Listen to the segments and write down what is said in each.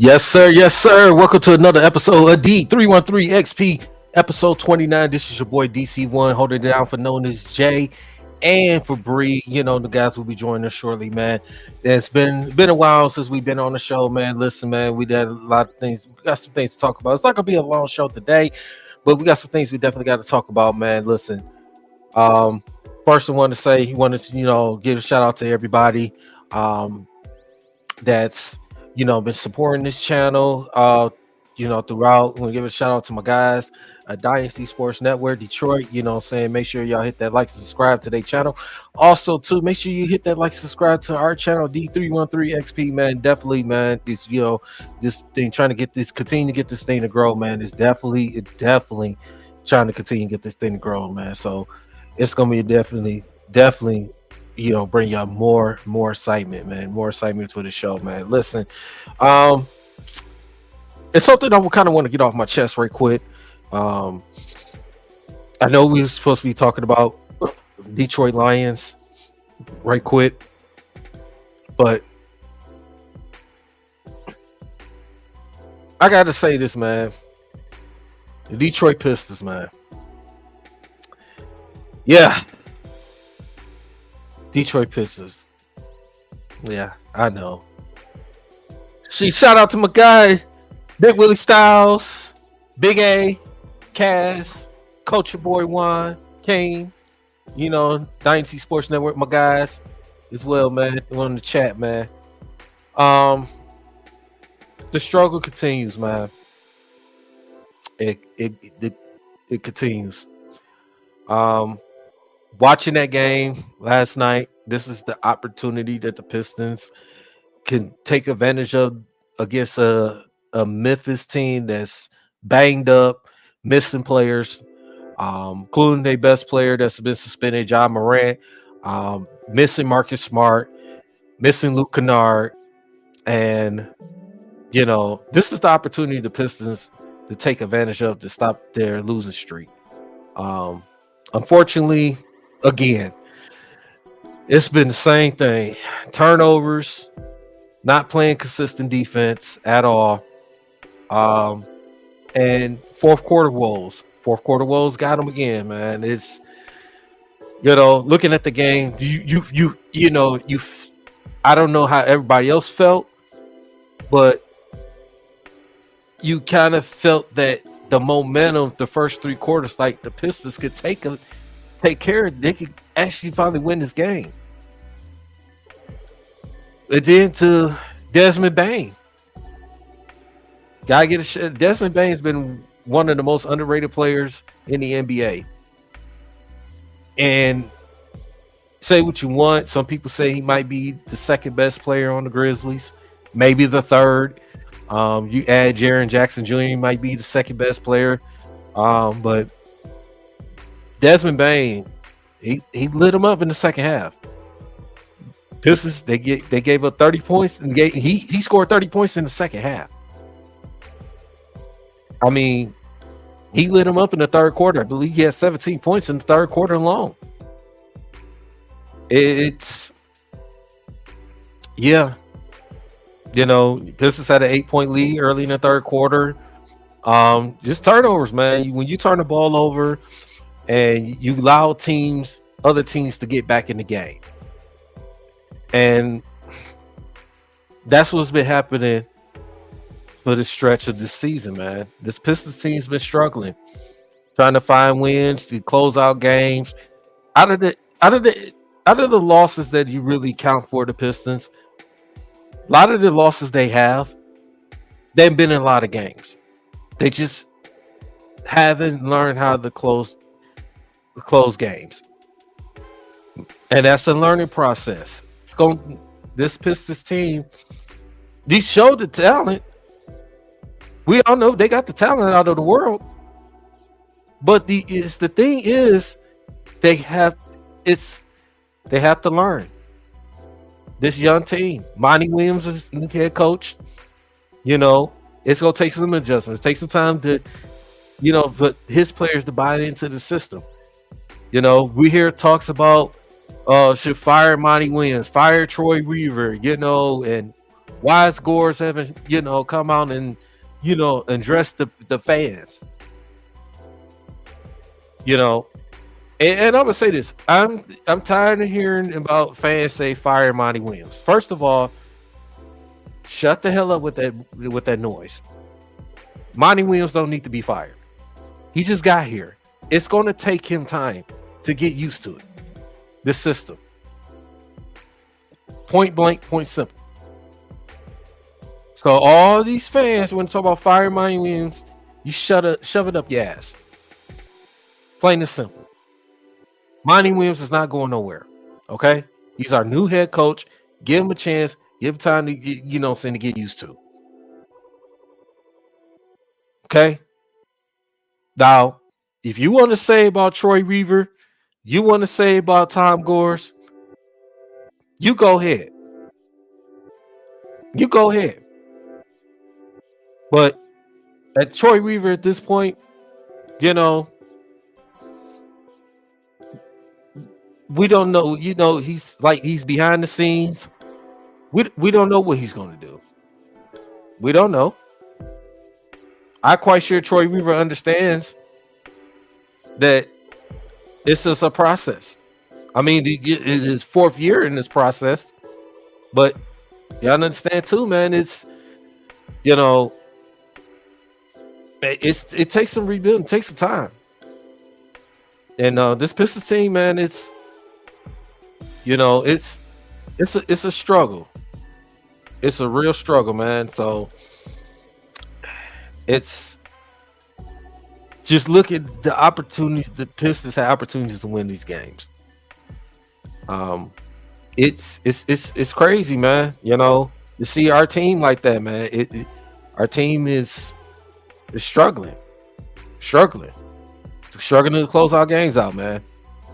Yes, sir. Yes, sir. Welcome to another episode of D313XP, episode 29. This is your boy DC1, holding it down for known as Jay and for Bree. You know, the guys will be joining us shortly, man. It's been a while since we've been on the show, man. Listen, man, we did a lot of things. We got some things to talk about. It's not gonna be a long show today, but we got some things we definitely got to talk about, man. Listen, um, first I want to say he wanted to, give a shout out to everybody. That's been supporting this channel throughout. I want to give a shout out to my guys at Dynasty Sports Network Detroit. Saying make sure y'all hit that like and subscribe to their channel. Also too, make sure you hit that like subscribe to our channel D313XP, man. Definitely, man. This thing, trying to get this, continue to get this thing to grow, man. It's definitely trying to continue to get this thing to grow, man. So it's gonna be definitely bring y'all more excitement, man. More excitement to the show, man. Listen, um, it's something I kind of want to get off my chest right quick. Um, I know we were supposed to be talking about Detroit Lions right quick, but I gotta say this, man. The Detroit Pistons, man. Yeah, Detroit Pistons. Yeah, I know. Shout out to my guy, Big Willie Styles, Big A, Cass, Culture Boy Juan, Kane, Dynasty Sports Network, my guys as well, man. On the chat, man. Um, the struggle continues, man. It continues. Um, Watching that game last night, this is the opportunity that the Pistons can take advantage of against a Memphis team that's banged up, missing players, including their best player that's been suspended, John Morant, missing Marcus Smart, missing Luke Kennard, and this is the opportunity the Pistons to take advantage of to stop their losing streak. Unfortunately, again, it's been the same thing. Turnovers, not playing consistent defense at all. And fourth quarter woes. Fourth quarter woes got them again, man. It's looking at the game, I don't know how everybody else felt, but you kind of felt that the momentum, the first three quarters, like the Pistons could take care of it. They could actually finally win this game. And then to Desmond Bain. Gotta get a shit. Desmond Bain's been one of the most underrated players in the NBA. And say what you want. Some people say he might be the second best player on the Grizzlies, maybe the third. You add Jaren Jackson Jr., he might be the second best player. But Desmond Bain, he lit him up in the second half. Pistons, they gave up 30 points and he scored 30 points in the second half. I mean, he lit him up in the third quarter. I believe he had 17 points in the third quarter alone. Pistons had an 8-point lead early in the third quarter. Just turnovers, man. When you turn the ball over and you allow other teams to get back in the game. And that's what's been happening for the stretch of this season, man. This Pistons team's been struggling, trying to find wins to close out games. Out of the losses that you really count for the Pistons, a lot of the losses they've been in a lot of games. They just haven't learned how to close games. And that's a learning process. This Pistons team, they showed the talent. We all know they got the talent out of the world. But the thing is, they have to learn. This young team, Monty Williams is new head coach. It's gonna take some adjustments. Take some time to, for his players to buy into the system. We hear talks about should fire Monty Williams, fire Troy Weaver, and Why is Gores haven't, come out and, address the fans? You know, and I'm gonna say this. I'm tired of hearing about fans say fire Monty Williams. First of all, shut the hell up with that noise. Monty Williams don't need to be fired. He just got here. It's going to take him time to get used to it. This system. Point blank, point simple. So all these fans, when talk about fire Monty Williams, you shove it up your ass. Plain and simple. Monty Williams is not going nowhere. Okay? He's our new head coach. Give him a chance. Give him time to get, to get used to. Okay? Now, if you want to say about Troy Weaver, you want to say about Tom Gores, you go ahead. You go ahead. But at Troy Weaver at this point, we don't know. He's behind the scenes. We don't know what he's going to do. We don't know. I'm quite sure Troy Weaver understands that this is a process. I mean, it is 4th year in this process, but y'all understand too, man. It's it takes some rebuilding, it takes some time. And this Pistons team, man, it's a struggle. It's a real struggle, man. So it's just look at the opportunities. The Pistons have opportunities to win these games. It's crazy, man. To see our team like that, man. Our team is struggling to close our games out, man.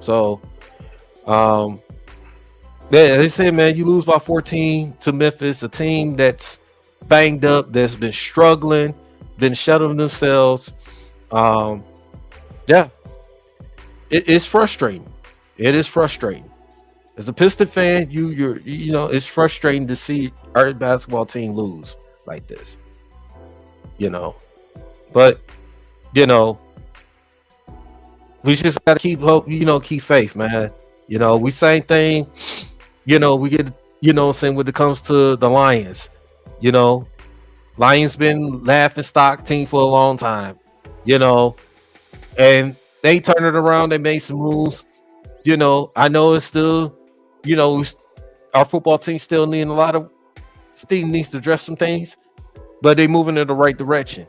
So, they say, man, you lose by 14 to Memphis, a team that's banged up, that's been struggling, been shuttling themselves. It's frustrating. It is frustrating. As a Piston fan, it's frustrating to see our basketball team lose like this. But we just gotta keep hope, keep faith, man. We same thing, we get, saying when it comes to the Lions, Lions been laughing stock team for a long time, and they turned it around, they made some moves. I know it's still, our football team still needs to address some things, but they moving in the right direction.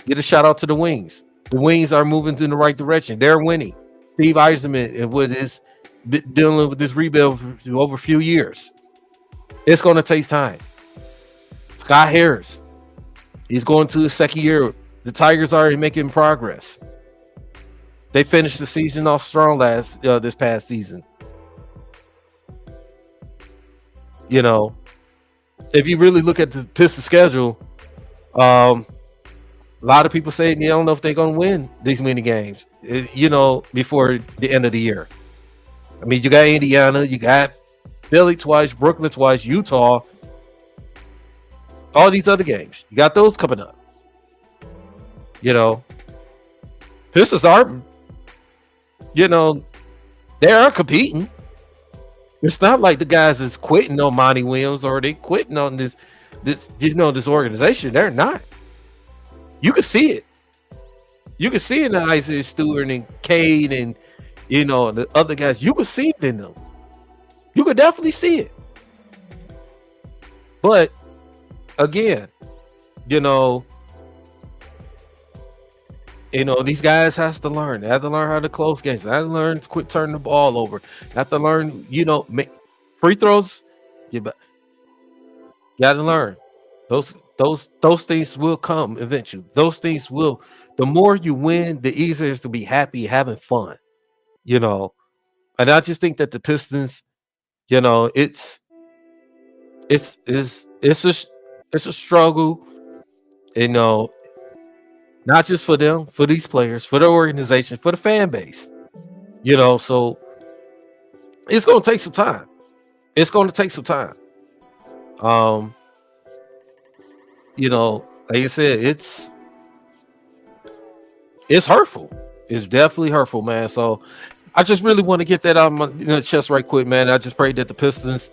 Get a shout out to the Wings. The Wings are moving in the right direction. They're winning. Steve Eisenman with his dealing with this rebuild for over a few years. It's going to take time. Scott Harris, he's going to his 2nd year. The Tigers are already making progress. They finished the season off strong this past season. If you really look at the Pistons schedule, a lot of people say they don't know if they're going to win these many games, before the end of the year. I mean, you got Indiana, you got Philly twice, Brooklyn twice, Utah, all these other games. You got those coming up. Pistons are, they are competing. It's not like the guys is quitting on Monty Williams or they quitting on this organization. They're not. You can see it. You can see it in Isaiah Stewart and Cade and the other guys. You can see it in them. You could definitely see it. But again, these guys has to learn. They have to learn how to close games. They have to learn to quit turning the ball over. They have to learn, make free throws. You got to learn. Those things will come eventually. Those things will. The more you win, the easier it is to be happy, having fun. And I just think that the Pistons, it's a struggle. Not just for them, for these players, for the organization, for the fan base. So it's going to take some time. It's going to take some time. like I said, it's hurtful. It's definitely hurtful, man. So I just really want to get that out of my chest right quick, man. I just pray that the Pistons,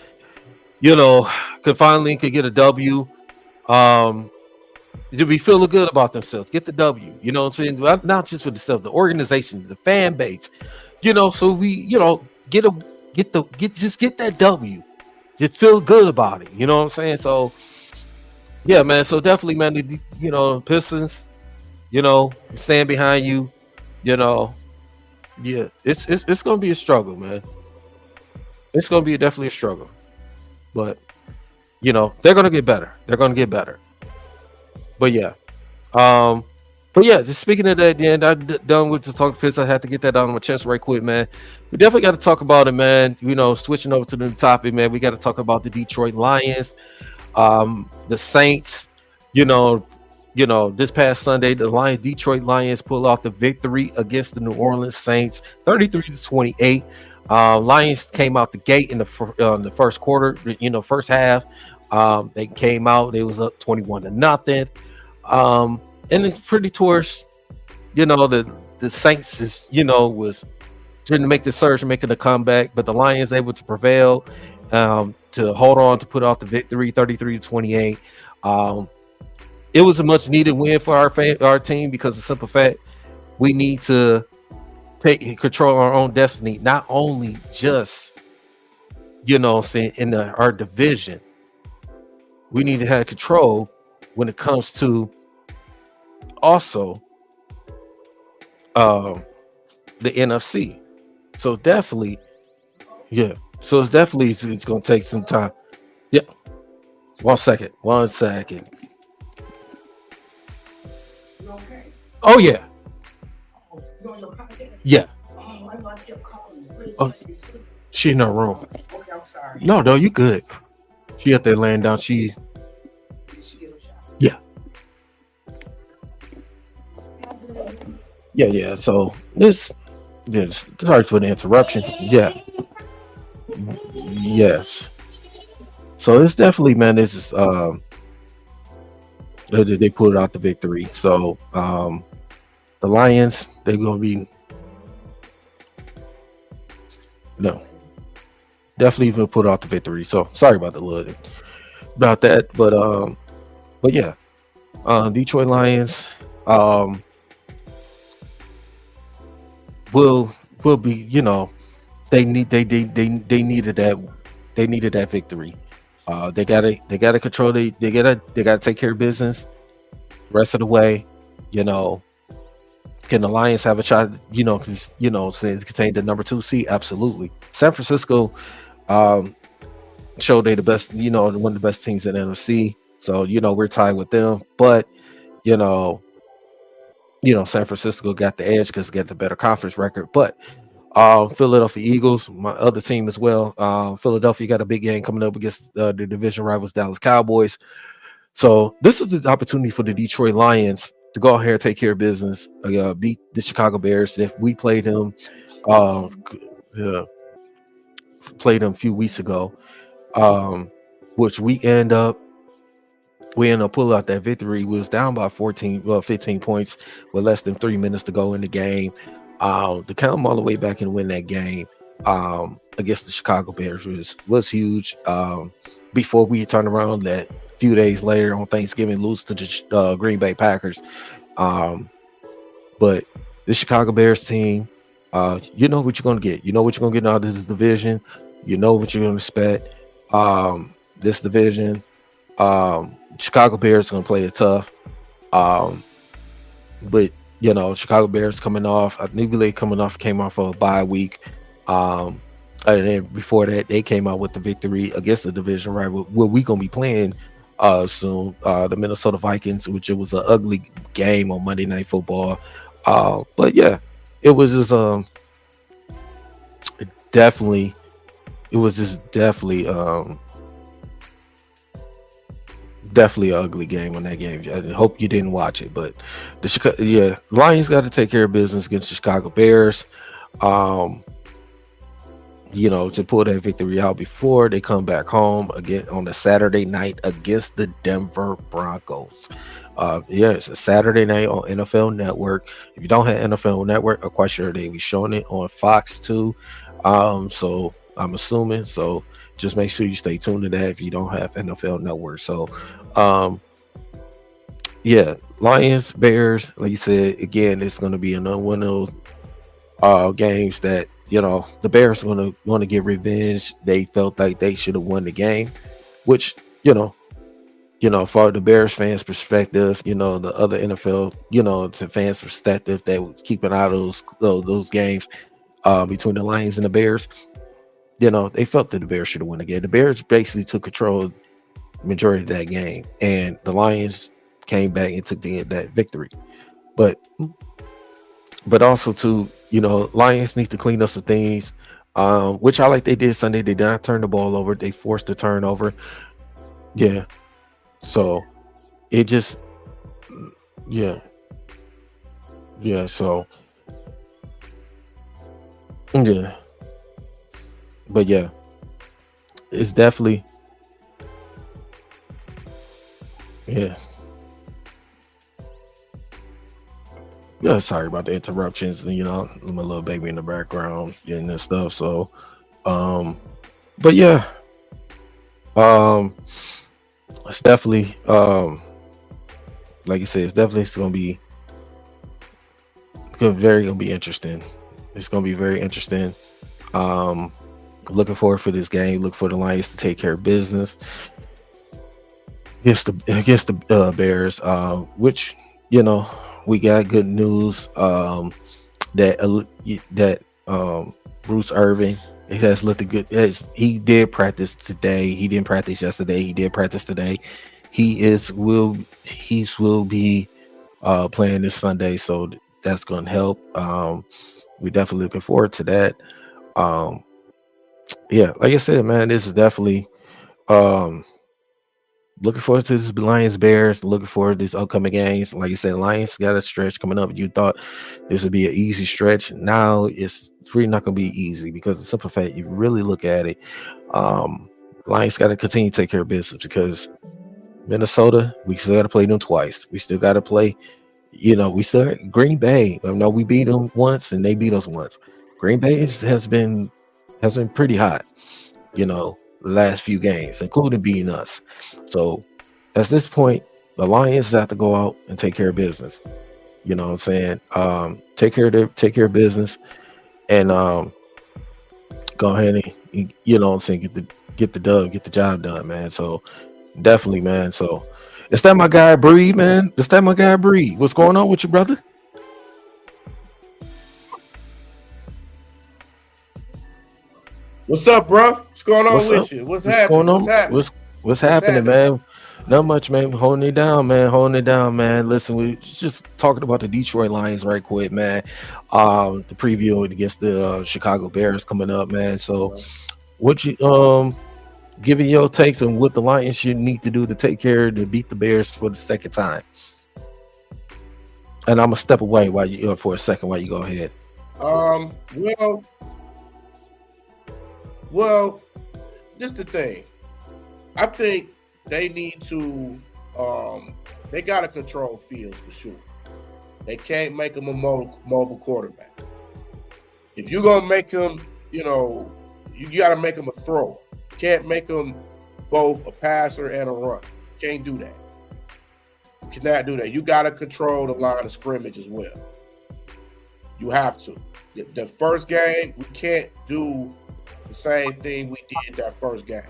you know, could get a W. Um, to be feeling good about themselves, get the W. You know what I'm saying? Not just for themselves, the organization, the fan base. So we, get that W. Just feel good about it. You know what I'm saying? So yeah, man. So definitely, man. Pistons. Stand behind you. You know, yeah. It's gonna be a struggle, man. It's gonna be definitely a struggle, but they're gonna get better. They're gonna get better. But yeah, um, but yeah. Just speaking of that, yeah, I'm done with the talk piss. I had to get that out of my chest right quick, man. We definitely got to talk about it, man. Switching over to the new topic, man. We got to talk about the Detroit Lions, the Saints. You know, this past Sunday, the Detroit Lions pulled off the victory against the New Orleans Saints, 33-28. Lions came out the gate in the first quarter, first half. They came out, they was up 21-0. And it's pretty towards, the Saints was trying to make the surge and making a comeback, but the Lions able to prevail, to hold on to put off the victory, 33-28. It was a much needed win for our team, because the simple fact we need to take control our own destiny, not only just in our division. We need to have control when it comes to also the NFC. So definitely, yeah. So it's going to take some time. Yeah. 1 second. 1 second. Oh yeah. Yeah. Oh, she in her room. Okay, I'm sorry. No, you good. She up there laying down. Yeah. Yeah. So sorry for the interruption. Yeah. Yes. So it's definitely, man, this is they pulled out the victory. So the Lions, they're gonna be definitely gonna put out the victory. So sorry about that, but yeah, Detroit Lions will be, they needed that victory. They gotta control, they gotta take care of business rest of the way. Can the Lions have a shot? Because since contain the number 2 seed, absolutely. San Francisco showed they the best, one of the best teams in the NFC. So we're tied with them, but San Francisco got the edge because they got the better conference record. But Philadelphia Eagles, my other team as well. Philadelphia got a big game coming up against the division rivals Dallas Cowboys. So this is the opportunity for the Detroit Lions to go out here and take care of business, beat the Chicago Bears. If we played them, a few weeks ago, which we end up pulling out that victory. We was down by 15 points with less than 3 minutes to go in the game. To come all the way back and win that game against the Chicago Bears was huge. Before we turned around that few days later on Thanksgiving, lose to the Green Bay Packers. But the Chicago Bears team, you know what you're going to get. You know what you're going to get out of this division. You know what you're going to expect. This division, Chicago Bears going to play it tough. But Chicago Bears came off a bye week. And then before that, they came out with the victory against the division rival. Where we gonna be playing soon, the Minnesota Vikings, which it was an ugly game on Monday Night Football. But yeah, it was just definitely an ugly game on that game. I hope you didn't watch it, but the Lions got to take care of business against the Chicago Bears. to pull that victory out before they come back home again on a Saturday night against the Denver Broncos. Yeah, it's a Saturday night on NFL Network. If you don't have NFL Network, I'm quite sure they be showing it on Fox too. So I'm assuming. So just make sure you stay tuned to that if you don't have NFL Network. So, um, yeah, Lions, Bears, like you said, again, it's going to be another one of those games that the Bears want to get revenge. They felt like they should have won the game, which you know for the Bears fans' perspective, the other NFL, to fans' perspective, that was keeping out of those games between the Lions and the Bears. They felt that the Bears should have won the game. The Bears basically took control of the majority of that game, and the Lions came back and took that victory. But also too, Lions need to clean up some things, which I like they did Sunday. They did not turn the ball over. They forced the turnover. Yeah. So it just, yeah, yeah. So yeah, but yeah, it's definitely, yeah. Yeah, sorry about the interruptions. My little baby in the background getting this stuff. So, um, but yeah, um, it's definitely, like you said, it's gonna be gonna be interesting. It's gonna be very interesting. Um, Looking forward for this game. Look for the Lions to take care of business against the Bears. Which you know we got good news. That Bruce Irving, he has looked good. He did practice today. He didn't practice yesterday. He did practice today. He will be playing this Sunday, so that's going to help. We're definitely looking forward to that. Um, yeah, like I said, man, this is definitely um, looking forward to this Lions Bears. Looking forward to these upcoming games. Like you said, Lions got a stretch coming up. You thought this would be an easy stretch. Now it's really not going to be easy because the simple fact you really look at it, um, Lions got to continue to take care of business because Minnesota, we still got to play them twice. We still got to play. We still Green Bay. I know we beat them once and they beat us once. Green Bay has been pretty hot. The last few games, including beating us. So at this point, the Lions have to go out and take care of business. You know what I'm saying? Take care of business and go ahead and what I'm saying, get the job done, man. So definitely, man. So is that my guy Bree, man? Is that my guy Bree? What's going on with you, brother? What's up, bro? What's going on What's up? with you? What's What's going happening? What's on? happening? What's What's happening, happening? man? Not much, man. Holding it down, man. Holding it down, man. Listen, we just talking about the Detroit Lions right quick, man. The preview against the Chicago Bears coming up, man. So, what you giving your takes on what the Lions should need to do to take care to beat the Bears for the second time? And I'm gonna step away while you for a second while you go ahead. Um, well, well, this the thing. I think they need to they gotta control fields for sure. They can't make him a mobile quarterback. If you're gonna make him, you gotta make him a thrower. You can't make him both a passer and a run. Can't do that. You cannot do that. You gotta control the line of scrimmage as well. You have to. The first game, we can't do the same thing we did that first game.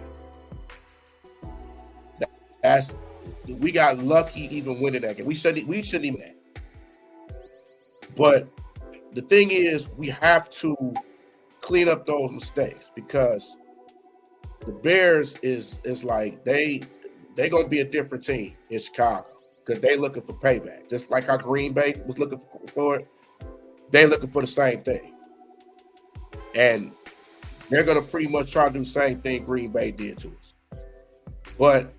That's we got lucky even winning that game. We shouldn't even have. But the thing is, we have to clean up those mistakes because the Bears is like they gonna be a different team in Chicago because they looking for payback. Just like how Green Bay was looking for it, they looking for the same thing. And they're gonna pretty much try to do the same thing Green Bay did to us. But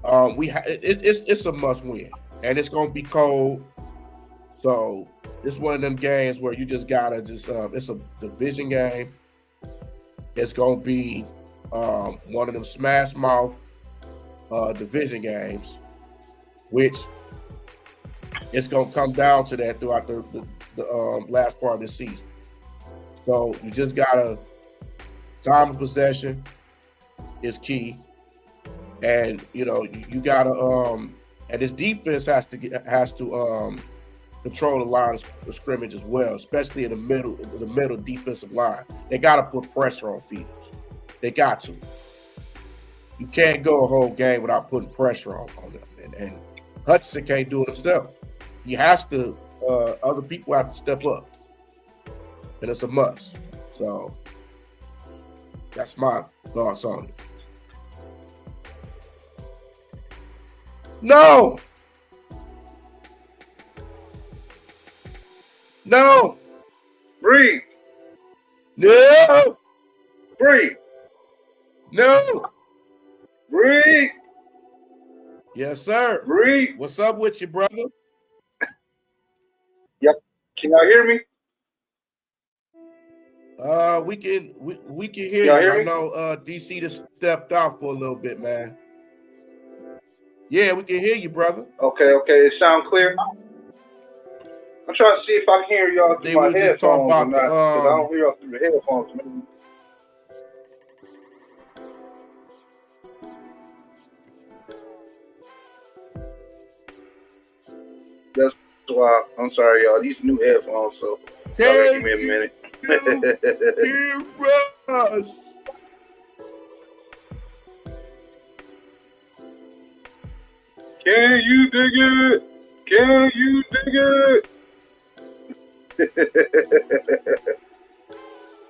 it's a must win, and it's gonna be cold. So it's one of them games where you just gotta it's a division game. it's gonna be one of them smash mouth division games, which it's gonna come down to that throughout the last part of the season. So you just gotta time of possession is key, and you gotta and this defense has to control the line of scrimmage as well, especially in the middle defensive line. They gotta put pressure on Fields. They got to. You can't go a whole game without putting pressure on them, and Hutchinson can't do it himself. He has to. Other people have to step up, and it's a must. So that's my thoughts on it. No. Breathe. No. Breathe. No. Breathe. Yes, sir. Breathe. What's up with you, brother? Yep. Can y'all hear me? We can hear Y'all you. hear I me? know DC just stepped out for a little bit, man. Yeah, we can hear you, brother. Okay. It sound clear? I'm trying to see if I can hear y'all through They my were just talking headphones or about not, because I don't hear y'all through the headphones. Man. That's why I'm sorry, y'all. These new headphones, so y'all gotta give me a minute. Hear us. Can you dig it? Can you dig it?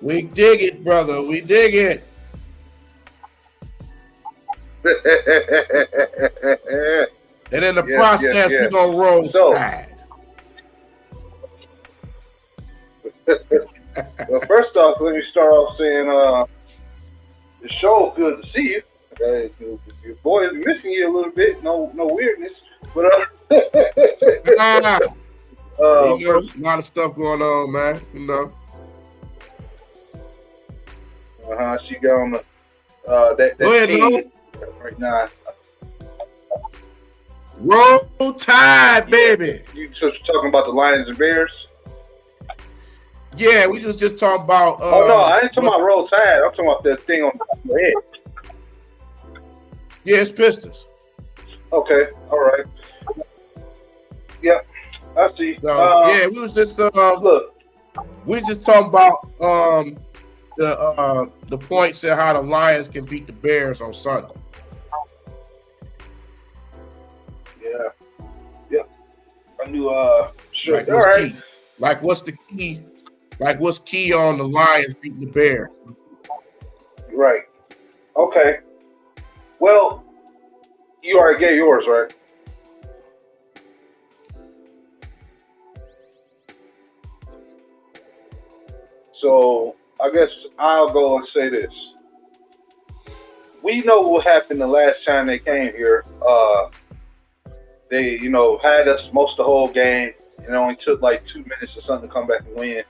We dig it, brother. We dig it. And in the process, we're going to roll Tide. Well, first off, let me start off saying the show good to see you. Your boy is missing you a little bit. No weirdness. But a lot of stuff going on, man. She got on the that Go ahead, team right now. Roll Tide, baby. You talking about the Lions and Bears? Yeah, we just talking about. Oh no, I ain't talking about Roll Tide. I'm talking about that thing on top of your head. Yeah, it's Pistons. Okay, all right. Yep, I see. So, yeah, we was just look. We just talking about the points and how the Lions can beat the Bears on Sunday. Yeah. I knew sure. Like what's key? Like what's the key? Like what's key on the Lions beating the Bears? Right. Okay. Well, you already gave yours, right? So I guess I'll go and say this. We know what happened the last time they came here. They, had us most of the whole game. It only took like 2 minutes or something to come back and win.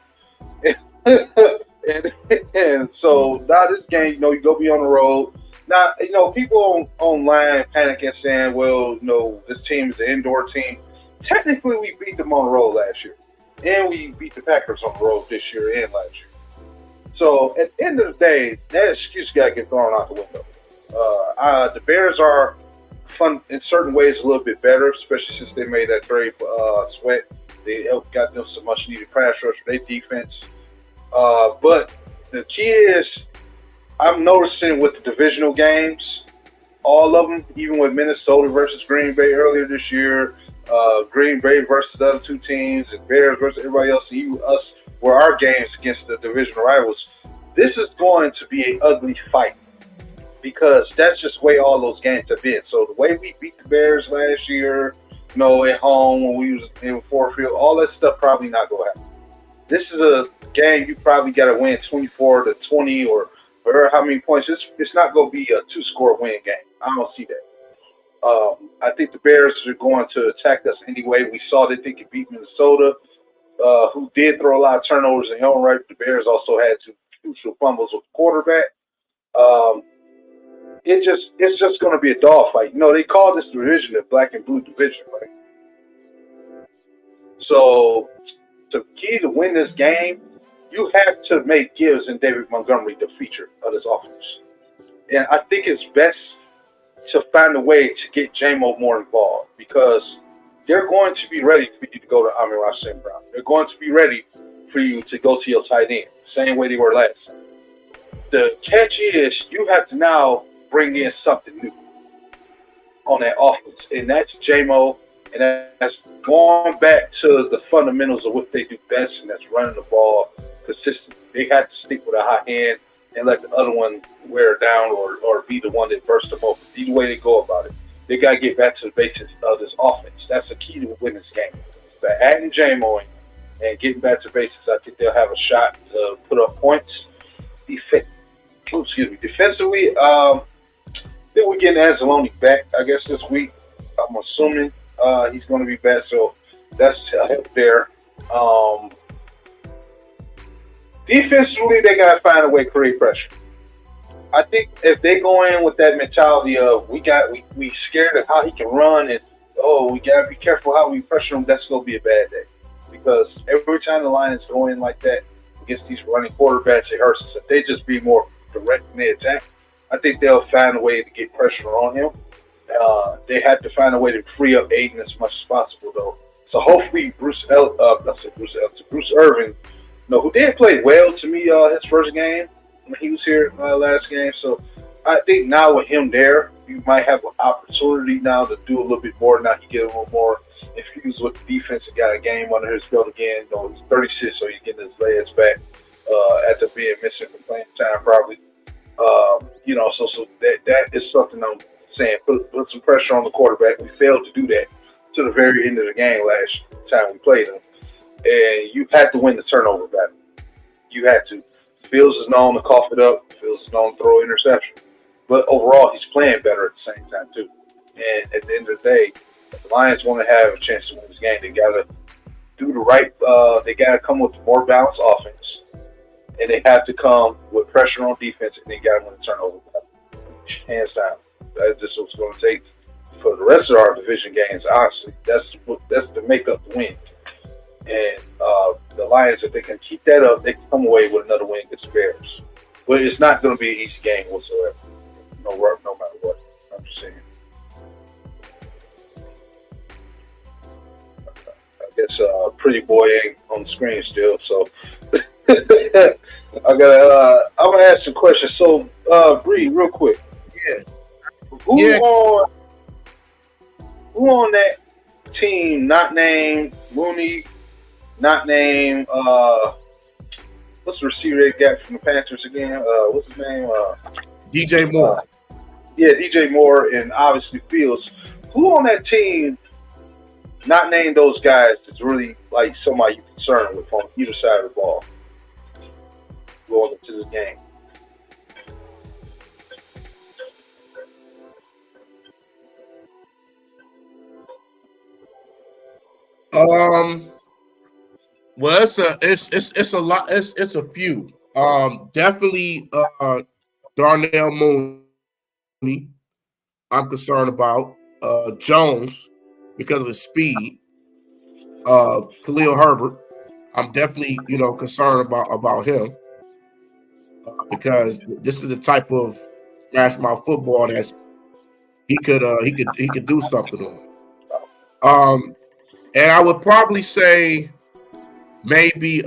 and so now this game, you go be on the road. Now, people online panicking saying, well, this team is an indoor team. Technically, we beat them on the road last year. And we beat the Packers on the road this year and last year. So at the end of the day, that excuse got to get thrown out the window. The Bears are fun in certain ways a little bit better, especially since they made that trade for Sweat. They got them some much needed pass rush for their defense. But the key is, I'm noticing with the divisional games, all of them, even with Minnesota versus Green Bay earlier this year, Green Bay versus the other two teams, and Bears versus everybody else, and even us, were our games against the divisional rivals. This is going to be an ugly fight because that's just the way all those games have been. So the way we beat the Bears last year, at home when we was in Ford Field, all that stuff probably not going to happen. This is a game you probably got to win 24-20 or how many points. It's not going to be a 2-score win game. I don't see that. I think the Bears are going to attack us anyway. We saw that they could beat Minnesota, who did throw a lot of turnovers in their own right. The Bears also had to crucial fumbles with the quarterback. It's just going to be a dogfight. They call this division the black and blue division, right? So, the key to win this game, you have to make Gibbs and David Montgomery the feature of this offense. And I think it's best to find a way to get J-Mo more involved because they're going to be ready for you to go to Amon-Ra St. Brown. They're going to be ready for you to go to your tight end, same way they were last time. The catch is you have to now bring in something new on that offense, and that's J-Mo, and that's going back to the fundamentals of what they do best, and that's running the ball consistently. They have to stick with a hot hand and let the other one wear down or be the one that bursts them open. Either way they go about it, they got to get back to the basics of this offense. That's the key to winning this game. By adding J-Mo in and getting back to basics, I think they'll have a shot to put up points. Defensively, I think we're getting Anzalone back, I guess, this week. I'm assuming he's going to be back, so that's a help there. Defensively, they got to find a way to create pressure. I think if they go in with that mentality of we scared of how he can run and we got to be careful how we pressure him, that's going to be a bad day. Because every time the Lions go in like that against these running quarterbacks, it hurts us. If they just be more direct in their attack, I think they'll find a way to get pressure on him. They have to find a way to free up Aiden as much as possible, though. So hopefully Bruce Irvin, who did play well to me his first game when he was here last game. So I think now with him there, you might have an opportunity now to do a little bit more. Now he get a little more infused with the defense and got a game under his belt again. He's 36, so he's getting his legs back after being missing from playing time probably. So that is something I'm saying. Put some pressure on the quarterback. We failed to do that to the very end of the game last time we played him. And you had to win the turnover battle. You had to. Fields is known to cough it up. Fields is known to throw interception. But overall, he's playing better at the same time, too. And at the end of the day, if the Lions want to have a chance to win this game, they got to do the right they got to come with a more balanced offense. And they have to come with pressure on defense, and they got to win the turnover battle. Hands down. That's just what's going to take for the rest of our division games, honestly. That's the makeup to win. And the Lions, if they can keep that up, they can come away with another win against the Bears. But it's not going to be an easy game whatsoever. No matter what. I'm just saying. I guess Pretty Boy ain't on the screen still, so I'm gonna ask some questions. So, Bree, real quick. Yeah. Who on that team not named Mooney, not named what's the receiver they got from the Panthers again? What's his name? DJ Moore. DJ Moore and obviously Fields. Who on that team not named those guys that's really like somebody you're concerned with on either side of the ball going into this game? Well, it's a lot. It's a few. Definitely Darnell Mooney. I'm concerned about Jones because of his speed. Khalil Herbert. I'm definitely concerned about him because this is the type of smash mouth football that's he could do something on. And I would probably say maybe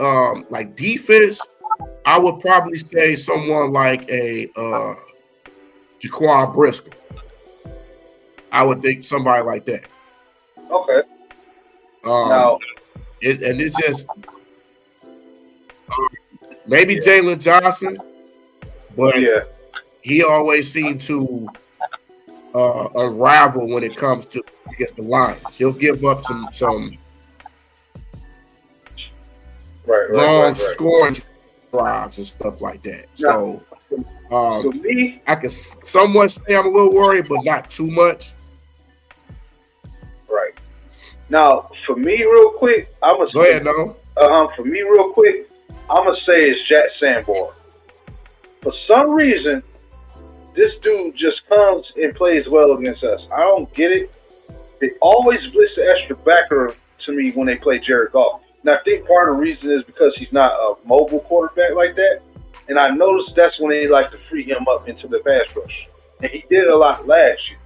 like defense. I would probably say someone like a Jaquan Brisker. I would think somebody like that. Okay. It's just maybe Jalen Johnson, but he always seemed to unravel when it comes to against the Lions. He'll give up some long scoring drives and stuff like that. So I can somewhat say I'm a little worried, but not too much. Right. Now, for me, real quick, I'm gonna go ahead. No. For me, real quick, I'm gonna say it's Jack Sanborn. For some reason, this dude just comes and plays well against us. I don't get it. They always blitz the extra backer to me when they play Jared Goff. Now, I think part of the reason is because he's not a mobile quarterback like that. And I noticed that's when they like to free him up into the pass rush. And he did a lot last year.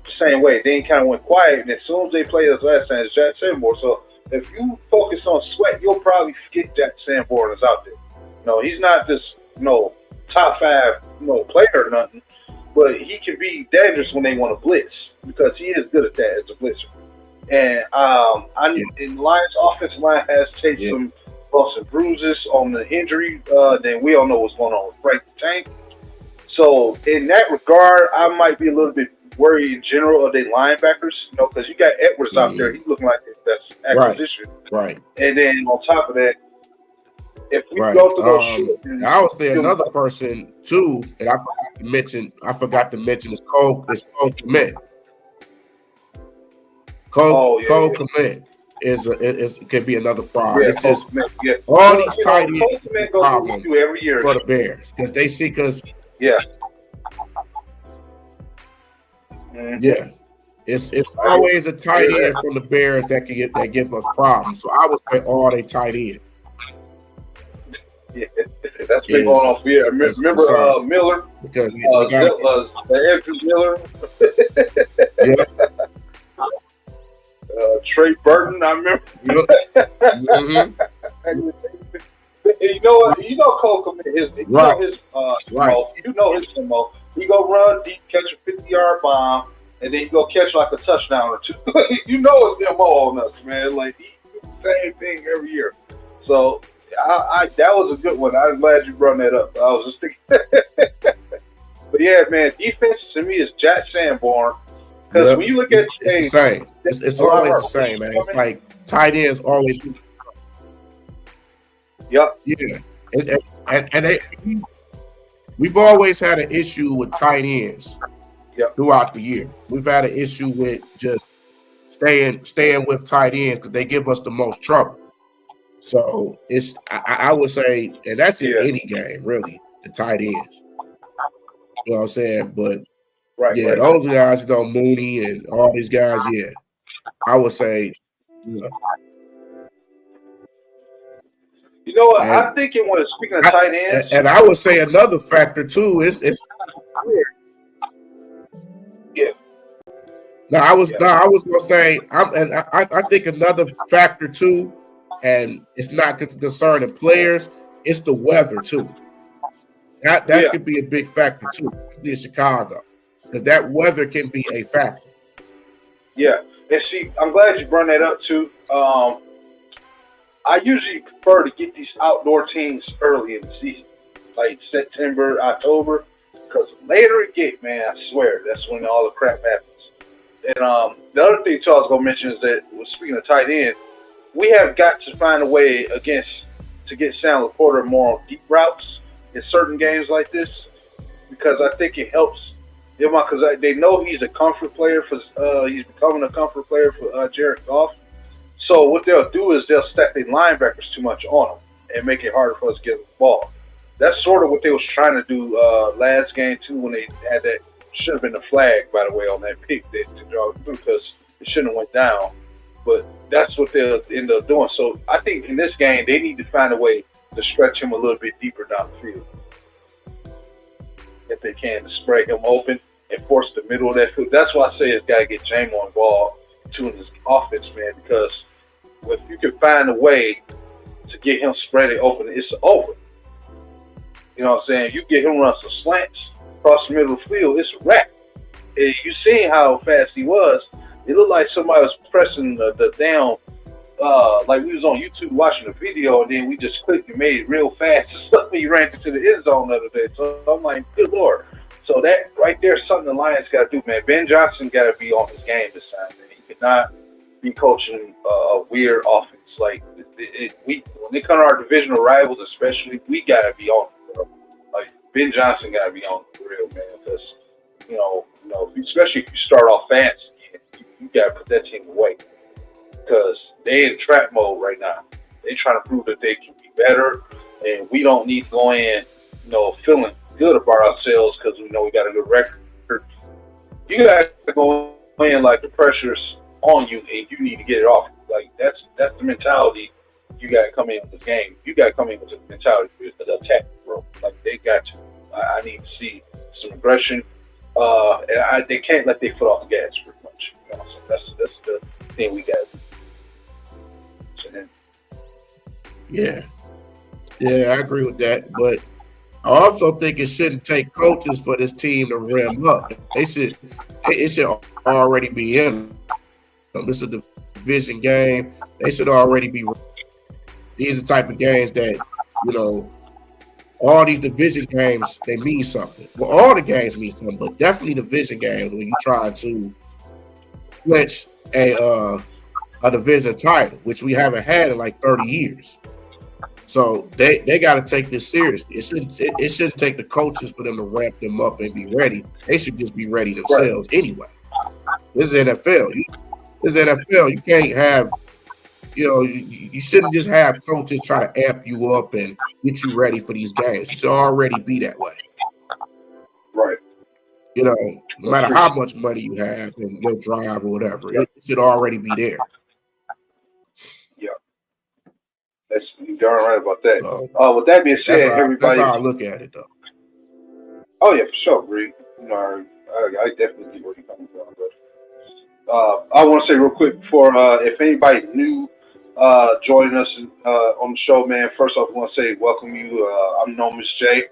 The same way. Then he kind of went quiet. And as soon as they played us last time, it's Jack Sanborn. So if you focus on Sweat, you'll probably forget Jack Sanborn is out there. No, he's not this, top 5, player or nothing. But he can be dangerous when they want to blitz because he is good at that as a blitzer. And in the Lions' offensive line has taken some bumps and bruises on the injury. Then we don't know what's going on with Frank the Tank. So in that regard, I might be a little bit worried in general of their linebackers, because you got Edwards out there. He's looking like that's acquisition. Right. And then on top of that, if we go to those I would say another person too, and I forgot to mention is Cole Kmet. Cole Kmet could be another problem. It's just all these tight ends problem every year for the Bears because they see it's always a tight end from the Bears that give us problems. So I would say all they tight ends. Yeah, that's been going on for years. Remember Miller? Because Andrew Miller. Trey Burton, I remember. You know what? Cole Kmet his MO. He go run deep, catch a 50-yard bomb, and then he go catch like a touchdown or two. It's MO on us, man. Like he do the same thing every year. So that was a good one. I'm glad you brought that up. I was just thinking. But yeah, man, defense to me is Jack Sanborn. Because when you look at it's the same. It's always the same, man. It's like tight ends always. Yep. Yeah. We've always had an issue with tight ends throughout the year. We've had an issue with just staying with tight ends because they give us the most trouble. So I would say, and that's in any game, really, the tight ends. You know what I'm saying? But those guys, Mooney and all these guys, I would say, You know what? I'm thinking when speaking of tight ends, and I would say another factor too is I was gonna say I think another factor too, and it's not concerning players, it's the weather too. That could be a big factor too, in Chicago, because that weather can be a factor. Yeah, and see, I'm glad you brought that up too. I usually prefer to get these outdoor teams early in the season, like September, October, because later it get, man, I swear, that's when all the crap happens. And the other thing too I was going to mention is that, speaking of tight end, we have got to find a way to get Sam Laporta more on deep routes in certain games like this, because I think it helps them out, because they know he's a comfort player he's becoming a comfort player for Jared Goff. So what they'll do is they'll stack their linebackers too much on them and make it harder for us to get the ball. That's sort of what they was trying to do last game too, when they had that. Should have been a flag, by the way, on that pick to draw through, because it shouldn't have went down. But that's what they'll end up doing. So I think in this game they need to find a way to stretch him a little bit deeper down the field, if they can, to spread him open and force the middle of that field. That's why I say it's got to get Jamon involved too in this offense, man, because if you can find a way to get him spread it open, it's over. You know what I'm saying? You get him run some slants across the middle of the field, it's a wrap. And you seen how fast he was. It looked like somebody was pressing the down, like we was on YouTube watching the video, and then we just clicked and made it real fast. He ran into the end zone the other day. So I'm like, good Lord. So that right there is something the Lions got to do, man. Ben Johnson got to be on his game this time, man. He cannot be coaching a weird offense. Like, when they come to our divisional rivals, especially, we got to be on it, bro. Like, Ben Johnson got to be on the real, man, because, you know, especially if you start off fast, you got to put that team away, because they in trap mode right now. They trying to prove that they can be better, and we don't need to go in, feeling good about ourselves because we know we got a good record. You got to go in like the pressure's on you and you need to get it off. Like that's the mentality you got to come in with this game. You got to come in with the mentality of the attack, bro. Like they got to. I need to see some aggression, and they can't let their foot off the gas pretty much. You know? So that's the thing we got. So yeah, I agree with that, but I also think it shouldn't take coaches for this team to rim up. It should already be in them. This is a division game. They should already be. These are the type of games that, you know, all these division games, they mean something. Well, all the games mean something, but definitely division games when you try to clinch a division title, which we haven't had in like 30 years. So they got to take this seriously. It shouldn't take the coaches for them to ramp them up and be ready. They should just be ready themselves anyway. This is NFL. You can't have, you know, you shouldn't just have coaches try to amp you up and get you ready for these games. You should already be that way. Right. You know, no matter how much money you have and your drive or whatever, it should already be there. That's you're darn right about that. So, with that being said, everybody. That's how I look at it, though. Oh yeah, for sure, Bree. You know, I definitely get where you're coming from. But, I want to say real quick before, if anybody new joining us on the show, man. First off, I want to say welcome you. I'm known Miss J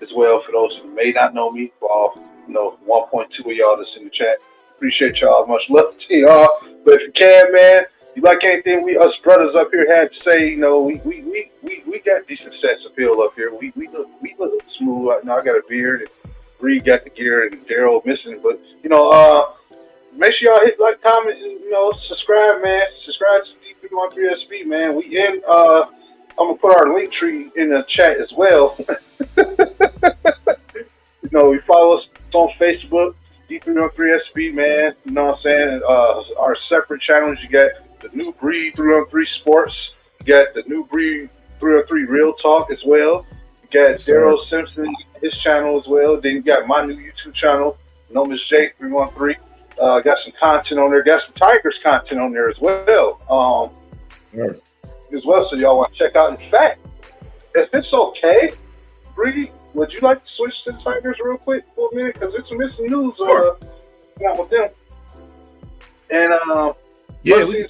as well. For those who may not know me, for you know, 1.2 of y'all that's in the chat. Appreciate y'all. Much love to y'all. But if you can, man. You like anything we us brothers up here had to say? You know, we got decent sex appeal up here. We look smooth. Now I got a beard, and Bree got the gear, and Daryl missing. But you know, make sure y'all hit like, comment, and, you know, subscribe, man. Subscribe to D313XP, man. We in. I'm gonna put our link tree in the chat as well. You know, you follow us on Facebook, D313XP, man. You know what I'm saying? Our separate channels, you got the New Breed 313 Sports. You got the New Breed 313 Real Talk as well. You got Daryl Simpson, his channel as well. Then you got my new YouTube channel, known as J313. Got some content on there. Got some Tigers content on there as well. As well, so y'all want to check out. In fact, if it's okay, Bree, would you like to switch to the Tigers real quick for a minute? Because it's some missing news with them. And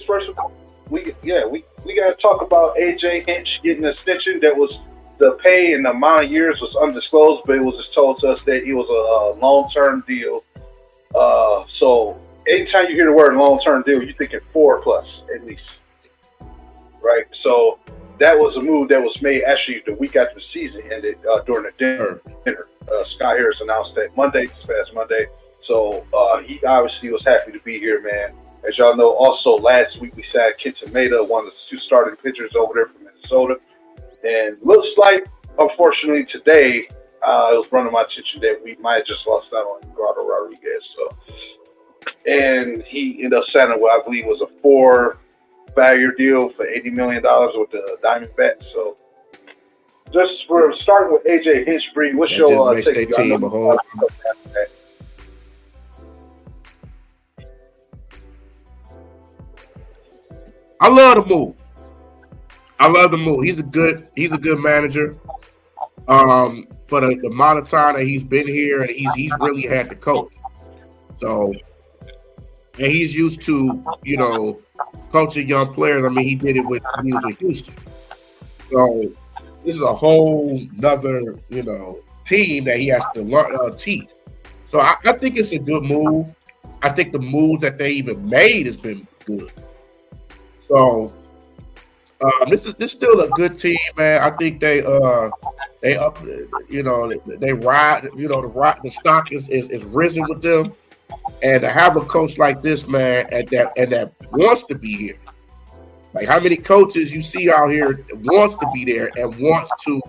first of all, we got to talk about AJ Hinch getting a stitching. That was the pay and the amount of years was undisclosed, but it was just told to us that it was a long-term deal. So anytime you hear the word long-term deal, you're thinking 4+ at least, right? So that was a move that was made actually the week after the season ended during the dinner. Scott Harris announced that this past Monday. So he obviously was happy to be here, man. As y'all know, also last week we sat Kenton Maeda, one of the 2 starting pitchers over there from Minnesota. And looks like, unfortunately, today it was brought to my attention that we might have just lost out on Eduardo Rodriguez. So, and he ended up signing what I believe was a 4-year deal for $80 million with the Diamondbacks. So, just for starting with AJ Hinch, Bree, what's your take? Team a whole. I love the move. He's a good manager. For the amount of time that he's been here, and he's really had to coach. So, and he's used to, you know, coaching young players. I mean, he did it when he was with Houston. So this is a whole nother, you know, team that he has to learn teach. So I think it's a good move. I think the move that they even made has been good. So this is still a good team, man. I think they up, you know, they ride, you know, the stock is risen with them, and to have a coach like this, man, and that wants to be here. Like how many coaches you see out here wants to be there and wants to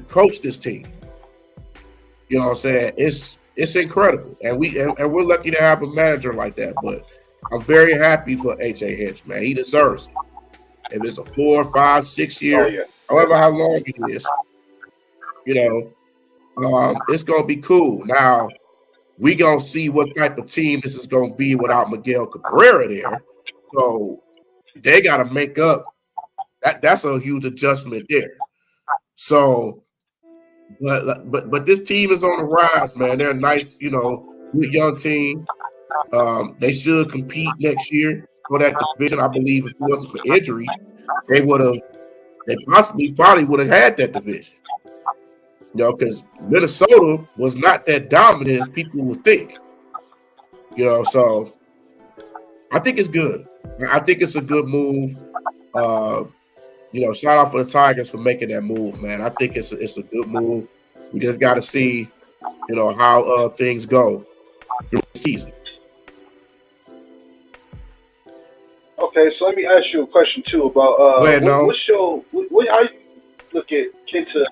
coach this team. You know what I'm saying? It's incredible, and we're lucky to have a manager like that. But I'm very happy for AJ Hinch, man. He deserves it. If it's a 4, 5, 6 year, however how long it is, You know, it's gonna be cool. Now we gonna see what type of team this is gonna be without Miguel Cabrera there. So they got to make up. That's a huge adjustment there. So, but this team is on the rise, man. They're a nice, good young team. They should compete next year for that division. I believe if it wasn't for injuries, they probably would have had that division. Because Minnesota was not that dominant as people would think. So I think it's good. I think it's a good move. Shout out for the Tigers for making that move, man. I think it's a good move. We just got to see, how things go through the season. Okay, so let me ask you a question too about how you look at Kenta?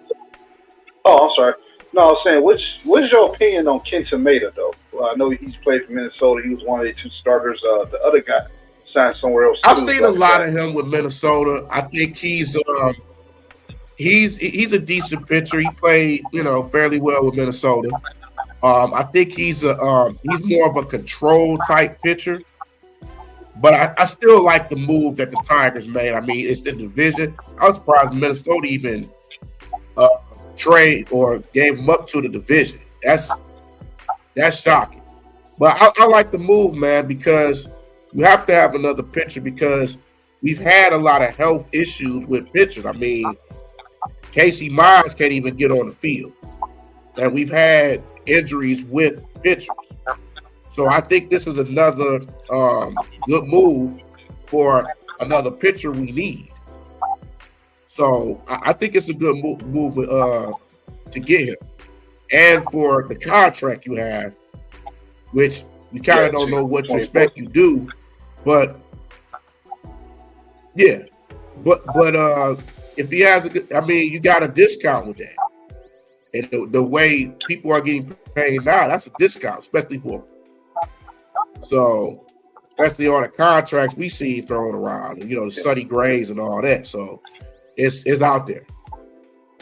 Oh, I'm sorry. No, I was saying, what's your opinion on Kenta Maeda though? Well, I know he's played for Minnesota. He was one of the two starters. The other guy signed somewhere else. I've seen a lot of him with Minnesota. I think he's a decent pitcher. He played, fairly well with Minnesota. I think he's more of a control type pitcher. But I still like the move that the Tigers made. I mean, it's the division. I was surprised Minnesota even trade or gave him up to the division. That's shocking. But I like the move, man, because you have to have another pitcher because we've had a lot of health issues with pitchers. I mean, Casey Mize can't even get on the field. And we've had injuries with pitchers. So I think this is another good move for another pitcher we need. So I think it's a good move to get him. And for the contract you have, which you kind of don't know what to expect you do, but yeah. But if he has you got a discount with that. And the way people are getting paid now, that's a discount, especially for especially on the contracts we see thrown around, the Sonny Grays and all that. So it's out there.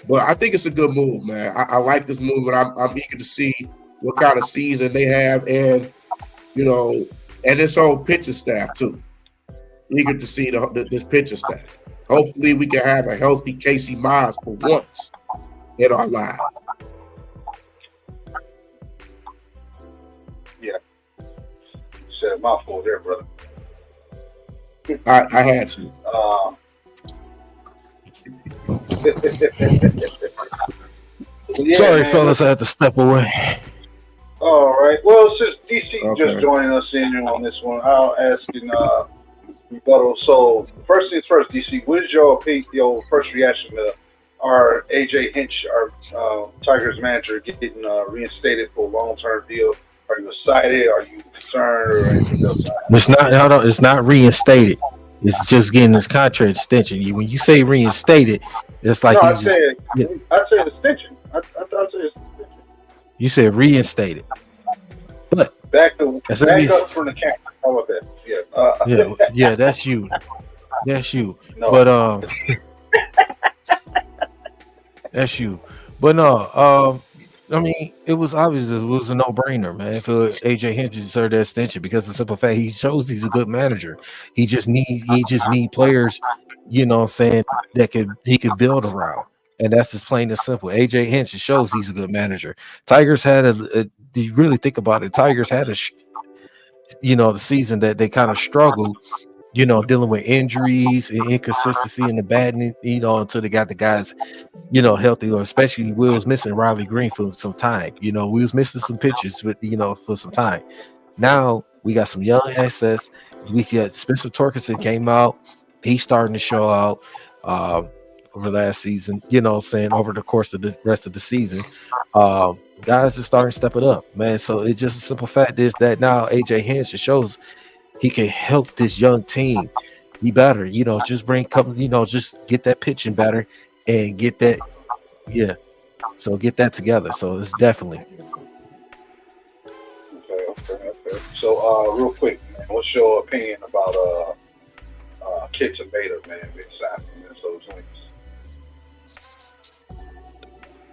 But I think it's a good move, man. I like this move, and I'm eager to see what kind of season they have, and and this whole pitching staff too. Eager to see this pitching staff. Hopefully, we can have a healthy Casey Mize for once in our lives. Yeah, you said a mouthful there, brother. I had to. Sorry, man, fellas, I had to step away. All right. Well, since DC just joining us in on this one, I'll ask in rebuttal. So, first things first, DC, what is your first reaction to our AJ Hinch, our Tigers manager, getting reinstated for a long-term deal? Are you excited? Are you concerned? Or anything else? It's not reinstated. It's just getting this contract extension. When you say reinstated, it's like I said extension. I said extension. You said reinstated, but back up from the camera. How about that? Yeah, that's you. That's you. No. But that's you. But no, I mean, it was obvious. It was a no-brainer, man, for AJ Hinch to serve that extension because of the simple fact he shows he's a good manager. He just need players, saying that he could build around, and that's just plain and simple. AJ Hinch shows he's a good manager. Tigers had do you really think about it? Tigers had the season that they kind of struggled, dealing with injuries and inconsistency in the batting, until they got the guys, healthy, or especially we was missing Riley Green for some time. We was missing some pitches for some time. Now we got some young assets. We got Spencer Torkelson came out. He's starting to show out over last season, over the course of the rest of the season. Guys are starting to step it up, man. So it's just a simple fact is that now AJ Hinch shows he can help this young team be better. Just bring just get that pitching better and get that, So get that together. So it's definitely. Okay. So real quick, man, what's your opinion about Kenta Maeda, man, being signed from Minnesota Twins?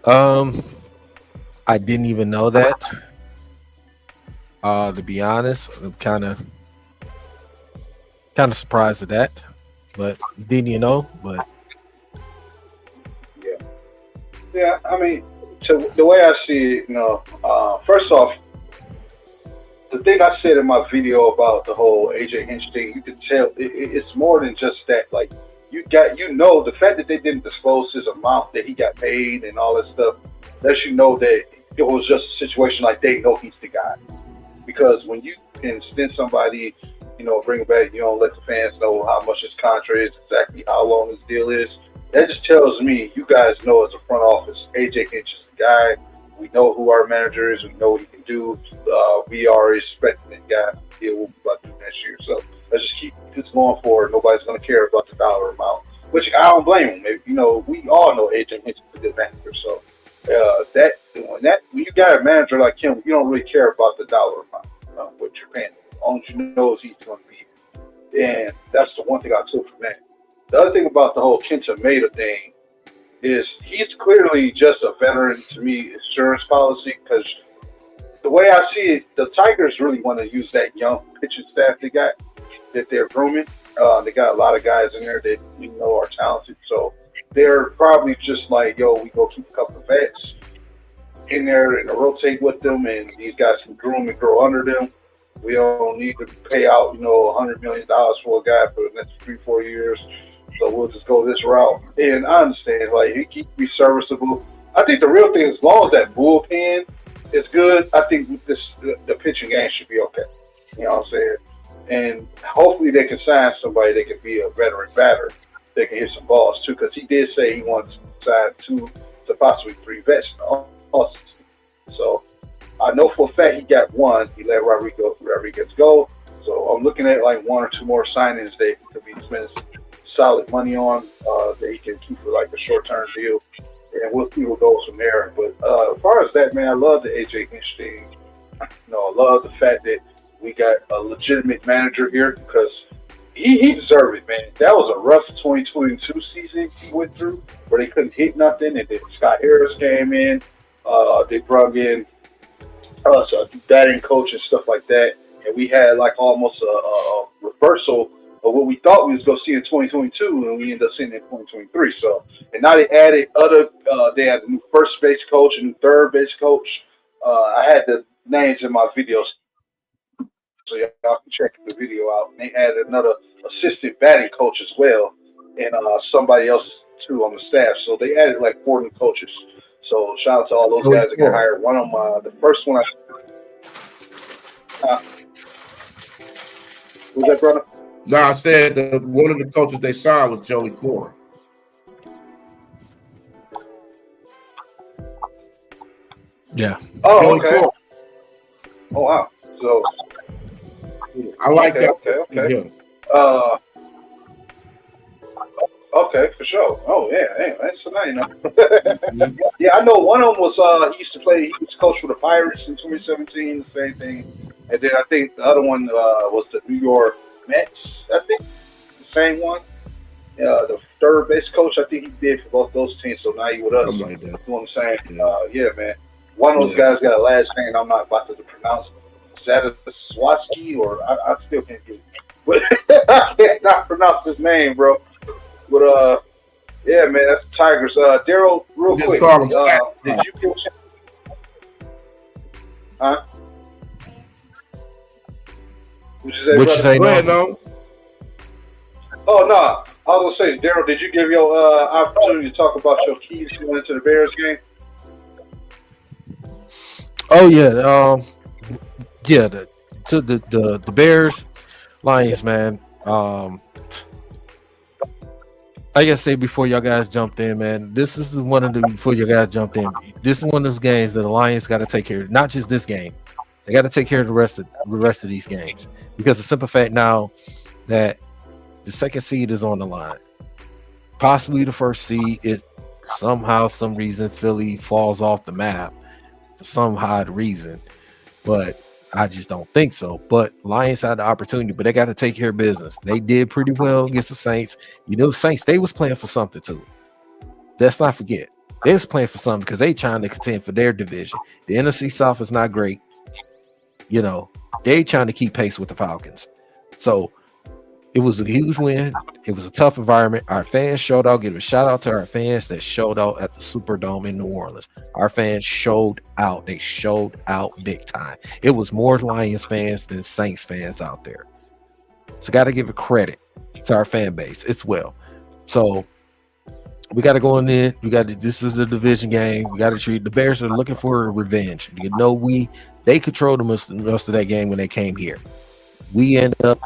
I didn't even know that. To be honest, I'm kind of surprised at that. But didn't you know? But Yeah, yeah. I mean, to the way I see it, first off, the thing I said in my video about the whole AJ Hinch thing, you can tell it's more than just that. Like the fact that they didn't disclose his amount that he got paid and all that stuff lets you know that it was just a situation like they know he's the guy. Because when you can send somebody, bring it back, you don't let the fans know how much his contract is, exactly how long his deal is. That just tells me you guys know as a front office, AJ Hinch is the guy. We know who our manager is. We know what he can do. We are expecting that guy to deal with what we're about to do next year. So let's just keep this going forward. Nobody's going to care about the dollar amount, which I don't blame him. We all know AJ Hinch is a good manager. So when you got a manager like him, you don't really care about the dollar amount, what you're paying. As long as you know he's going to be. And that's the one thing I took from that. The other thing about the whole Kenta Maeda thing is he's clearly just a veteran to me insurance policy, because the way I see it, the Tigers really want to use that young pitching staff that they're grooming. They got a lot of guys in there that we know are talented, so they're probably just like, yo, we go keep a couple of vets in there and rotate with them, and these guys can groom and grow under them. We don't need to pay out, $100 million for a guy for the next 3-4 years. So we'll just go this route. And I understand, like, he can be serviceable. I think the real thing is, as long as that bullpen is good, I think the pitching game should be okay. You know what I'm saying? And hopefully they can sign somebody that can be a veteran batter that can hit some balls too, because he did say he wants to sign 2 to possibly 3 vets in the offseason. So I know for a fact he got 1. He let Rodriguez go. So I'm looking at like 1 or 2 more signings that he could be spending solid money on, that he can keep for like a short-term deal, and we'll see what goes from there. But as far as that, man, I love the AJ Hinch thing. I love the fact that we got a legitimate manager here, because he deserved it, man. That was a rough 2022 season he went through, where they couldn't hit nothing, and then Scott Harris came in. They brought in a batting coach and stuff like that, and we had like almost a reversal of what we thought we was going to see in 2022, and we ended up seeing it in 2023. So, and now they added they had a new first base coach, a new third base coach. I had the names in my videos, so y'all can check the video out. And they added another assistant batting coach as well, and somebody else too on the staff. So they added like 4 new coaches. So shout out to all those guys that got hired. One of them, the first one, who's that, brother? No, I said one of the coaches they signed was Joey Cora. yeah. Oh, Joey okay. Cora. Oh, wow. So I like that. Okay. Yeah. Okay, for sure. Oh, yeah. Anyway, so now you know. Yeah, I know one of them was, he used to coach for the Pirates in 2017, the same thing. And then I think the other one was the New York Mets, I think. The same one. The third base coach, I think he did for both those teams, so now he with us. Like that. You know what I'm saying? Yeah, man. One of those guys got a last name I'm not about to pronounce. Swatsky, or I still can't get it. But I cannot pronounce his name, bro. But yeah, man, that's the Tigers. Daryl, real Just quick. call him Did you get a chance? Huh? What you say? Go ahead, No. no. Oh no, I was gonna say, Daryl, did you give your opportunity to talk about your keys going into the Bears game? Oh yeah, yeah. The Bears, Lions, man. Like I said before, y'all guys jumped in, man. This is one of the before you guys jumped in. This is one of those games that the Lions got to take care of. Not just this game, they got to take care of the rest of these games, because the simple fact now that the second seed is on the line, possibly the first seed. It somehow, some reason, Philly falls off the map for some odd reason, but I just don't think so. But Lions had the opportunity, but they got to take care of business. They did pretty well against the Saints. Saints, they was playing for something too. Let's not forget. They was playing for something because they trying to contend for their division. The NFC South is not great. You know, they trying to keep pace with the Falcons. So it was a huge win. It was a tough environment. Our fans showed out. Give a shout out to our fans that showed out at the Superdome in New Orleans. Our fans showed out. They showed out big time. It was more Lions fans than Saints fans out there. So got to give a credit to our fan base as well. So we got to go in there. This is a division game. We got to treat the Bears are looking for revenge. You know, they controlled the most of that game when they came here. We ended up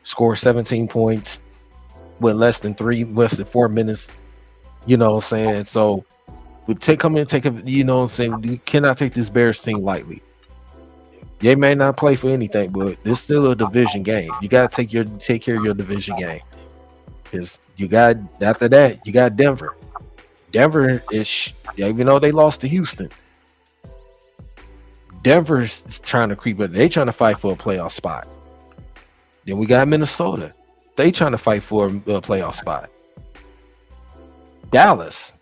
scored 17 points with less than 4 minutes. You know what I'm saying? So we come in, you know what I'm saying? You cannot take this Bears team lightly. They may not play for anything, but it's still a division game. You got to take care of your division game. Because after that, you got Denver. Denver is, even though they lost to Houston, Denver's trying to creep up. They trying to fight for a playoff spot. Then we got Minnesota. They trying to fight for a playoff spot. Dallas.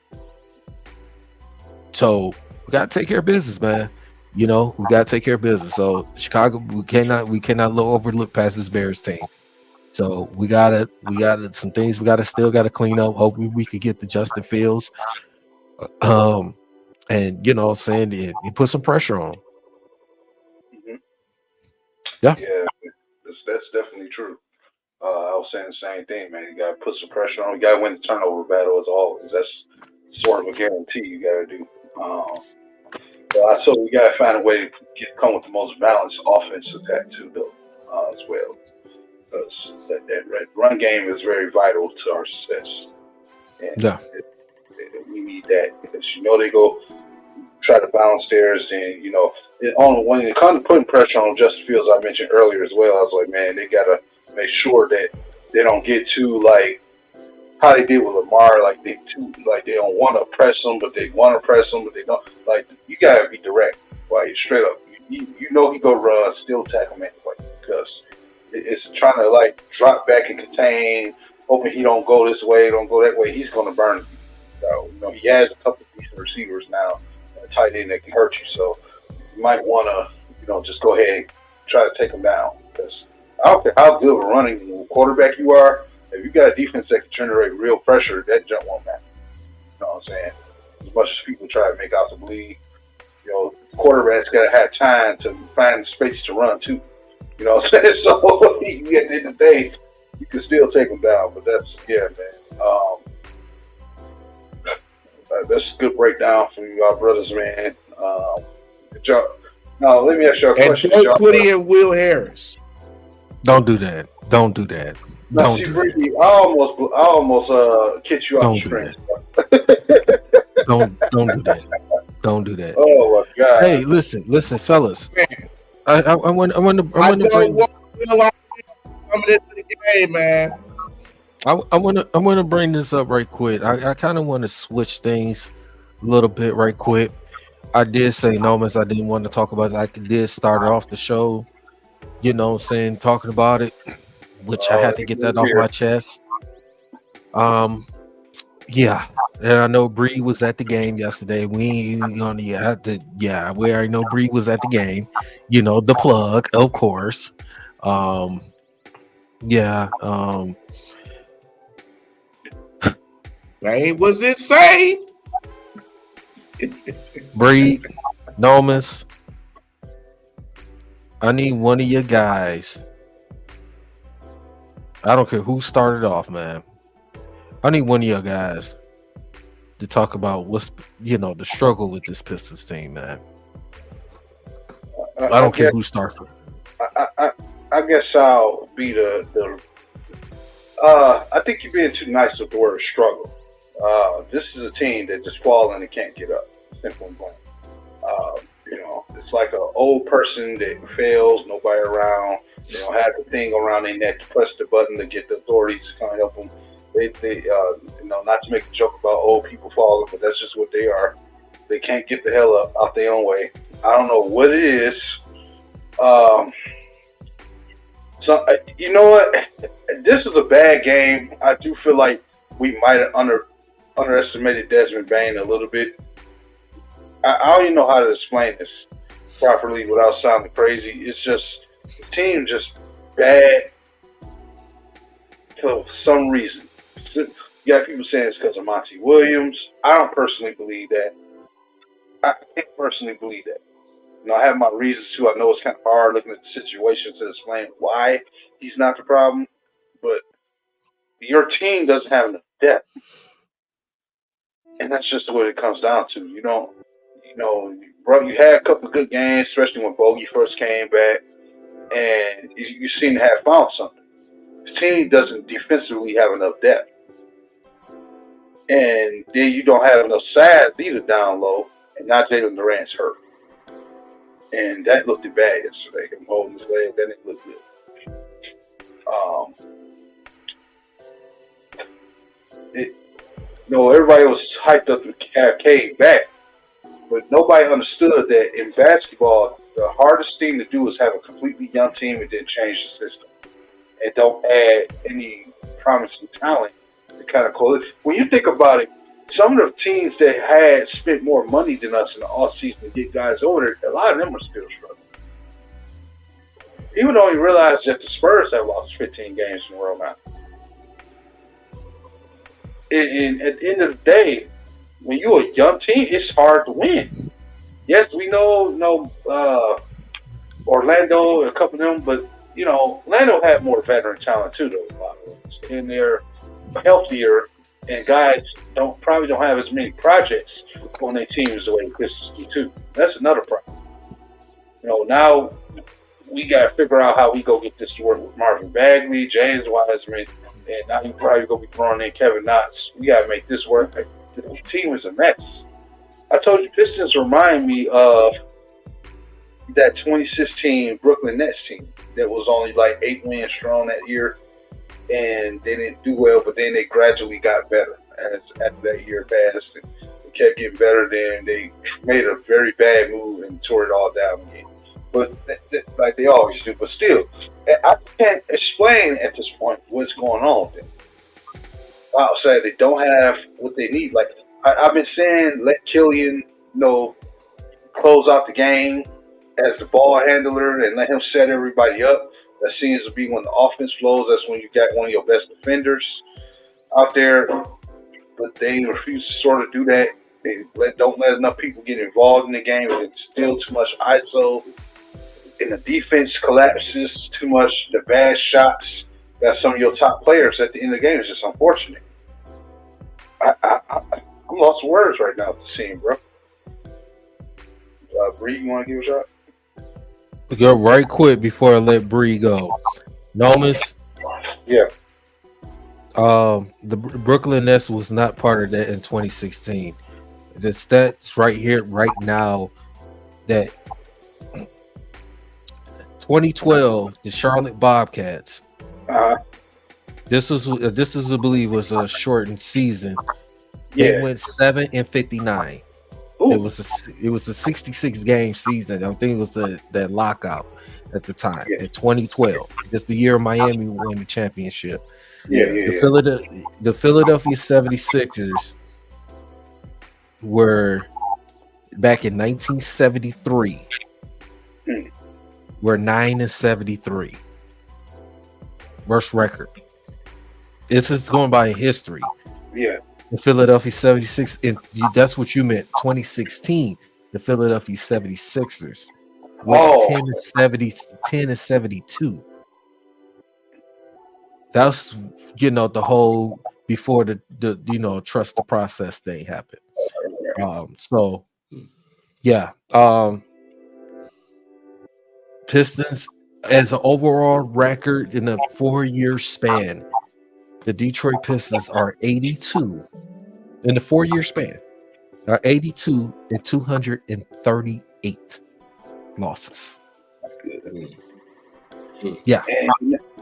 So we got to take care of business, man. You know, we got to take care of business. So Chicago, we cannot overlook past this Bears team. So we gotta some things we still gotta clean up. Hopefully we could get the Justin Fields. And you know, saying you put some pressure on. Mm-hmm. Yeah, that's definitely true. I was saying the same thing, man. You gotta put some pressure on. You gotta win the turnover battle as always. That's sort of a guarantee you gotta do. So we gotta find a way to come with the most balanced offensive attack too, though, as well. Because that run game is very vital to our success. And we need that because they go try to bounce theirs, and when it comes to putting pressure on Justin Fields, I mentioned earlier as well. I was like, man, they gotta make sure that they don't get too like how they did with Lamar, like they don't want to press them, but they want to press them, but they don't. Like you gotta be direct, like straight up. You know he go run, still tackle him anyway because. It's trying to like drop back and contain, hoping he don't go this way, don't go that way. He's going to burn you. So, he has a couple of decent receivers now, a tight end that can hurt you. So you might want to, just go ahead and try to take him down. Because I don't care how good of a running quarterback you are, if you got a defense that can generate real pressure, that jump won't matter. You know what I'm saying? As much as people try to make out to believe, quarterbacks got to have time to find space to run too. You know what I'm saying? So at the end of the day, you can still take them down. But that's that's a good breakdown from you, our brothers, man. Good job. Now let me ask you a question. And don't put in Will Harris. Don't do that. Don't do that. Don't do that. I almost kicked you off the screen. Don't do that. Don't do that. Oh my God! Hey, listen, fellas. I want to bring coming into the game, man. I want to bring this up right quick. I kind of want to switch things a little bit right quick. I did say Nomas. I didn't want to talk about it. I did start off the show, talking about it, which I had to get that off my chest. Yeah, and I know Bree was at the game yesterday. We already know Bree was at the game. The plug, of course. Man, was insane. Bree, Nomas, I need one of your guys. I don't care who started off, man. I need one of your guys to talk about what's the struggle with this Pistons team, man. I don't care who starts it. I guess I'll be the. I think you're being too nice with the word struggle. This is a team that just falling and can't get up. Simple and plain. It's like an old person that fails, nobody around. They don't have the thing around their neck to press the button to get the authorities to kind of help them. They not to make a joke about old people falling, but that's just what they are. They can't get the hell up out their own way. I don't know what it is. So you know what? This is a bad game. I do feel like we might have underestimated Desmond Bain a little bit. I don't even know how to explain this properly without sounding crazy. It's just the team just bad for some reason. You got people saying it's because of Monty Williams. I don't personally believe that. I can't personally believe that. I have my reasons too. I know it's kind of hard looking at the situation to explain why he's not the problem, but your team doesn't have enough depth, and that's just what it comes down to. Bro, you had a couple of good games, especially when Bogey first came back, and you seem to have found something. The team doesn't defensively have enough depth, and then you don't have enough size either down low, and now Jalen Durant's hurt. And that looked bad yesterday. Him holding his leg, that didn't look good. Everybody was hyped up to have Cade back, but nobody understood that in basketball, the hardest thing to do is have a completely young team and then change the system, and don't add any promising talent to kind of close it. When you think about it, some of the teams that had spent more money than us in the offseason to get guys over there, a lot of them are still struggling. Even though you realize that the Spurs have lost 15 games in a row now. And at the end of the day, when you're a young team, it's hard to win. Yes, we know Orlando, a couple of them, but Orlando had more veteran talent too, though, a lot of ways. And they're healthier. And guys probably don't have as many projects on their teams the way the Pistons do too. That's another problem. Now we got to figure out how we go get this to work with Marvin Bagley, James Wiseman, and now we probably going to be throwing in Kevin Knox. We got to make this work. The team is a mess. I told you, Pistons remind me of that 2016 Brooklyn Nets team that was only like 8 wins strong that year. And they didn't do well, but then they gradually got better as after that year passed. And they kept getting better. Then they made a very bad move and tore it all down again. But like they always do. But still, I can't explain at this point what's going on with them. Outside, they don't have what they need. Like I've been saying, let Killian, close out the game as the ball handler and let him set everybody up. That seems to be when the offense flows. That's when you got one of your best defenders out there. But they refuse to sort of do that. They don't let enough people get involved in the game. It's still too much ISO. And the defense collapses too much. The bad shots that some of your top players at the end of the game is just unfortunate. I'm lost for words right now with the scene, bro. Bree, you want to give a shot? Go right quick before I let Bree go. Nomas. Yeah. The Brooklyn Nets was not part of that in 2016. The stats right here, right now, that 2012, the Charlotte Bobcats. This is, I believe, was a shortened season. Yeah. They went 7-59. Ooh. It was a 66 game season. I think it was that lockout at the time in 2012. It's the year Miami won the championship. The Philadelphia 76ers were back in 1973. Were 9-73. Worst record. This is going by history. Yeah. The Philadelphia 76, and that's what you meant. 2016, the Philadelphia 76ers went 10-72. That's the whole before the trust the process thing happened. Pistons as an overall record in a 4-year span. The Detroit Pistons are 82 in the 4-year span. Are 82 and 238 losses. Yeah.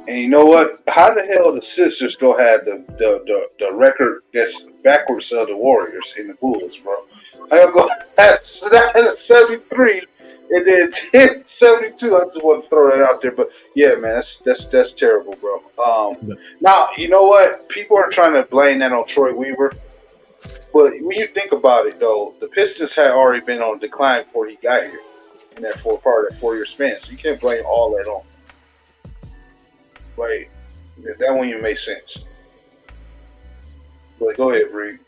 And you know what? How the hell the Sixers go have the record that's backwards of the Warriors in the Bulls, bro? I go at 73 and then 10-72. I just want to throw that out there, but yeah, man, that's terrible, bro. Now you know what? People are trying to blame that on Troy Weaver. But when you think about it, though, the Pistons had already been on decline before he got here in that part of that 4 year span. So you can't blame all that on him. Like, that won't even make sense. But go ahead, Reed.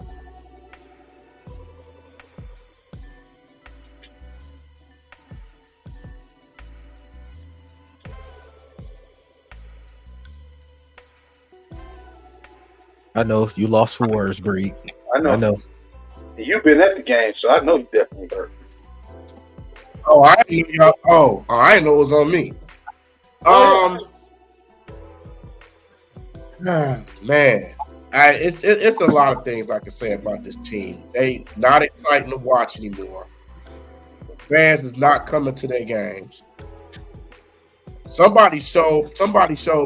I know you lost for words, Bree. I know. You've been at the game, so I know you definitely hurt. Oh, I didn't know. I didn't know it was on me. Man, it's a lot of things I can say about this team. They not exciting to watch anymore. The fans is not coming to their games. Somebody showed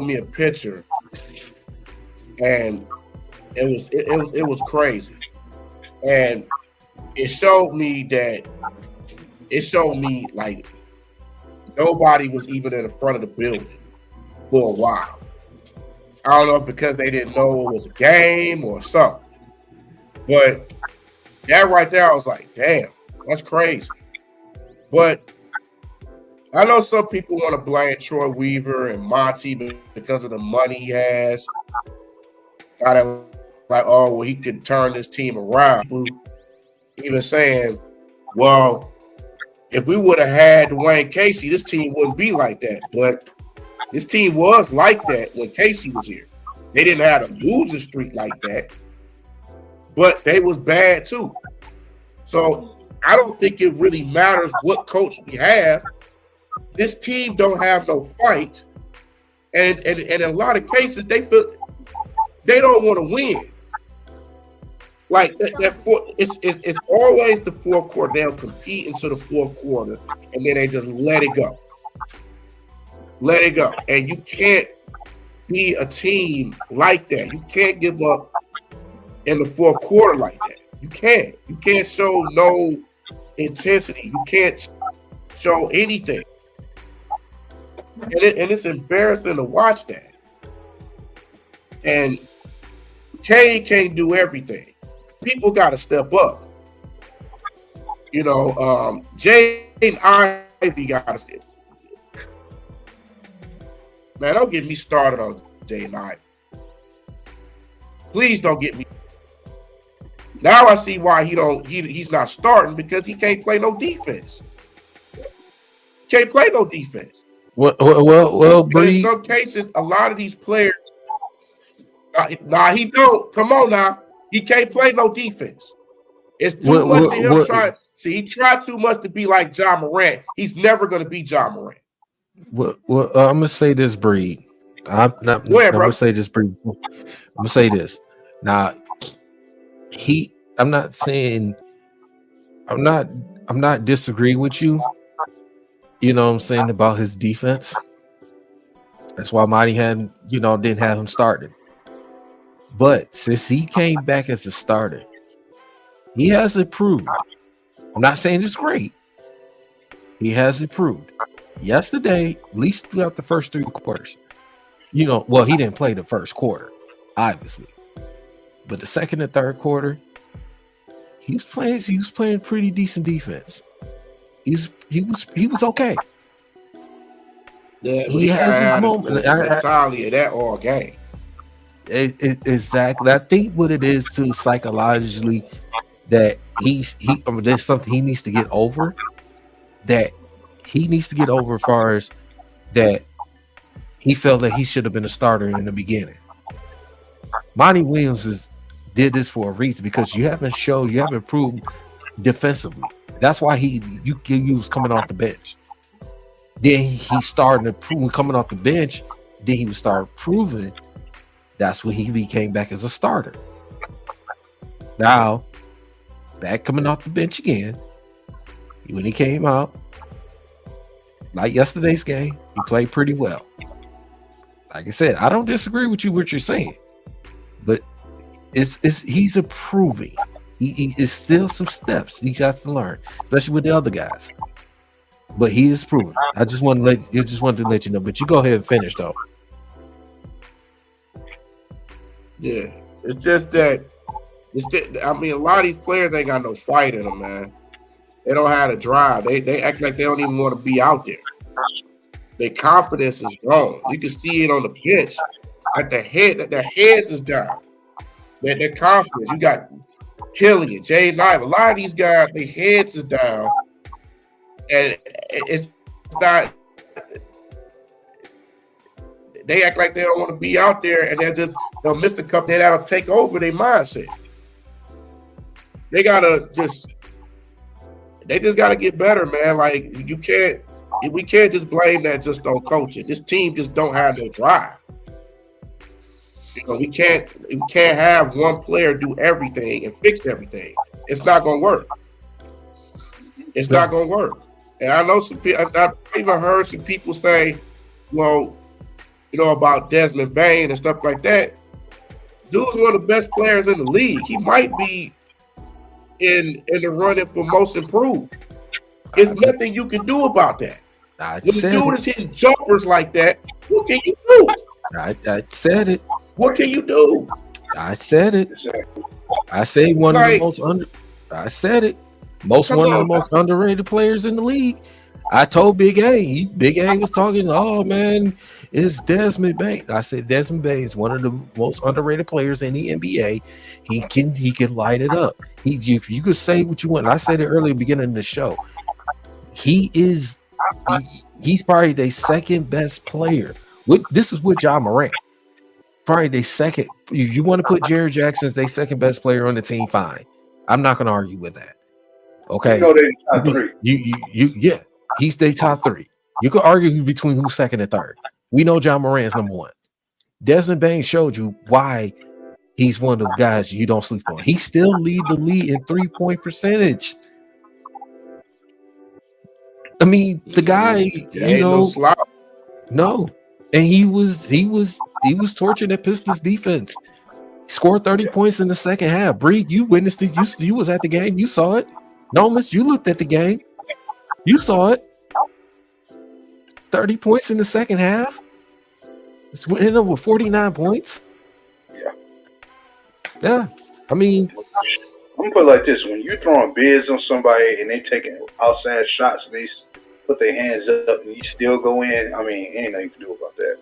me a picture, and it was crazy, and it showed me like nobody was even in the front of the building for a while. I don't know if because they didn't know it was a game or something, but that right there, I was like, damn, that's crazy. But I know some people want to blame Troy Weaver and Monty because of the money he has. Like, oh, well, he could turn this team around. Even saying, well, if we would have had Dwayne Casey, this team wouldn't be like that. But this team was like that when Casey was here. They didn't have a losing streak like that, but they was bad too. So I don't think it really matters what coach we have. This team don't have no fight, and in a lot of cases they feel they don't want to win. Like it's always the fourth quarter. They'll compete into the fourth quarter, and then they just let it go. Let it go. And you can't be a team like that. You can't give up in the fourth quarter like that. You can't. You can't show no intensity. You can't show anything. And it's embarrassing to watch that. And Kane can't do everything. People got to step up. You know, Jaden Ivey got to step. Man, don't get me started on Jaden Ivey. Please don't get me. Now I see why he's not starting, because he can't play no defense. Can't play no defense. Well, in some cases, a lot of these players, he don't. Come on now. He can't play no defense. It's too much to him trying. See, he tried too much to be like John Morant. He's never going to be John Morant. Well, I'm gonna say this, Breed. I'm gonna say this, Breed. I'm gonna say this. Now, I'm not saying. I'm not disagreeing with you. You know what I'm saying about his defense. That's why Monty didn't have him starting. But since he came back as a starter, he has improved. I'm not saying it's great. He has improved. Yesterday, at least throughout the first 3 quarters, he didn't play the first quarter, obviously. But the second and third quarter, he was playing pretty decent defense. He was okay. Yeah, he has his moment. Entirely of that all game. Exactly. I think what it is too psychologically that there's something he needs to get over. That he needs to get over as far as that he felt that he should have been a starter in the beginning. Monty Williams did this for a reason, because you haven't proved defensively. That's why he was coming off the bench. Then he started to prove coming off the bench. Then he would start proving. That's when he became back as a starter. Now, back coming off the bench again. When he came out, like yesterday's game, he played pretty well. Like I said, I don't disagree with what you're saying, but he's improving. He is still some steps he has to learn, especially with the other guys. But he is proving. I just wanted to let you know. But you go ahead and finish though. Yeah, it's just that I mean, a lot of these players ain't got no fight in them, man. They don't have to drive. They act like they don't even want to be out there. Their confidence is gone. You can see it on the bench. At their heads is down. Their confidence. You got Killian, Jay Knight. A lot of these guys, their heads is down, and it's not. They act like they don't want to be out there, and they'll miss the cup. Then that'll take over their mindset. They just gotta get better, man. Like we can't just blame that just on coaching. This team just don't have no drive. You know, we can't have one player do everything and fix everything. It's not gonna work. It's not gonna work. And I know I've even heard some people say, well, you know, about Desmond Bain and stuff like that. Dude's one of the best players in the league. He might be in the running for most improved. There's nothing you can do about that. When the dude is hitting jumpers like that, what can you do? I said it. What can you do? I said it. I say one of the most I said it. One of the most underrated players in the league. I told Big A. Big A was talking. Oh man, it's Desmond Bain. I said Desmond Bain is one of the most underrated players in the NBA. He can light it up. You could say what you want. I said it earlier, beginning of the show. He's probably the second best player. This is with John Morant. Probably the second. You want to put Jared Jackson as the second best player on the team? Fine. I'm not going to argue with that. Okay. You know they're top three. Yeah. He's the top three. You could argue between who's second and third. We know John Morant's number one. Desmond Bain showed you why he's one of the guys you don't sleep on. He still lead the league in 3-point percentage. I mean, the guy, no, and he was torturing that Pistons defense. He scored 30 points in the second half. Bree, you witnessed it. You was at the game. You saw it. Nomis, you looked at the game. You saw it. 30 points in the second half. It's ended up with 49 points. Yeah. I mean, I'm gonna put it like this: when you throwing bids on somebody and they taking outside shots and they put their hands up and you still go in, I mean, ain't nothing you can do about that.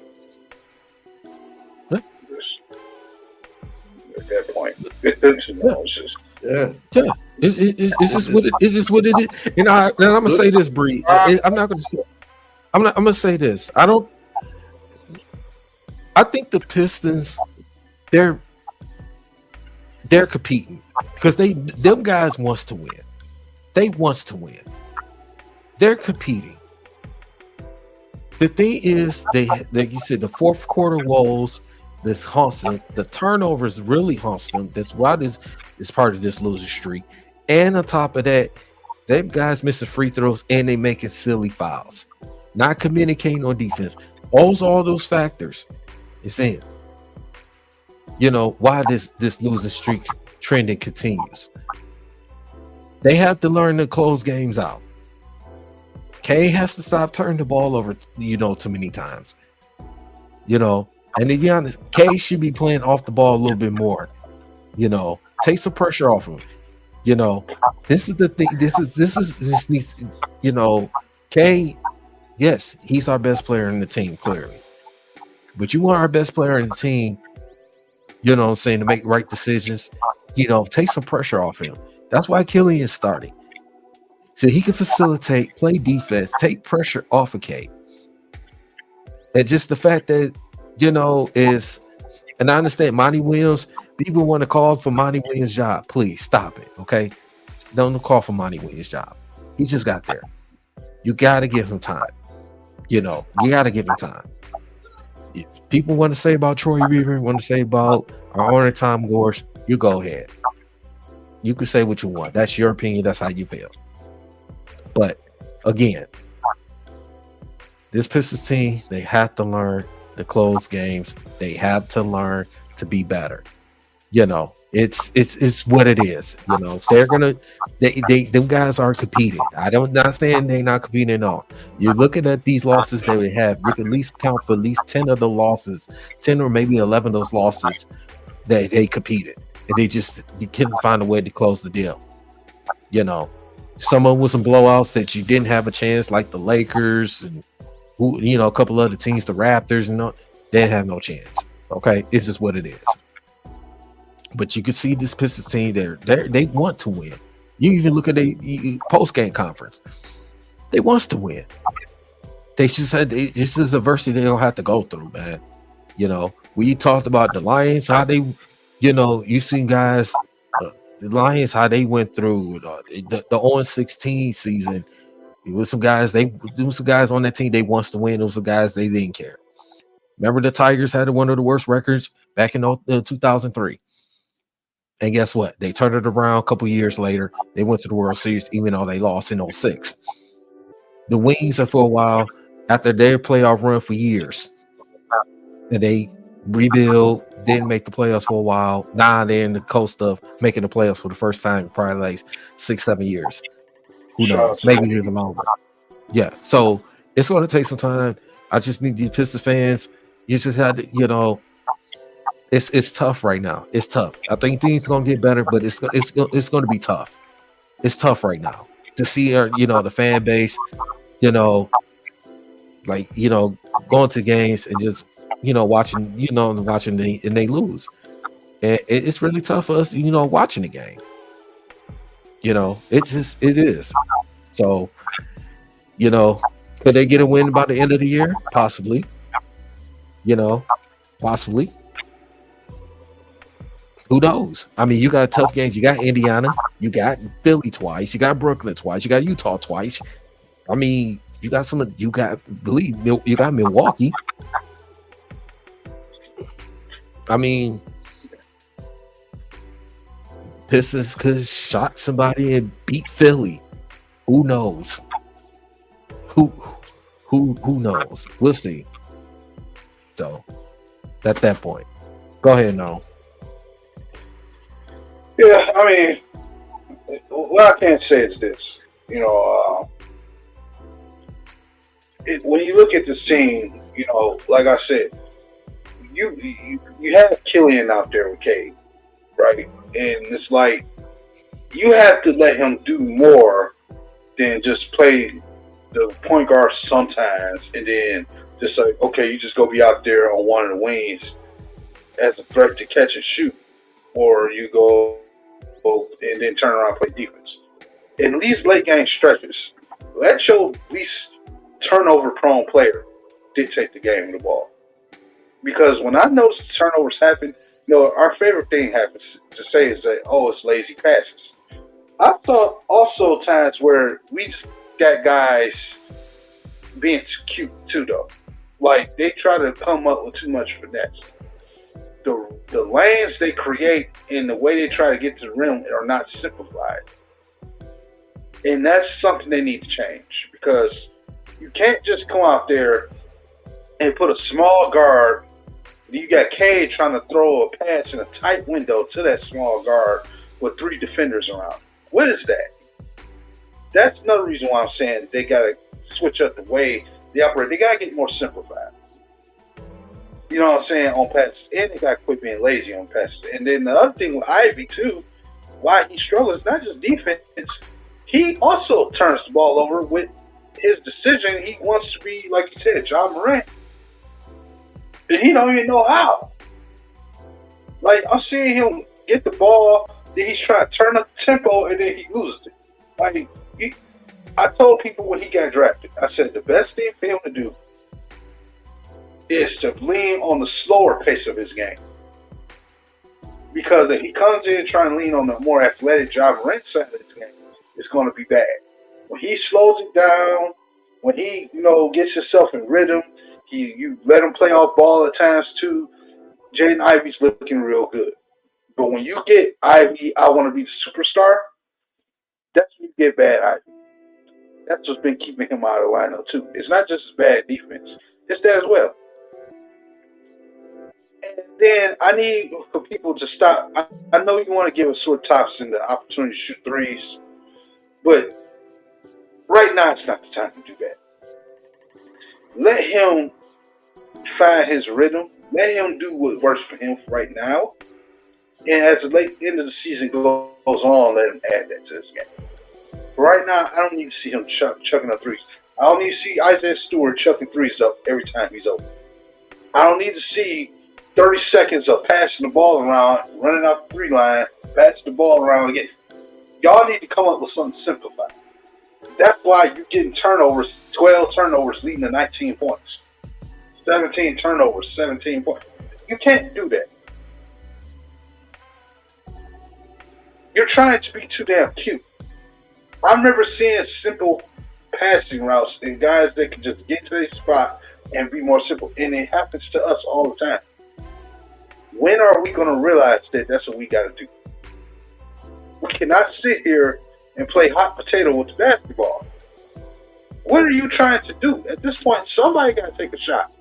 At that point, it's just what it is. And I'm gonna say this, Bree. I'm gonna say this. I think the Pistons, they're competing because them guys wants to win. They wants to win. They're competing. The thing is, like you said, the fourth quarter woes, this haunts them. The turnovers really haunts them. That's why this is part of this losing streak. And on top of that, them guys missing free throws and they making silly fouls, not communicating on defense. All those factors is in. You know why this losing streak trending continues. They have to learn to close games out. K has to stop turning the ball over, too many times. And to be honest, K should be playing off the ball a little bit more. Take some pressure off him. This is the thing. This needs. K. Yes, he's our best player in the team, clearly. But you want our best player in the team, to make right decisions. Take some pressure off him. That's why Killian is starting. So he can facilitate, play defense, take pressure off of K. And just the fact that, is, and I understand Monty Williams, people want to call for Monty Williams' job. Please stop it, okay? Don't call for Monty Williams' job. He just got there. You got to give him time. You got to give him time. If people want to say about Troy Weaver, want to say about our owner Tom Gorsh, you go ahead. You can say what you want. That's your opinion. That's how you feel. But again, this Pistons team, they have to learn to close games. They have to learn to be better. It's what it is. They're gonna them guys are competing. I'm not saying they're not competing at all. You're looking at these losses that we have. You can at least count for at least 10 of the losses, 10 or maybe 11 of those losses that they competed. and they couldn't find a way to close the deal. You know, some of them was some blowouts that you didn't have a chance, like the Lakers and who, a couple other teams, the Raptors, and they didn't have no chance. Okay, it's just what it is. But you can see this Pistons team they want to win. You even look at the post game conference. They wants to win. They just had this is adversity they don't have to go through, man. We talked about the Lions, how they, you seen guys, the Lions, how they went through the 0-16 season. There was some guys on that team they wants to win. There was some guys they didn't care. Remember the Tigers had one of the worst records back in 2003. And guess what? They turned it around a couple years later. They went to the World Series, even though they lost in 2006. The Wings, for a while, after their playoff run for years, and they rebuild, didn't make the playoffs for a while. Now they're in the coast of making the playoffs for the first time in probably like 6-7 years. Who knows? Maybe even longer. Yeah. So it's going to take some time. I just need these Pistons fans. You just had to, it's tough right now. It's tough. I think things are going to get better, but it's going to be tough. It's tough right now to see the fan base, going to games and just watching and they lose. And it's really tough for us, watching the game. It is. So, could they get a win by the end of the year? Possibly. Possibly. Who knows? I mean, you got tough games. You got Indiana, you got Philly twice, you got Brooklyn twice, you got Utah twice. I mean, you got Milwaukee. I mean, Pistons could shock somebody and beat Philly. Who knows? Who knows? We'll see. So, at that point, go ahead, no. Yeah, I mean, what I can say is this. When you look at the scene, like I said, you have Killian out there with Cade, right? And it's like you have to let him do more than just play the point guard sometimes, and then just like, okay, you just go be out there on one of the wings as a threat to catch and shoot, or you go and then turn around and play defense. In these late game stretches, let your least turnover prone player dictate the game with the ball. Because when I notice turnovers happen, our favorite thing happens to say is that, it's lazy passes. I thought also times where we just got guys being too cute too, though. Like they try to come up with too much finesse. The lanes they create and the way they try to get to the rim are not simplified. And that's something they need to change, because you can't just come out there and put a small guard. You got Cade trying to throw a pass in a tight window to that small guard with 3 defenders around. What is that? That's another reason why I'm saying they got to switch up the way they operate. They got to get more simplified. You know what I'm saying, on passes. And they got to quit being lazy on passes. And then the other thing with Ivy, too, why he struggles, not just defense, he also turns the ball over with his decision. He wants to be, like you said, John Morant. And he don't even know how. Like, I'm seeing him get the ball, then he's trying to turn up the tempo, and then he loses it. Like, I told people when he got drafted, I said the best thing for him to do is to lean on the slower pace of his game. Because if he comes in trying to lean on the more athletic John Morant side of his game, it's going to be bad. When he slows it down, when he, gets himself in rhythm, you let him play off ball at times too, Jaden Ivey's looking real good. But when you get Ivy, I want to be the superstar, that's when you get bad Ivy. That's what's been keeping him out of the lineup too. It's not just his bad defense. It's that as well. And then I need for people to stop. I know you want to give Asur Thompson the opportunity to shoot threes, but right now it's not the time to do that. Let him find his rhythm. Let him do what works for him right now. And as the late end of the season goes on, let him add that to this game. But right now, I don't need to see him chucking up threes. I don't need to see Isaiah Stewart chucking threes up every time he's open. I don't need to see 30 seconds of passing the ball around, running out the 3 line, passing the ball around again. Y'all need to come up with something simplified. That's why you're getting turnovers, 12 turnovers leading to 19 points. 17 turnovers, 17 points. You can't do that. You're trying to be too damn cute. I remember seeing simple passing routes and guys that can just get to their spot and be more simple. And it happens to us all the time. When are we going to realize that that's what we got to do? We cannot sit here and play hot potato with the basketball. What are you trying to do? At this point, somebody got to take a shot.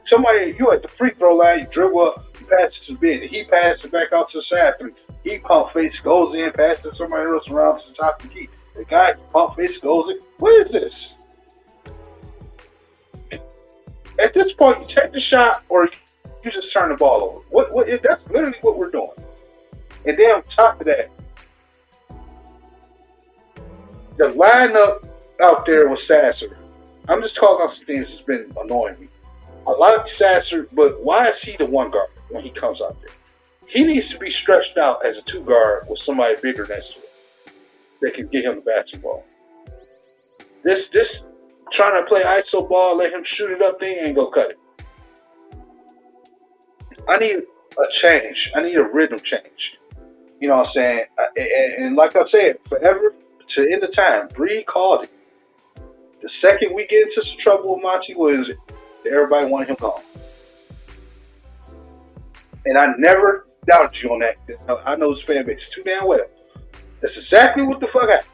Somebody, you at the free throw line, you dribble up, you pass it to the bid. He passes it back out to the side three. He pump face, goes in, passes to somebody else around to the top of the key. The guy pump face, goes in. What is this? At this point, you take the shot or you just turn the ball over. That's literally what we're doing. And then on top of that, the lineup out there with Sasser, I'm just talking about some things that's been annoying me. I like Sasser, but why is he the one guard when he comes out there? He needs to be stretched out as a 2 guard with somebody bigger next to him that can get him the basketball. This trying to play iso ball, let him shoot it up there and go cut it. I need a change. I need a rhythm change. You know what I'm saying? And like I said, forever to end the time, Bree called it. The second we get into some trouble with Monty Williams, everybody wanted him gone. And I never doubted you on that. I know his fan base too damn well. That's exactly what the fuck happened.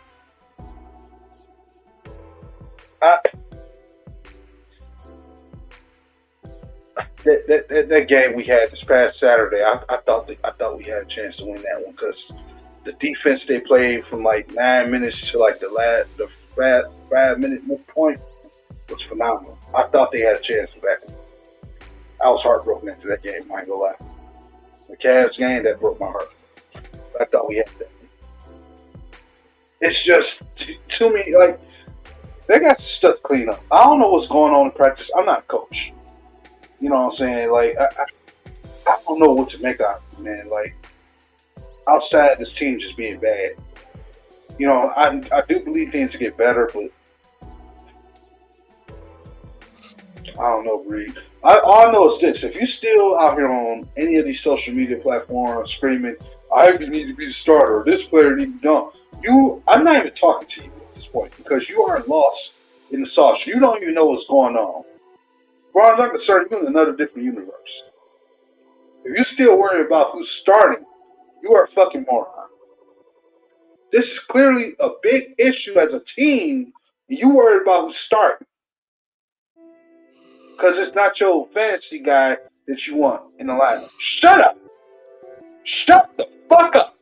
That game we had this past Saturday, I thought we had a chance to win that one because the defense they played from like 9 minutes to like the 5-minute point was phenomenal. I thought they had a chance to back. I was heartbroken after that game. I ain't gonna lie. The Cavs game that broke my heart. I thought we had that. It's just to me like they got stuff to clean up. I don't know what's going on in practice. I'm not a coach. You know what I'm saying? Like I don't know what to make out of it, man. Like outside this team just being bad. You know, I do believe things to get better, but I don't know, Reed. All I know is this: if you still out here on any of these social media platforms screaming, "I need to be the starter," or "This player needs to be done," I'm not even talking to you at this point because you are lost in the sauce. You don't even know what's going on. As far as I'm concerned, you're in another different universe. If you're still worried about who's starting, you are a fucking moron. This is clearly a big issue as a team, and you worried about who's starting. Because it's not your fantasy guy that you want in the lineup. Shut up! Shut the fuck up!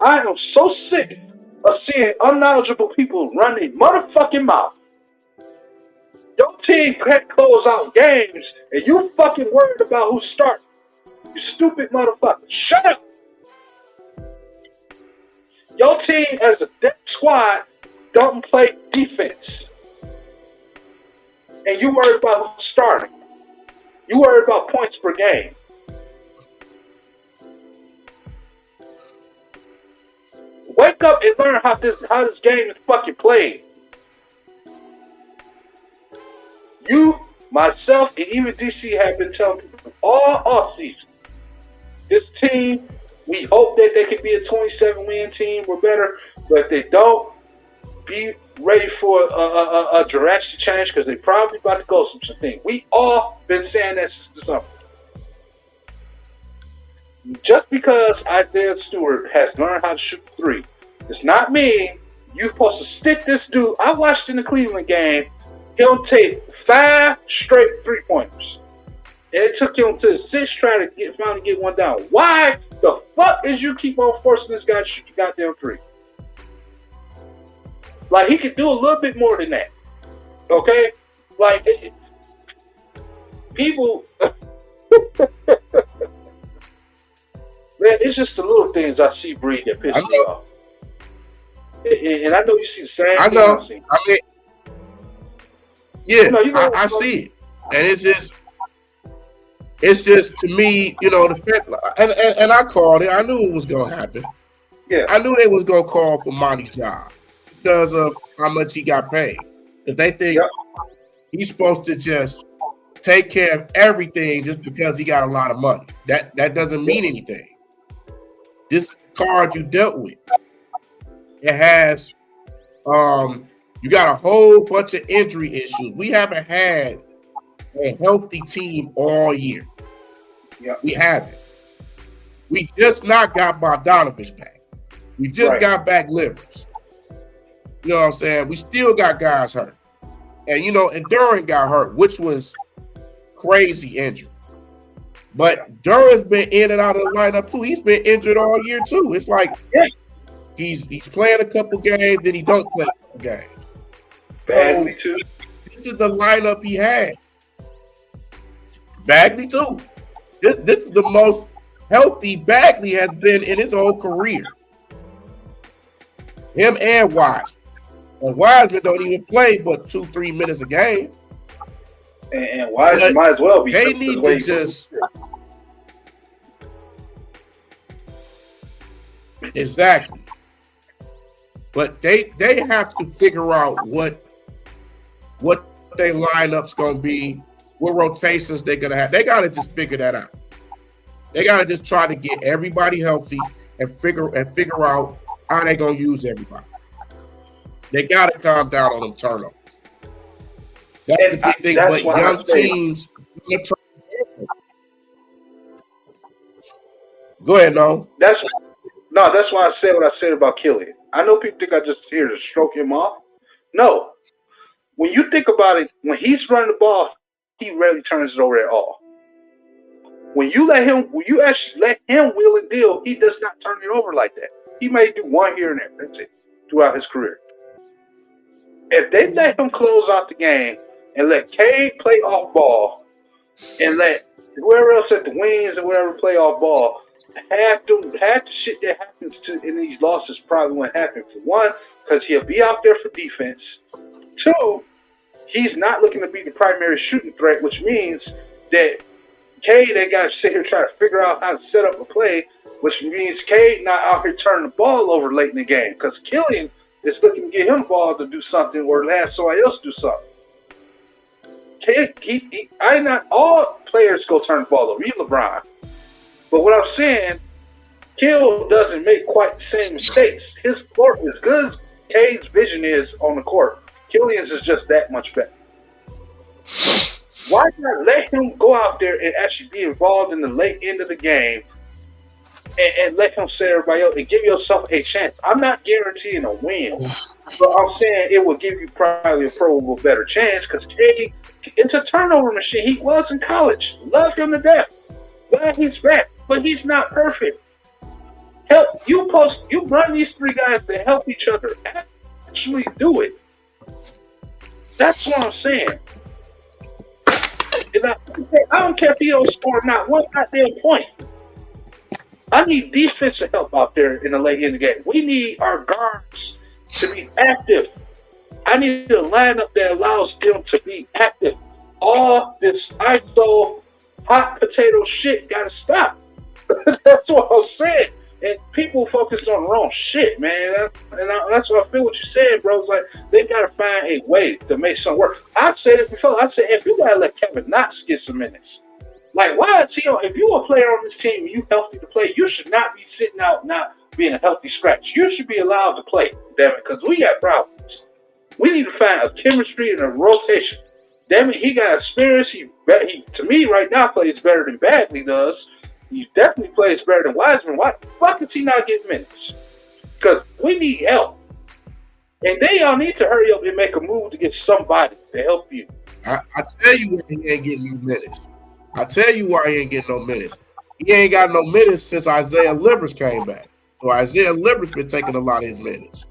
I am so sick of seeing unknowledgeable people run their motherfucking mouth. Your team can't close out games, and you fucking worried about who's starting. You stupid motherfucker. Shut up! Your team as a depth squad don't play defense. And you worried about who's starting. You worried about points per game. Wake up and learn how this game is fucking played. You, myself, and even DC have been telling people all offseason, this team, we hope that they can be a 27-win team or better, but if they don't, be ready for a direction change because they probably about to go through some things. We all been saying that since the summer. Just because Isaiah Stewart has learned how to shoot 3 does not mean you're supposed to stick this dude. I watched in the Cleveland game, he'll take 5 straight 3-pointers. And it took him to the 6th try to finally get one down. Why the fuck is you keep on forcing this guy to shoot the goddamn 3? Like, he could do a little bit more than that. Okay? Like, people... Man, it's just the little things I see, Breed, that piss me off. And I know you see the same I thing know. I'm seeing. I mean, yeah, You know, I see it, and it's just to me, you know, the fact, and I called it. I knew it was gonna happen. Yeah. I knew they was gonna call for Monty's job because of how much he got paid. Because they think he's supposed to just take care of everything just because he got a lot of money. That doesn't mean anything. This is the card you dealt with. It has you got a whole bunch of injury issues. We haven't had a healthy team all year. Yeah. We haven't. We just not got Bogdanovich back. We just got back Livers. You know what I'm saying? We still got guys hurt. And you know, and Duran got hurt, which was crazy injury. But Duran's been in and out of the lineup too. He's been injured all year too. It's like he's playing a couple games, then he don't play a couple games. Bagley too. This is the lineup he had. Bagley too. This is the most healthy Bagley has been in his whole career. Him and Wiseman. And Wiseman don't even play but 2-3 minutes a game. And Wiseman might as well be. They need to just exactly. But they have to figure out what their lineup's gonna be, what rotations they're gonna have. They gotta just figure that out. They gotta just try to get everybody healthy and figure out how they're gonna use everybody. They gotta calm down on them turnovers. That's the big thing. But young teams. Go ahead, no. That's why I said what I said about Killian. I know people think I just here to stroke him off. No. When you think about it, when he's running the ball, he rarely turns it over at all. When you actually let him wheel and deal, he does not turn it over like that. He may do one here and there. That's it. Throughout his career. If they let him close out the game and let Cade play off ball and let whoever else at the wings and whatever play off ball, half the shit that happens in these losses probably won't happen. For one, because he'll be out there for defense. Two, he's not looking to be the primary shooting threat, which means that Cade, they got to sit here trying to figure out how to set up a play, which means Cade not out here turning the ball over late in the game because Killian is looking to get him the ball to do something or have somebody else do something. Not all players go turn the ball over. Even LeBron. But what I'm saying, Kill doesn't make quite the same mistakes. His court is good as Cade's vision is on the court. Killian's is just that much better. Why not let him go out there and actually be involved in the late end of the game and let him set everybody up and give yourself a chance? I'm not guaranteeing a win, but I'm saying it will give you probably a probable better chance because Cade, it's a turnover machine. He was in college. Love him to death. Glad he's back, but he's not perfect. You run these three guys to help each other. Actually do it. That's what I'm saying. And I don't care if he don't score not one goddamn point. I need defensive help out there in the late end of the game. We need our guards to be active. I need a lineup that allows them to be active. All this ISO hot potato shit gotta stop. That's what I'm saying. And people focus on the wrong shit, man. That's what I feel what you're saying, bro. It's like they gotta find a way to make something work. I've said it before. I said if you gotta let Kevin Knox get some minutes. Like, why is he if you're a player on this team and you healthy to play, you should not be sitting out not being a healthy scratch. You should be allowed to play, damn it, because we got problems. We need to find a chemistry and a rotation. Damn it, he got experience. He to me right now plays better than Bagley does. He definitely plays better than Wiseman. Why the fuck is he not getting minutes? Because we need help. And they all need to hurry up and make a move to get somebody to help you. I tell you why he ain't getting no minutes. I tell you why he ain't getting no minutes. He ain't got no minutes since Isaiah Livers came back. So Isaiah Livers been taking a lot of his minutes.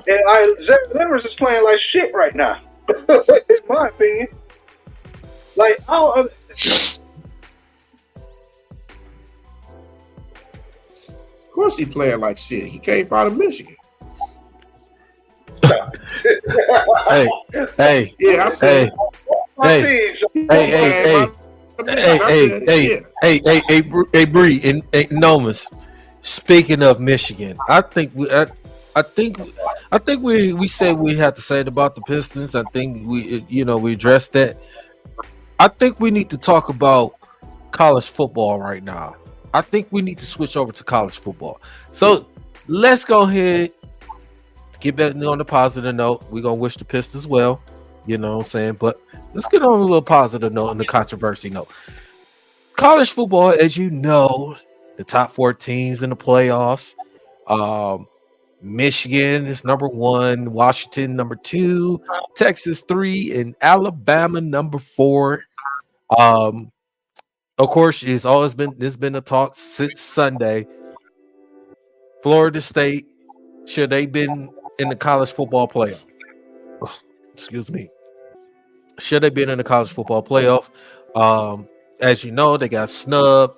And Isaiah Livers is playing like shit right now. In my opinion. Like, course he playing like shit. He came out of Michigan. Hey, Yeah, I said. Hey, Bree and Nomas. Speaking of Michigan, I think we said we had to say it about the Pistons. I think we addressed that. I think we need to talk about college football right now. I think we need to switch over to college football. So let's go ahead, get back on the positive note. We're gonna wish the Pistons well, you know what I'm saying? But let's get on a little positive note and the controversy note. College football, as you know, the top 4 teams in the playoffs. Michigan is number 1, Washington number 2, Texas 3, and Alabama number 4. Of course, there's been a talk since Sunday. Florida State, should they been in the college football playoff? Excuse me. Should they been in the college football playoff? As you know, they got snubbed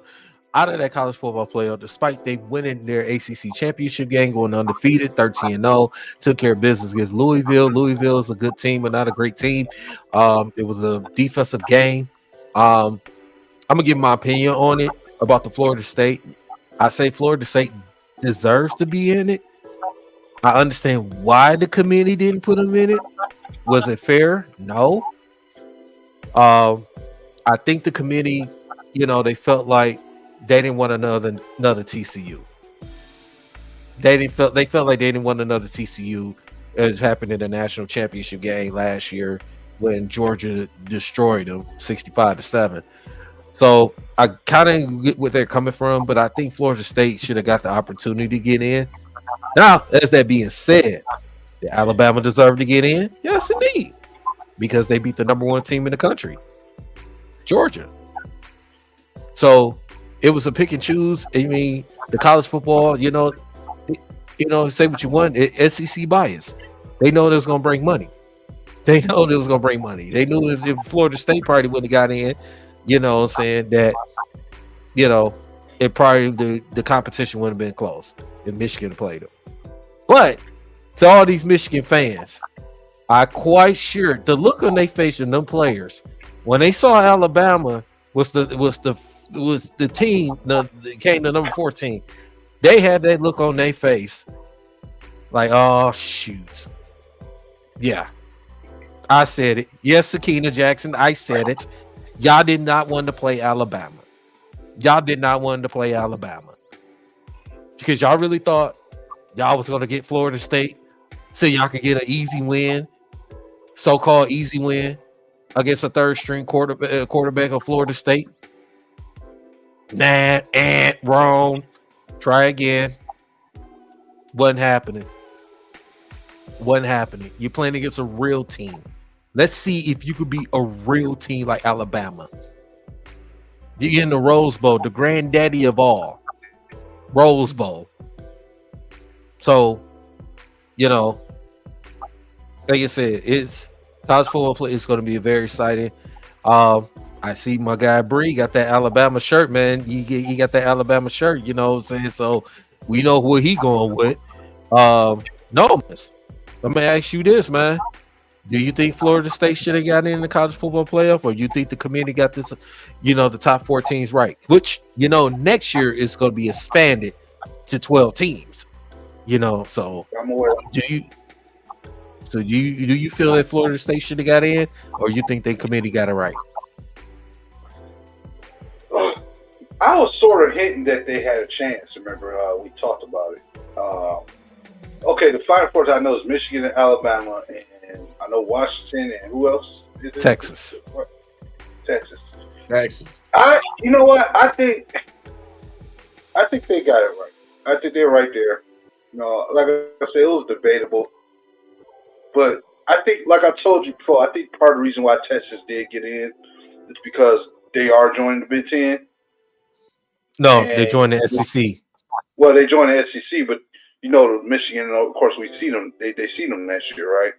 out of that college football playoff, despite they winning their ACC championship game, going undefeated, 13-0, took care of business against Louisville. Louisville is a good team, but not a great team. It was a defensive game. I'm gonna give my opinion on it about the Florida State. I say Florida State deserves to be in it. I understand why the committee didn't put them in it. Was it fair? No. I think the committee, they felt like they didn't want another TCU. They felt like they didn't want another TCU, as happened in the national championship game last year when Georgia destroyed them 65-7. So I kind of get where they're coming from, but I think Florida State should have got the opportunity to get in. Now, as that being said, did Alabama deserve to get in? Yes, indeed, because they beat the number 1 team in the country, Georgia. So it was a pick and choose. I mean, the college football, say what you want. SEC bias. They know it was going to bring money. They knew if Florida State probably would have got in, that, it probably the competition would have been close if Michigan played them. But to all these Michigan fans, I'm quite sure the look on their face of them players when they saw Alabama was the team that came to number 14. They had that look on their face, like, oh shoot, yeah. I said it. Yes, Sakina Jackson, I said it. Y'all did not want to play Alabama. Because y'all really thought y'all was going to get Florida State so y'all could get an easy win, so-called easy win against a third-string quarterback of Florida State. Nah, wrong. Try again. Wasn't happening. You're playing against a real team. Let's see if you could be a real team like Alabama. You're in the Rose Bowl, the granddaddy of all. Rose Bowl. So, like I said, it's college football play. It's going to be very exciting. I see my guy Bree got that Alabama shirt, man. He got that Alabama shirt, you know what I'm saying? So we know who he going with. No, miss. Let me ask you this, man. Do you think Florida State should have gotten in the college football playoff, or you think the committee got this, the top 4 teams right? Which, next year is going to be expanded to 12 teams. So do you feel that Florida State should have got in, or you think the committee got it right? I was sort of hinting that they had a chance. Remember, we talked about it. Okay, the Final Fours I know is Michigan and Alabama, and I know Washington, and who else? Texas. Texas. You know what? I think they got it right. I think they're right there. Like I said, it was debatable, but I think, like I told you before, I think part of the reason why Texas did get in is because they are joining the Big Ten. No, they joined the SEC. Well, they joined the SEC, but Michigan, of course, we see them. They see them next year, right?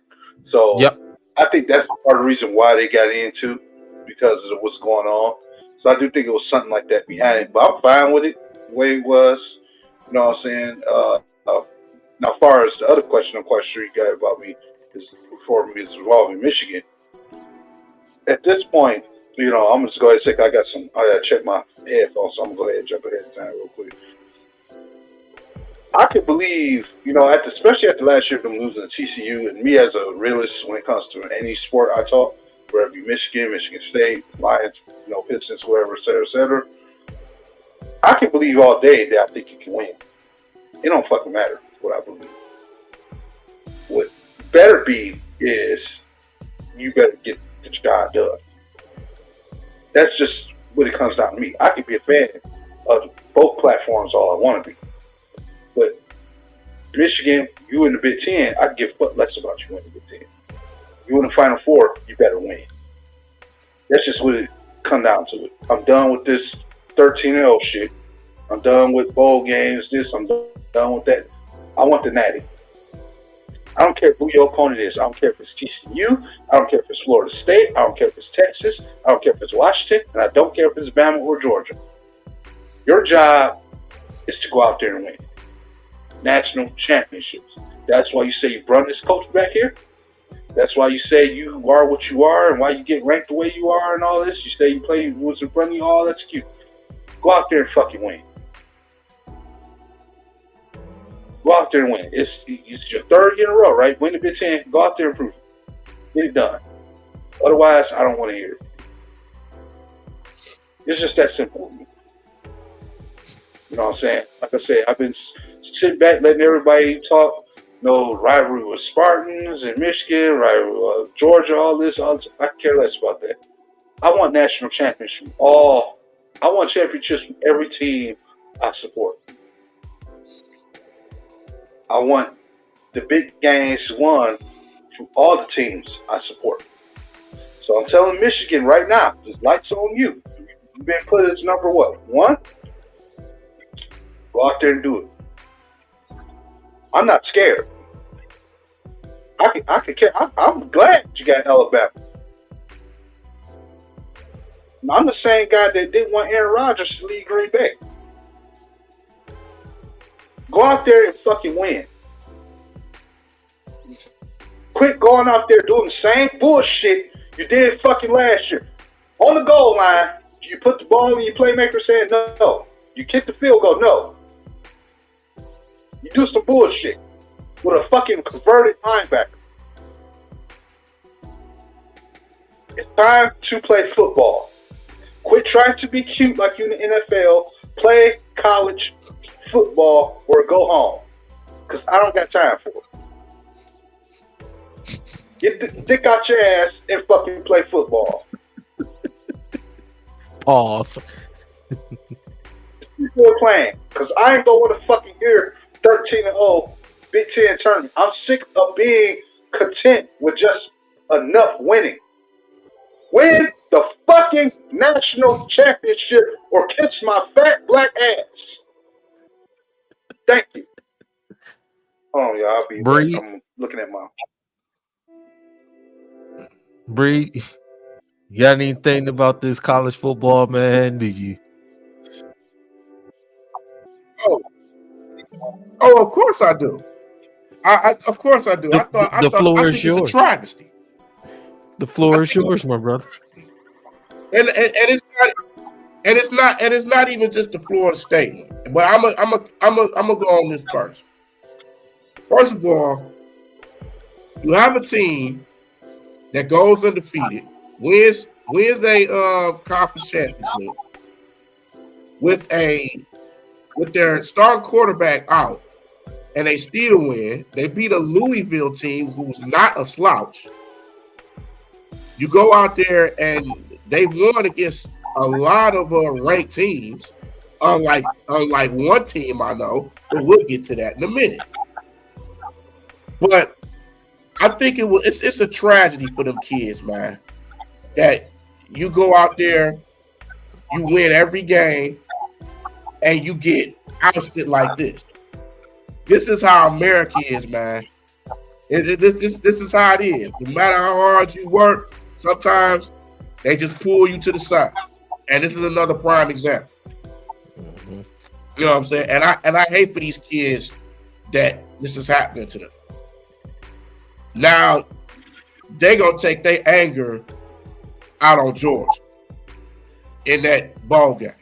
So, yep. I think that's part of the reason why they got into, because of what's going on. So I do think it was something like that behind it. But I'm fine with it the way it was. You know what I'm saying? Now, as far as the other question, I'm quite sure you got about me is before me is involving Michigan. At this point, you know, I'm just go ahead and say I gotta check my headphones, so I'm gonna go ahead and jump ahead of time real quick. I could believe, you know, especially after last year, them losing to TCU, and me as a realist when it comes to any sport I talk, whether it be Michigan, Michigan State, Lions, you know, Pistons, whoever, et cetera, et cetera. I can believe all day that I think you can win. It don't fucking matter what I believe. What better be is you better get the job done. That's just what it comes down to me. I can be a fan of both platforms all I want to be. But Michigan, you in the Big Ten, I give a fuck less about you in the Big Ten. You in the Final Four, you better win. That's just what it come down to. It. I'm done with this 13-0 shit. I'm done with bowl games. I'm done with that. I want the natty. I don't care who your opponent is. I don't care if it's TCU. I don't care if it's Florida State. I don't care if it's Texas. I don't care if it's Washington. And I don't care if it's Bama or Georgia. Your job is to go out there and win. National championships. That's why you say you brought this coach back here. That's why you say you are what you are and why you get ranked the way you are and all this. You say you play was in front of you, all that's cute. Go out there and fucking win. Go out there and win. It's your third year in a row, right? Win the Big Ten. Go out there and prove it. Get it done. Otherwise, I don't want to hear it. It's just that simple. You know what I'm saying? Like I said, I've been sitting back, letting everybody talk. No rivalry with Spartans and Michigan, rivalry with Georgia, all this. I care less about that. I want national championships from all. I want championships from every team I support. I want the big games won from all the teams I support. So I'm telling Michigan right now, this light's on you. You've been put as number what? 1? Go out there and do it. I'm not scared. I'm glad you got Alabama. I'm the same guy that didn't want Aaron Rodgers to leave Green Bay. Go out there and fucking win. Quit going out there doing the same bullshit you did fucking last year. On the goal line, you put the ball in your playmaker saying no. You kick the field goal, no. You do some bullshit with a fucking converted linebacker. It's time to play football. Quit trying to be cute like you in the NFL. Play college football or go home. Because I don't got time for it. Get the dick out your ass and fucking play football. Pause. People are playing. Because I ain't going to want to fucking hear 13-0 Big Ten tournament. I'm sick of being content with just enough winning. Win the fucking national championship or kiss my fat black ass. Thank you. Oh, yeah, I'll be Bree. I'm looking at my... Bree, you got anything about this college football, man? Do you? Oh, of course I do. Of course I do. I floor is think yours. It's a travesty. The floor is yours, my brother. And it's not even just the Florida State one. But I'm gonna go on this first. First of all, you have a team that goes undefeated, wins a conference championship with their star quarterback out, and they still win. They beat a Louisville team who's not a slouch. You go out there and they won against a lot of ranked teams, unlike one team I know, but we'll get to that in a minute. But I think it's a tragedy for them kids, man, that you go out there, you win every game, and you get ousted like this. This is how America is, man. This is how it is. No matter how hard you work, sometimes they just pull you to the side. And this is another prime example. Mm-hmm. You know what I'm saying? And I hate for these kids that this is happening to them. Now they gonna take their anger out on Georgia in that ball game,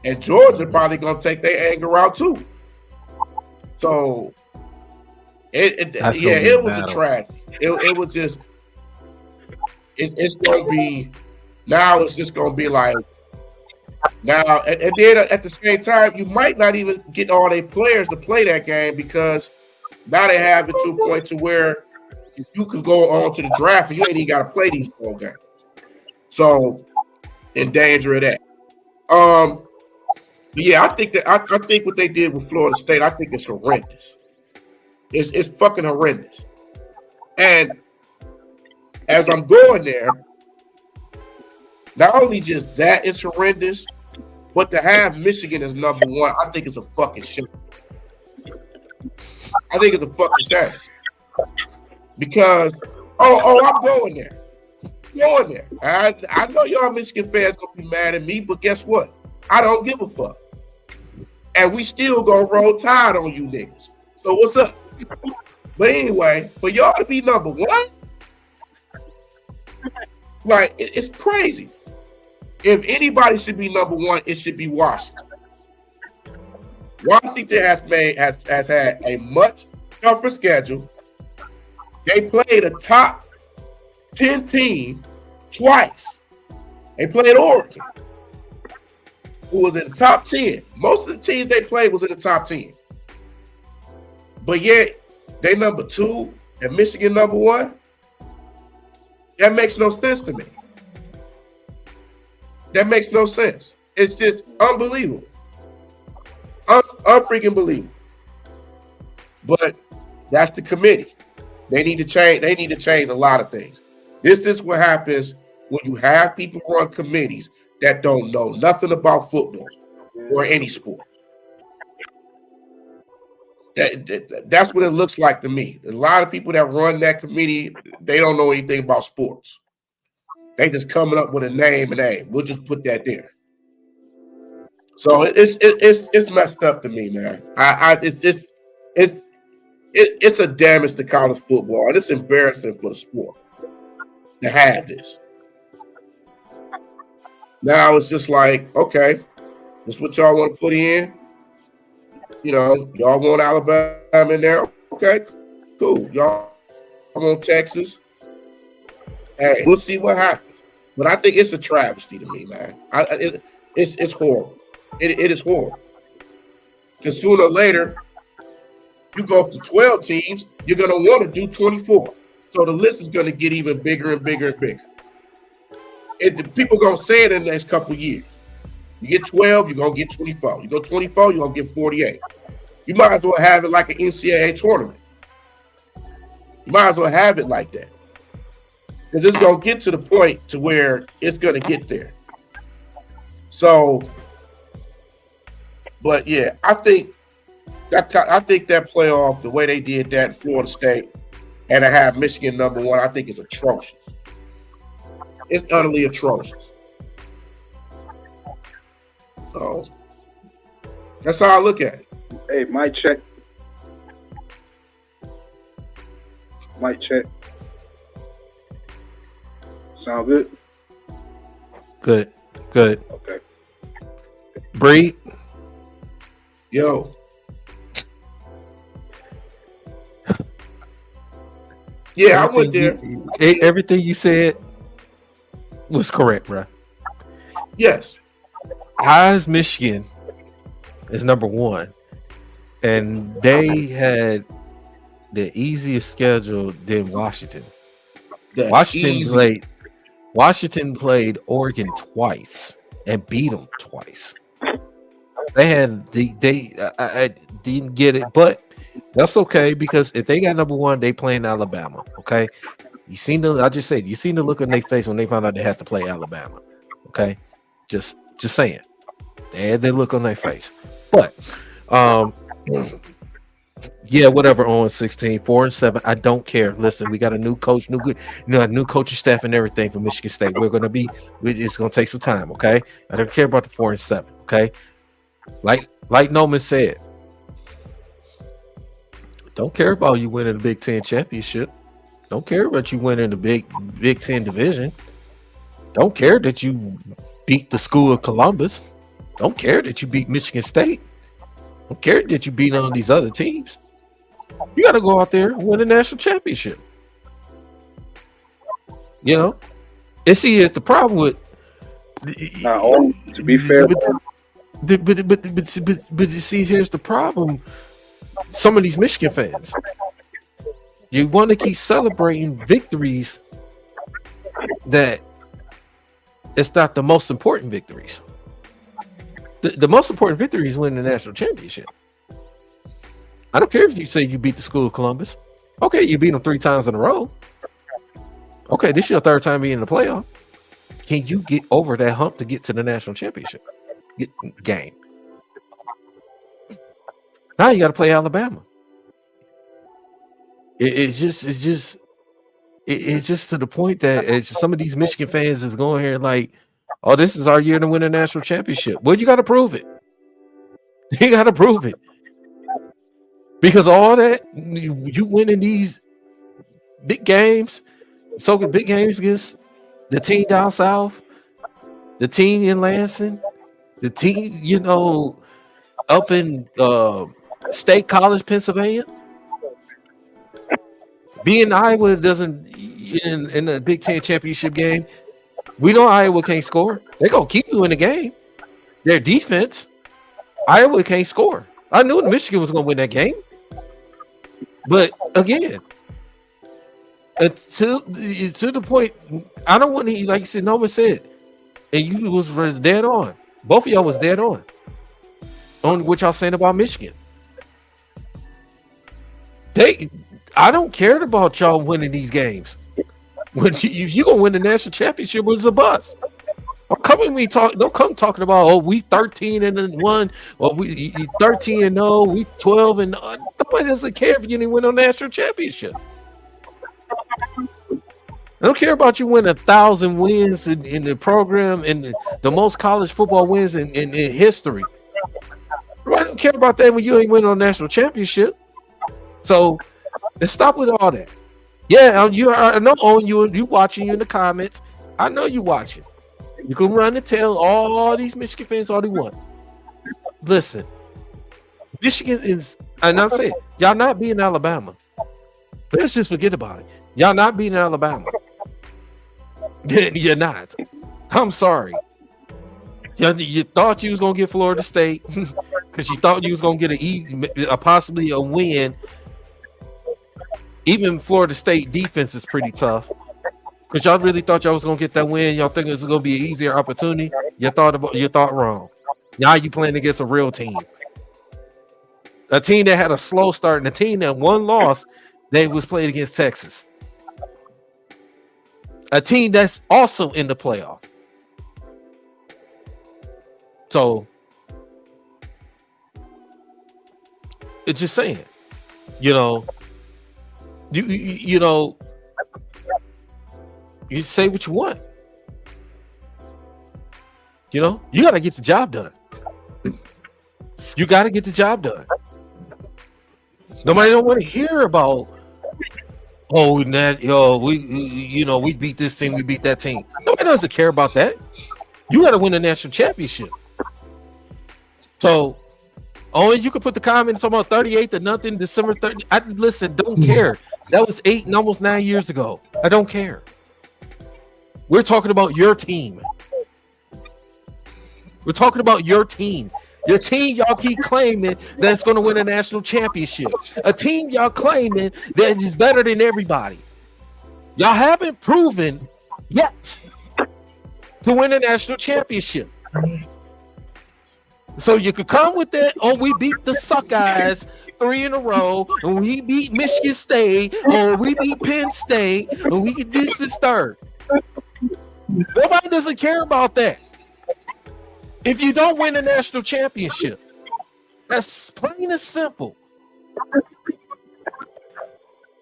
and Georgia probably gonna take their anger out too. So it was a tragedy. It was just it's gonna be now. It's just gonna be like now, and then at the same time, you might not even get all their players to play that game because now they have it to a point to where you can go on to the draft and you ain't even got to play these ball games. So, in danger of that. But yeah, I think what they did with Florida State, I think it's horrendous. It's fucking horrendous. And as I'm going there, not only just that is horrendous, but to have Michigan as number one, I think it's a fucking shame. I think it's a fucking shame. Because, I'm going there. Going there. I know y'all Michigan fans gonna be mad at me, but guess what? I don't give a fuck. And we still gonna roll tide on you niggas. So what's up? But anyway, for y'all to be number one, like it's crazy. If anybody should be number one, it should be Washington. Washington has had a much tougher schedule. They played a top 10 team twice. They played Oregon, who was in the top 10. Most of the teams they played was in the top 10. But yet, they number two and Michigan number one. That makes no sense to me. That makes no sense. It's just unbelievable. Unfreaking believable. But that's the committee. They need to change. They need to change a lot of things. This is what happens when you have people run committees that don't know nothing about football or any sport. That's what it looks like to me. A lot of people that run that committee, they don't know anything about sports. They just coming up with a name and hey, we'll just put that there. So it's messed up to me, man. It's a damage to college football, and it's embarrassing for the sport to have this. Now it's just like, okay, this is what y'all want to put in. You know, y'all want Alabama in there. Okay, cool. Y'all want Texas. Hey, we'll see what happens. But I think it's a travesty to me, man. It's horrible. It is horrible. Because sooner or later, you go from 12 teams, you're going to want to do 24. So the list is going to get even bigger and bigger and bigger. People going to say it in the next couple of years. You get 12, you're going to get 24. You go 24, you're going to get 48. You might as well have it like an NCAA tournament. You might as well have it like that. Because it's going to get to the point to where it's going to get there. So, but yeah, I think that playoff, the way they did that in Florida State, and to have Michigan number one, I think is atrocious. It's utterly atrocious. So that's how I look at it. Hey, mic check. Mic check. Sound good? Good. Okay. Breed. Yo. Yeah, I went there. Everything you said was correct, bro. Yes. Eyes Michigan is number one, and they had the easiest schedule than Washington. Washington played Oregon twice and beat them twice. I didn't get it, but that's okay because if they got number one, they playing Alabama. Okay, you seen the look on their face when they found out they had to play Alabama. Okay, just saying, they had their look on their face. But yeah, whatever. On 16, 4-7. I don't care. Listen, we got a new coach, new coaching staff and everything for Michigan State. It's gonna take some time. Okay, I don't care about the 4-7. Okay. Like Noman said, don't care about you winning the Big Ten championship. Don't care about you winning the Big Ten division. Don't care that you beat the School of Columbus. Don't care that you beat Michigan State. Don't care that you beat all these other teams. You got to go out there and win a national championship. You know, and see, it's the problem with. Now, to be fair, but you see, here's the problem. Some of these Michigan fans, you want to keep celebrating victories that it's not the most important victories. The most important victory is winning the national championship. I don't care if you say you beat the School of Columbus. Okay, you beat them 3 times in a row. Okay, this is your 3rd time being in the playoff. Can you get over that hump to get to the national championship game? Now you got to play Alabama. It's just to the point that some of these Michigan fans is going here like, oh, this is our year to win a national championship. Well, you got to prove it. You got to prove it. Because all that, you winning these big games, big games against the team down south, the team in Lansing, the team, up in State College, Pennsylvania. Being Iowa doesn't in the Big Ten championship game. We know Iowa can't score. They're gonna keep you in the game. Their defense, Iowa can't score. I knew Michigan was gonna win that game, but again, to the point, I don't want to, like you said, Norman said, and you was dead on. Both of y'all was dead on what y'all saying about Michigan. I don't care about y'all winning these games. If you're gonna win the national championship, it was a bust. Don't come talking about we 13-1, or we 13-0, we 12-0. Nobody doesn't care if you didn't win a national championship. I don't care about you winning 1,000 wins in the program and the most college football wins in history. I don't care about that when you ain't winning a national championship. So let's stop with all that. Yeah, I know on you watching, you in the comments. I know you watching. You can run and tell all these Michigan fans all they want. Listen, Michigan is, and I'm saying, y'all not beating Alabama. Let's just forget about it. Y'all not beating Alabama. You're not. I'm sorry. You thought you was gonna get Florida State because you thought you was gonna get possibly a win. Even Florida State defense is pretty tough. Because y'all really thought y'all was gonna get that win. Y'all think it was gonna be an easier opportunity. You thought wrong. Now you playing against a real team. A team that had a slow start and a team that one loss, they was playing against Texas. A team that's also in the playoff. So it's just saying, you say what you want. You got to get the job done. You got to get the job done. Nobody don't want to hear about, we beat this team, we beat that team. Nobody doesn't care about that. You got to win a national championship. So, you can put the comments about 38-0, December 30. Listen, don't care. That was 8 and almost 9 years ago. I don't care. We're talking about your team. We're talking about your team. Your team y'all keep claiming that's going to win a national championship. A team y'all claiming that is better than everybody. Y'all haven't proven yet to win a national championship. So you could come with that, we beat the Suckeyes 3 in a row, and we beat Michigan State, or we beat Penn State, and we could this is third. Nobody doesn't care about that. If you don't win a national championship, that's plain and simple.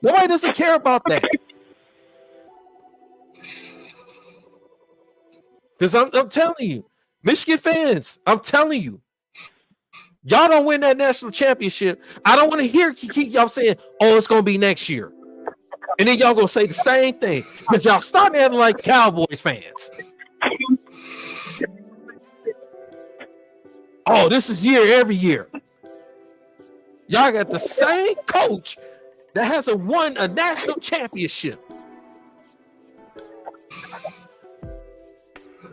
Nobody doesn't care about that. Because I'm telling you, Michigan fans, I'm telling you, Y'all don't win that national championship. I don't want to hear keep y'all saying, "Oh, it's gonna be next year," and then y'all gonna say the same thing because y'all starting acting like Cowboys fans. Oh, this is year every year. Y'all got the same coach that hasn't won a national championship.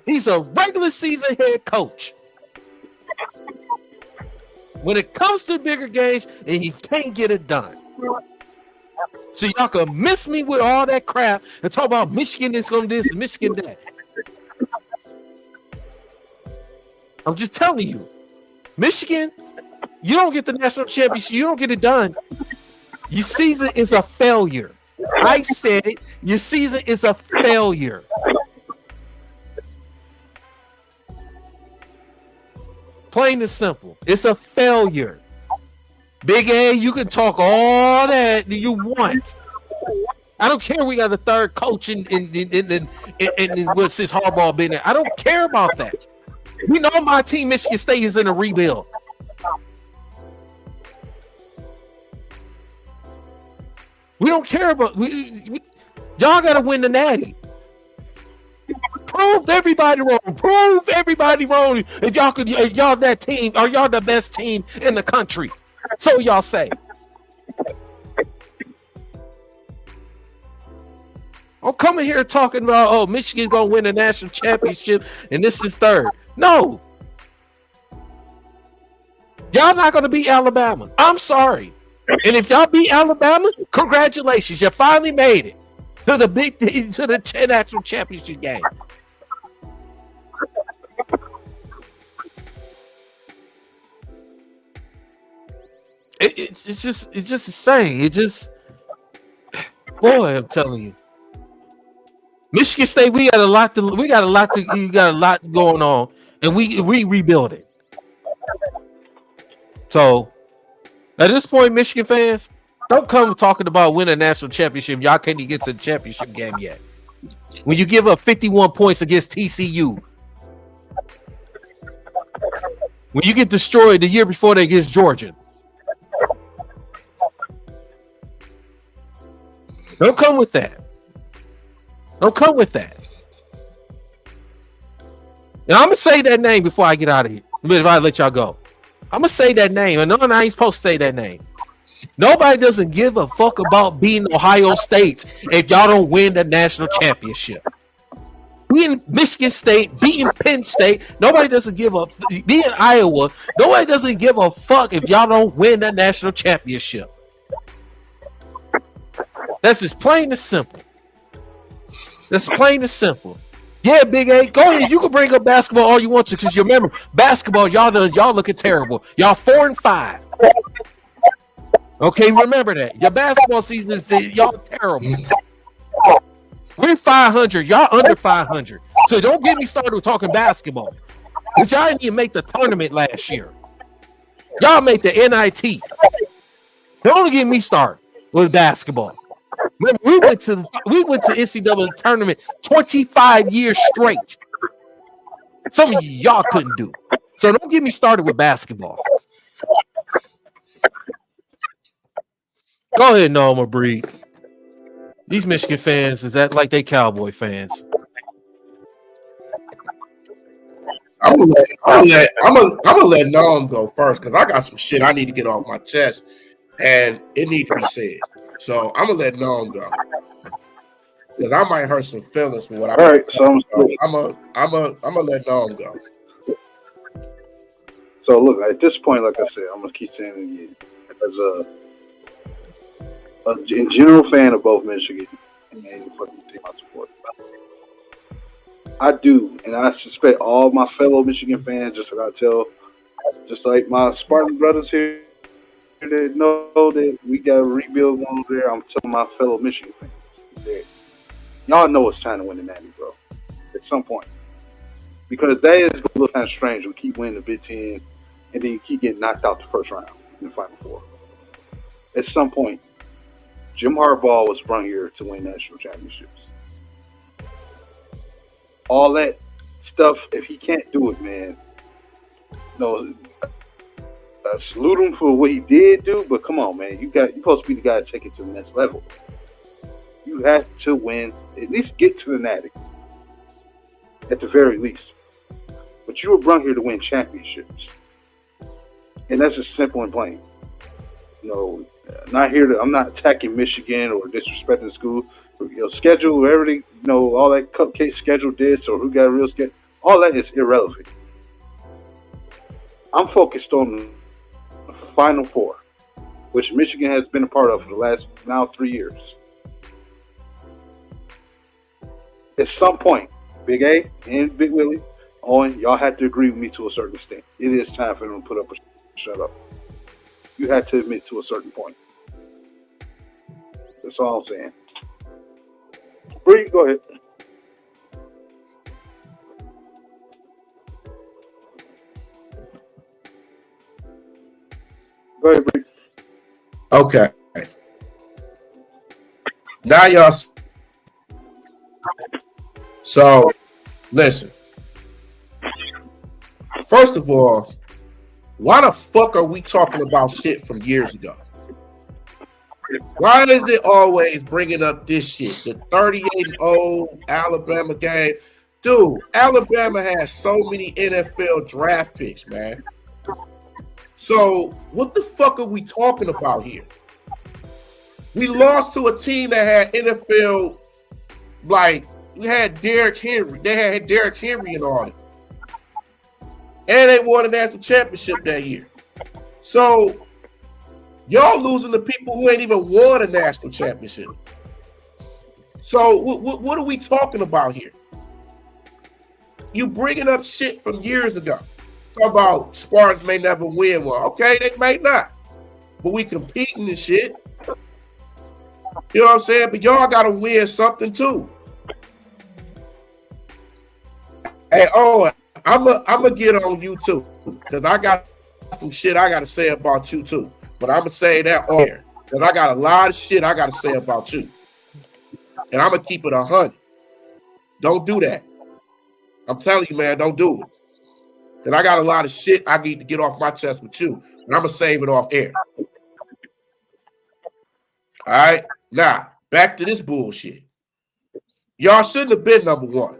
He's a regular season head coach. When it comes to bigger games, and he can't get it done. So y'all can miss me with all that crap and talk about Michigan is going to this and Michigan that. I'm just telling you, Michigan, you don't get the national championship. You don't get it done. Your season is a failure. I said it. Your season is a failure. Plain and simple. It's a failure. Big A, you can talk all that you want. I don't care. We got the third coach in what's his Harbaugh been there. I don't care about that. We know my team, Michigan State, is in a rebuild. We don't care about y'all got to win the Natty. Prove everybody wrong. Prove everybody wrong. If y'all that team, are y'all the best team in the country? So y'all say. I'm coming here talking about, oh, Michigan's gonna win a national championship and this is third. No. Y'all not gonna beat Alabama. I'm sorry. And if y'all beat Alabama, congratulations. You finally made it to the national championship game. It's just insane. Boy, I'm telling you. Michigan State, we got a lot going on, and we rebuilding. So at this point, Michigan fans, don't come talking about winning a national championship. Y'all can't even get to the championship game yet. When you give up 51 points against TCU, when you get destroyed the year before that against Georgia, don't come with that. Don't come with that. And I'm gonna say that name before I get out of here. If I let y'all go, I'm gonna say that name. And no, I ain't supposed to say that name. Nobody doesn't give a fuck about beating Ohio State if y'all don't win the national championship. Being Michigan State, beating Penn State, nobody doesn't give a being Iowa. Nobody doesn't give a fuck if y'all don't win the national championship. That's just plain and simple. That's plain and simple. Yeah, Big A, go ahead. You can bring up basketball all you want to, because you remember basketball. Y'all looking terrible. Y'all 4-5. Okay, remember that. Your basketball season is y'all terrible. We're 500. Y'all under 500. So don't get me started with talking basketball, because y'all didn't even make the tournament last year. Y'all made the NIT. Don't get me started with basketball. Remember, we went to NCAA tournament 25 years straight. Some of y'all couldn't do. So don't get me started with basketball. Go ahead, Norma Breed. These Michigan fans is that like they Cowboy fans. I'm gonna let Noam go first, because I got some shit I need to get off my chest, and it needs to be said. So I'm gonna let Noam go, because I might hurt some feelings for what I. All right, so I'm gonna let Noam go. So look, at this point, like I said, I'm gonna keep saying it again. As a general fan of both Michigan and any fucking team I support, I do, and I suspect all my fellow Michigan fans, just like my Spartan brothers here, that know that we got to rebuild one there. I'm telling my fellow Michigan fans that y'all know it's time to win the Natty, bro. At some point, because that is going to look kind of strange. We keep winning the Big Ten, and then you keep getting knocked out the first round in the Final Four. At some point, Jim Harbaugh was brought here to win national championships. All that stuff, if he can't do it, man, no, salute him for what he did do, but come on, man, you're supposed to be the guy to take it to the next level. You have to win, at least get to the Natty, at the very least. But you were brought here to win championships, and that's just simple and plain. I'm not attacking Michigan or disrespecting the school. Schedule, everything, all that cupcake schedule this or who got a real schedule, all that is irrelevant. I'm focused on the Final Four, which Michigan has been a part of for the last now 3 years. At some point, Big A and Big Willie, Owen, y'all have to agree with me to a certain extent. It is time for them to put up a shut up. You have to admit to a certain point. That's all I'm saying. Bree, go ahead. Go ahead, Bree. Okay. Now y'all. So, listen. First of all, why the fuck are we talking about shit from years ago? Why is it always bringing up this shit? The 38-0 Alabama game. Dude, Alabama has so many NFL draft picks, man. So, what the fuck are we talking about here? We lost to a team that had NFL, we had Derrick Henry. They had Derrick Henry and all that. And they won a national championship that year. So, y'all losing to people who ain't even won a national championship. So, what are we talking about here? You bringing up shit from years ago. Talk about Spartans may never win one. Okay, they may not. But we competing and shit. You know what I'm saying? But y'all got to win something too. Hey, Owen, I'm a get on you too. Because I got some shit I got to say about you too. But I'm going to say that on air. Because I got a lot of shit I got to say about you. And I'm going to keep it 100. Don't do that. I'm telling you, man, don't do it. Because I got a lot of shit I need to get off my chest with you. And I'm going to save it off air. All right? Now, back to this bullshit. Y'all shouldn't have been number one.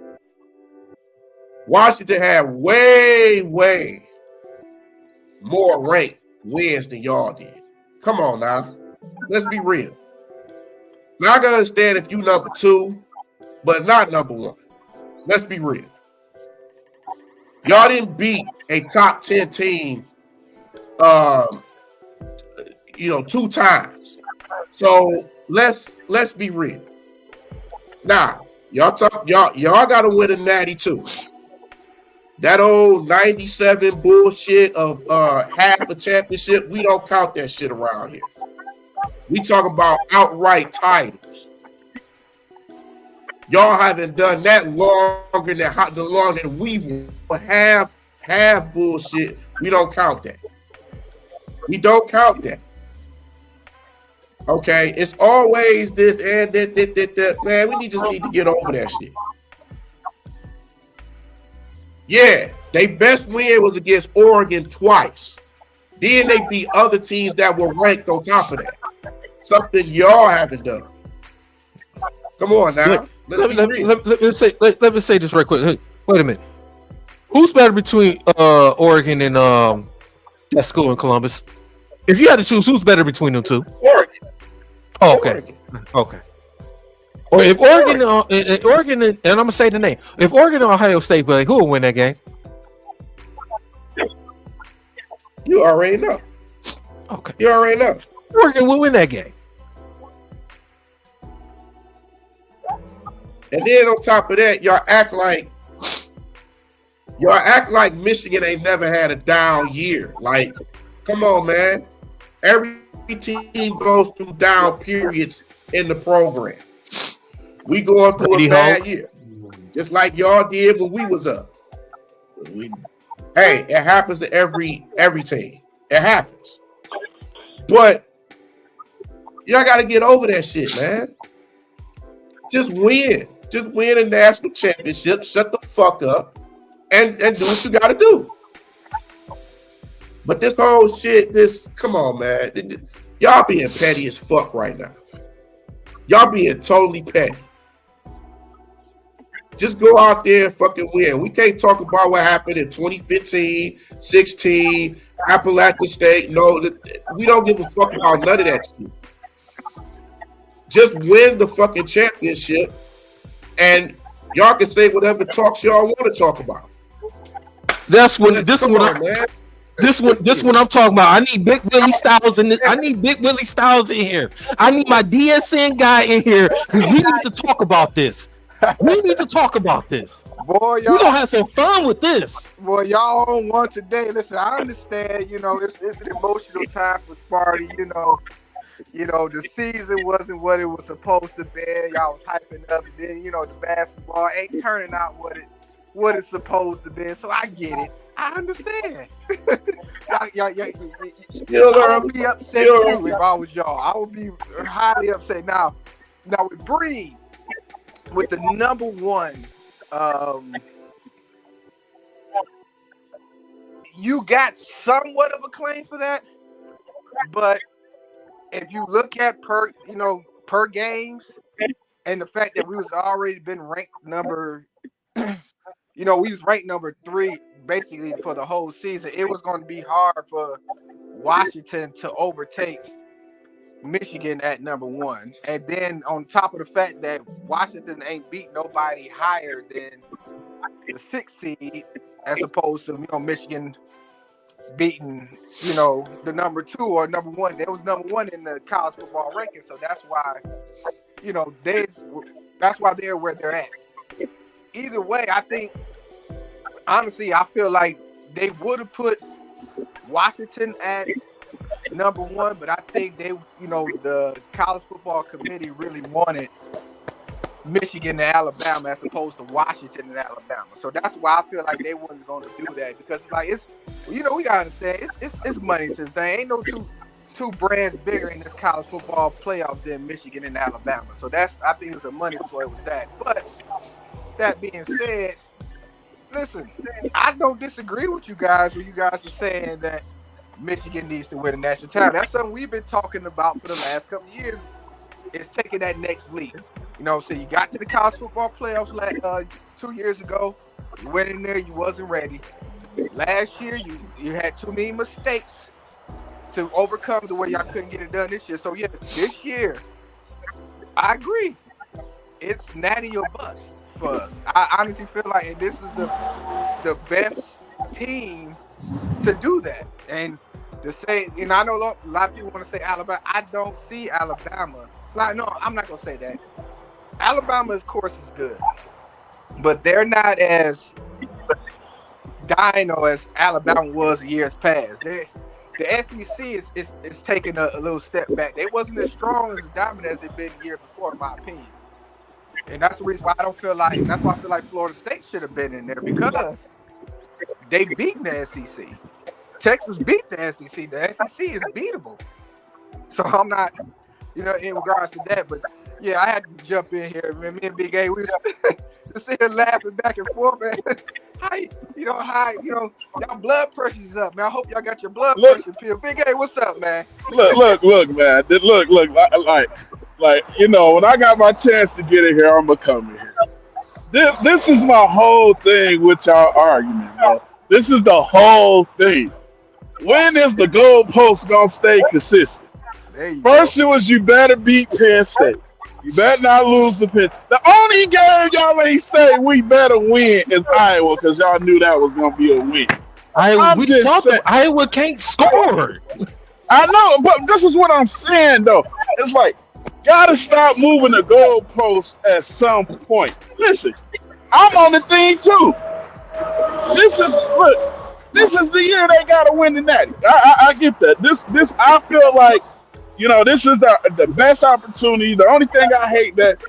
Washington had way, way more ranked wins than y'all did. Come on now. Let's be real. Now, I can understand if you number two, but not number one. Let's be real. Y'all didn't beat a top 10 team, 2 times. So let's be real. Now, y'all got to win a natty too. That old 97 bullshit of half a championship, we don't count that shit around here. We talk about outright titles. Y'all haven't done that longer than we have bullshit. We don't count that. We don't count that. Okay, it's always this and that. Man, we just need to get over that shit. Yeah, they best win was against Oregon twice. Then they beat other teams that were ranked on top of that. Something y'all haven't done. Come on now. Let me say this right quick. Hey, wait a minute. Who's better between Oregon and that school in Columbus? If you had to choose, who's better between them two? Oregon. Oh, okay. Oregon. Okay. Or if Oregon and I'm gonna say the name. If Oregon and Ohio State play, who will win that game? You already know. Okay. You already know. Oregon will win that game. And then on top of that, y'all act like Michigan ain't never had a down year. Like, come on, man. Every team goes through down periods in the program. We going through a bad year. Just like y'all did when we was up. Hey, it happens to every team. It happens. But y'all got to get over that shit, man. Just win. Just win a national championship. Shut the fuck up and do what you got to do. But this whole shit, come on, man. Y'all being petty as fuck right now. Y'all being totally petty. Just go out there and fucking win. We can't talk about what happened in 2015, 16, Appalachian State. No, we don't give a fuck about none of that shit. Just win the fucking championship, and y'all can say whatever talks y'all want to talk about. This one I'm talking about. I need Big Willie Styles in this. I need Big Willie Styles in here. I need my DSN guy in here because we need to talk about this. We need to talk about this. Boy, y'all, we gonna have some fun with this. Boy, y'all on one today. Listen, I understand. You know, it's an emotional time for Sparty. You know, the season wasn't what it was supposed to be. Y'all was hyping up, and then the basketball ain't turning out what it's supposed to be. So I get it. I understand. y'all I would be upset too if I was y'all. I would be highly upset. Now with Bree. With the number one, you got somewhat of a claim for that, but if you look at per games and the fact that we was already been ranked number, we was ranked number 3 basically for the whole season, it was going to be hard for Washington to overtake Michigan at number 1, and then on top of the fact that Washington ain't beat nobody higher than the 6th seed, as opposed to Michigan beating the number 2 or number 1. They was number 1 in the college football ranking, so that's why they're where they're at. Either way, I think honestly, I feel like they would have put Washington at number 1, but I think they, the college football committee really wanted Michigan and Alabama as opposed to Washington and Alabama. So that's why I feel like they wasn't going to do that, because we gotta understand it's money to this thing. Ain't no two brands bigger in this college football playoff than Michigan and Alabama. So I think it's a money play with that. But that being said, listen, I don't disagree with you guys when you guys are saying that Michigan needs to win a national title. That's something we've been talking about for the last couple of years. Is taking that next leap. So you got to the college football playoffs 2 years ago. You went in there, you wasn't ready. Last year, you had too many mistakes to overcome the way y'all couldn't get it done this year. So yes, this year, I agree. It's natty or bust for us. I honestly feel like this is the best team to do that. And to say, I know a lot of people want to say Alabama. I don't see Alabama. No, I'm not going to say that. Alabama, of course, is good. But they're not as dino as Alabama was years past. The SEC is taking a little step back. They wasn't as strong as dominant as they've been the year before, in my opinion. And that's the reason why I feel like Florida State should have been in there, because they beat the SEC. Texas beat the SEC. The SEC is beatable. So I'm not, in regards to that. But yeah, I had to jump in here. Man, me and Big A, we was just sitting laughing back and forth, man. Y'all blood pressure's up, man. I hope y'all got your blood pressure pill. Big A, what's up, man? Look, man. Look. Like, when I got my chance to get in here, I'm gonna come in here. This is my whole thing with y'all argument, bro. This is the whole thing. When is the goalpost gonna stay consistent? First, it was you better beat Penn State. You better not lose the Penn. The only game y'all ain't say we better win is Iowa, because y'all knew that was gonna be a win. Iowa can't score. I know, but this is what I'm saying though. It's like, gotta stop moving the goalpost at some point. Listen, I'm on the thing too. This is the year they gotta win the Natty. I get that. This I feel like, this is the best opportunity. The only thing I hate that,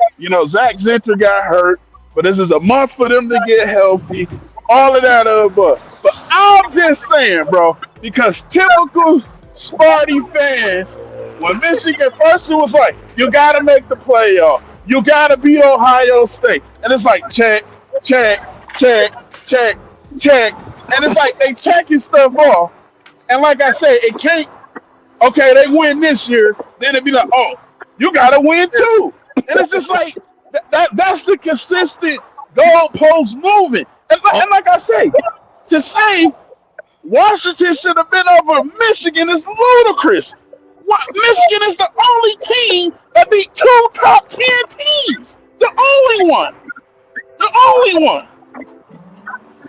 Zach Zinter got hurt, but this is a month for them to get healthy. All of that above. But I'm just saying, bro, because typical Sparty fans, when Michigan first, it was like, you got to make the playoff. You got to beat Ohio State. And it's like, check. And it's like they checking stuff off. And like I said, it can't. Okay, they win this year, then it'd be like, oh, you gotta win too. And it's just like that's the consistent goalpost moving. And like I say, to say Washington should have been over Michigan is ludicrous. Michigan is the only team that beat 2 top 10 teams. The only one. The only one.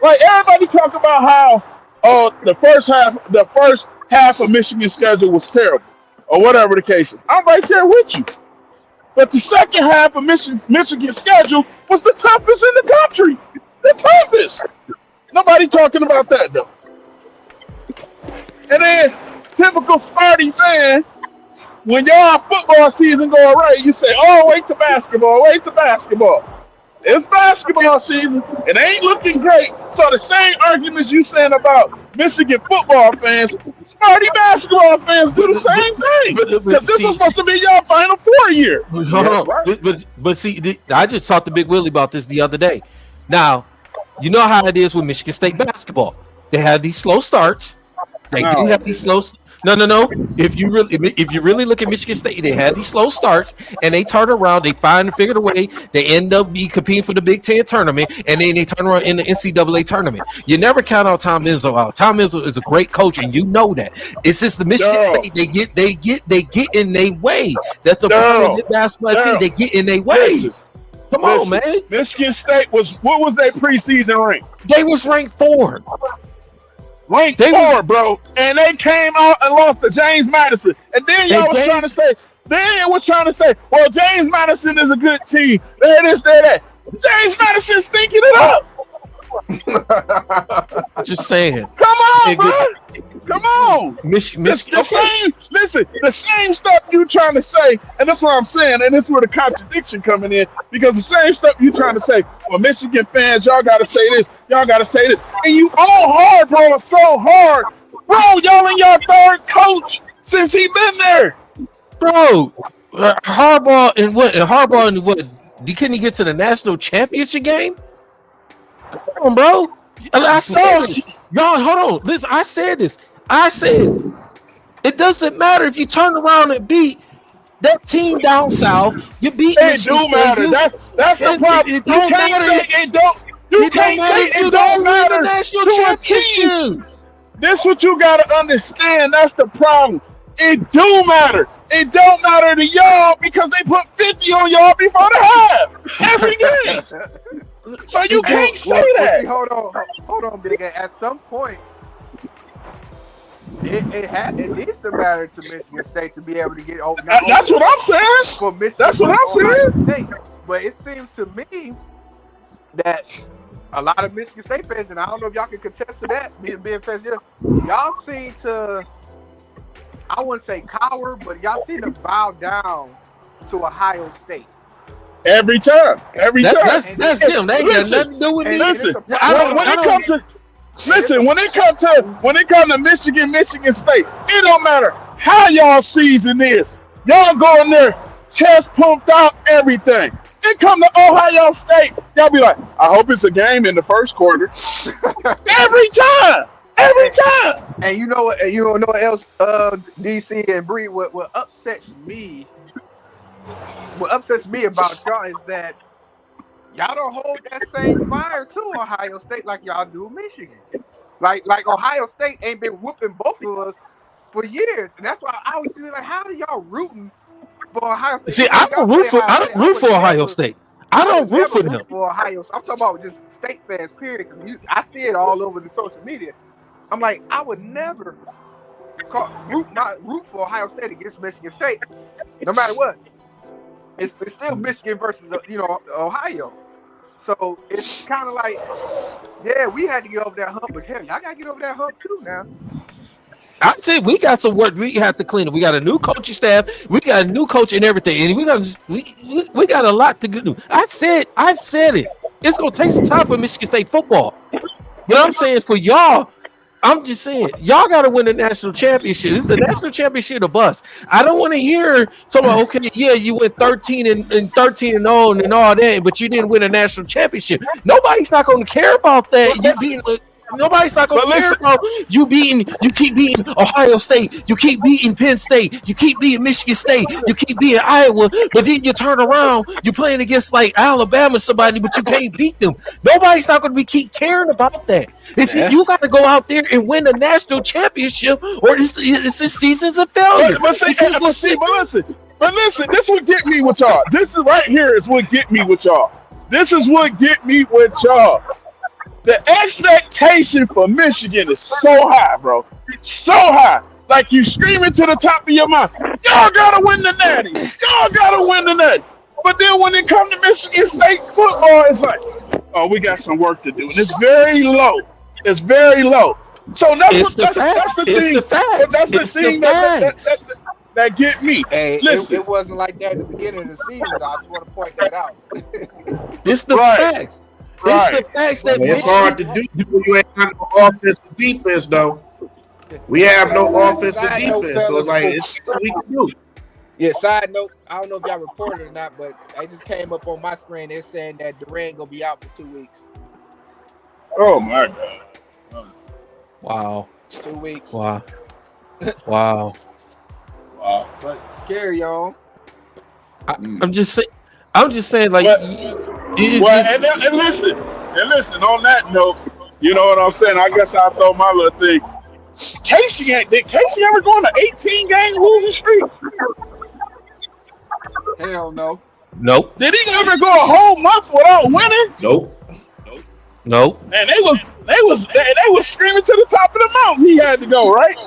Like everybody talk about how the first half of Michigan's schedule was terrible, or whatever the case is. I'm right there with you. But the second half of Michigan's schedule was the toughest in the country. The toughest. Nobody talking about that though. And then typical Sparty fan, when y'all football season go right, you say, "Oh, wait to basketball, wait to basketball." It's basketball season. It ain't looking great. So the same arguments you saying about Michigan football fans, Sparty basketball fans do the same thing. Because this is supposed to be your Final Four year. But see, I just talked to Big Willie about this the other day. Now, you know how it is with Michigan State basketball. They have these slow starts. They do have these slow. No. If you really look at Michigan State, they had these slow starts, and they turn around. They figure a way. They end up competing for the Big Ten tournament, and then they turn around in the NCAA tournament. You never count out Tom Izzo out. Tom Izzo is a great coach, and you know that. It's just the Michigan State. They get in their way. That's the problem with the basketball team. They get in their way. Come on, man. Michigan State what was their preseason rank? They was ranked 4. Ranked 4, bro. And they came out and lost to James Madison. And then y'all was trying to say, well, James Madison is a good team. There it is, there that. James Madison's thinking it up. Just saying. Come on, bro. Come on. The same stuff you trying to say, and that's what I'm saying, and this is where the contradiction coming in, because the same stuff you trying to say, well, Michigan fans, y'all got to say this, y'all got to say this, and you all hard, bro, so hard. Bro, y'all in your third coach since he been there. Bro, Harbaugh and what? Couldn't he get to the national championship game? Come on, bro. I said it. Y'all, hold on. Listen, I said this. I said it doesn't matter if you turn around and beat that team down south. You beat it. Do matter. That's the problem. You can't say it don't. You can't say it don't matter. National championship. This is what you gotta understand. That's the problem. It do matter. It don't matter to y'all because they put 50 on y'all before the half every game. So you can't say that. See, hold on, Big A. At some point, it needs to matter to Michigan State to be able to get over. That's what I'm saying. For Michigan, that's what I'm saying. State. But it seems to me that a lot of Michigan State fans, and I don't know if y'all can contest to that, being fans, y'all seem to, I wouldn't say cower, but y'all seem to bow down to Ohio State. Every time. That's them. They got nothing to do with me. Listen, when it comes to Michigan State, it don't matter how y'all season is. Y'all go in there, chest pumped out, everything. It come to Ohio State, y'all be like, I hope it's a game in the first quarter. Every time. And you know what? You know what else? DC and Bree, what upsets me. What upsets me about y'all is that y'all don't hold that same fire to Ohio State like y'all do Michigan. Like Ohio State ain't been whooping both of us for years, and that's why I always feel like, how do y'all rooting for Ohio State? See, I don't root for Ohio State. I don't root for them. For Ohio, I'm talking about just state fans, period. I see it all over the social media. I'm like, I would never root for Ohio State against Michigan State, no matter what. It's still Michigan versus Ohio. So it's kind of like, yeah, we had to get over that hump, but hell, y'all gotta get over that hump too now. I say we got some work we have to clean up. We got a new coaching staff, we got a new coach and everything, and we got a lot to do. I said it. It's gonna take some time for Michigan State football. But I'm saying for y'all, I'm just saying, y'all got to win the national championship. This is the national championship of bust. I don't want to hear talking about, okay, yeah, you went 13 and 13 and 0 and all that, but you didn't win a national championship. Nobody's not going to care about that. Nobody's not gonna But care listen, about you keep beating Ohio State, you keep beating Penn State, you keep beating Michigan State, you keep beating Iowa, but then you turn around, you're playing against like Alabama, somebody, but you can't beat them. Nobody's not gonna keep caring about that. You got to go out there and win the national championship, or this season's a failure. But listen, this would get me with y'all. This is right here is what get me with y'all. This is what get me with y'all. The expectation for Michigan is so high, bro. So high. Like you screaming to the top of your mouth, y'all gotta win the natty. Y'all gotta win the natty. But then when it comes to Michigan State football, it's like, oh, we got some work to do. And it's very low. It's very low. So that's the thing. That's the thing that get me. Hey, listen, it wasn't like that at the beginning of the season, though. I just want to point that out. It's the facts. It's the facts that it's hard to do when you ain't got no offense and defense, though. We have no offense and defense, so it's like it's we can do. Yeah, side note, I don't know if y'all reported or not, but I just came up on my screen. They're saying that Durant gonna be out for 2 weeks. Oh my God. Wow. 2 weeks. Wow. Wow. Wow. But carry on. I'm just saying, like, and listen, on that note, you know what I'm saying? I guess I'll throw my little thing. Did Casey ever go on an 18-game losing streak? Hell no. Nope. Did he ever go a whole month without winning? Nope. And they was screaming to the top of the mountain. He had to go, right?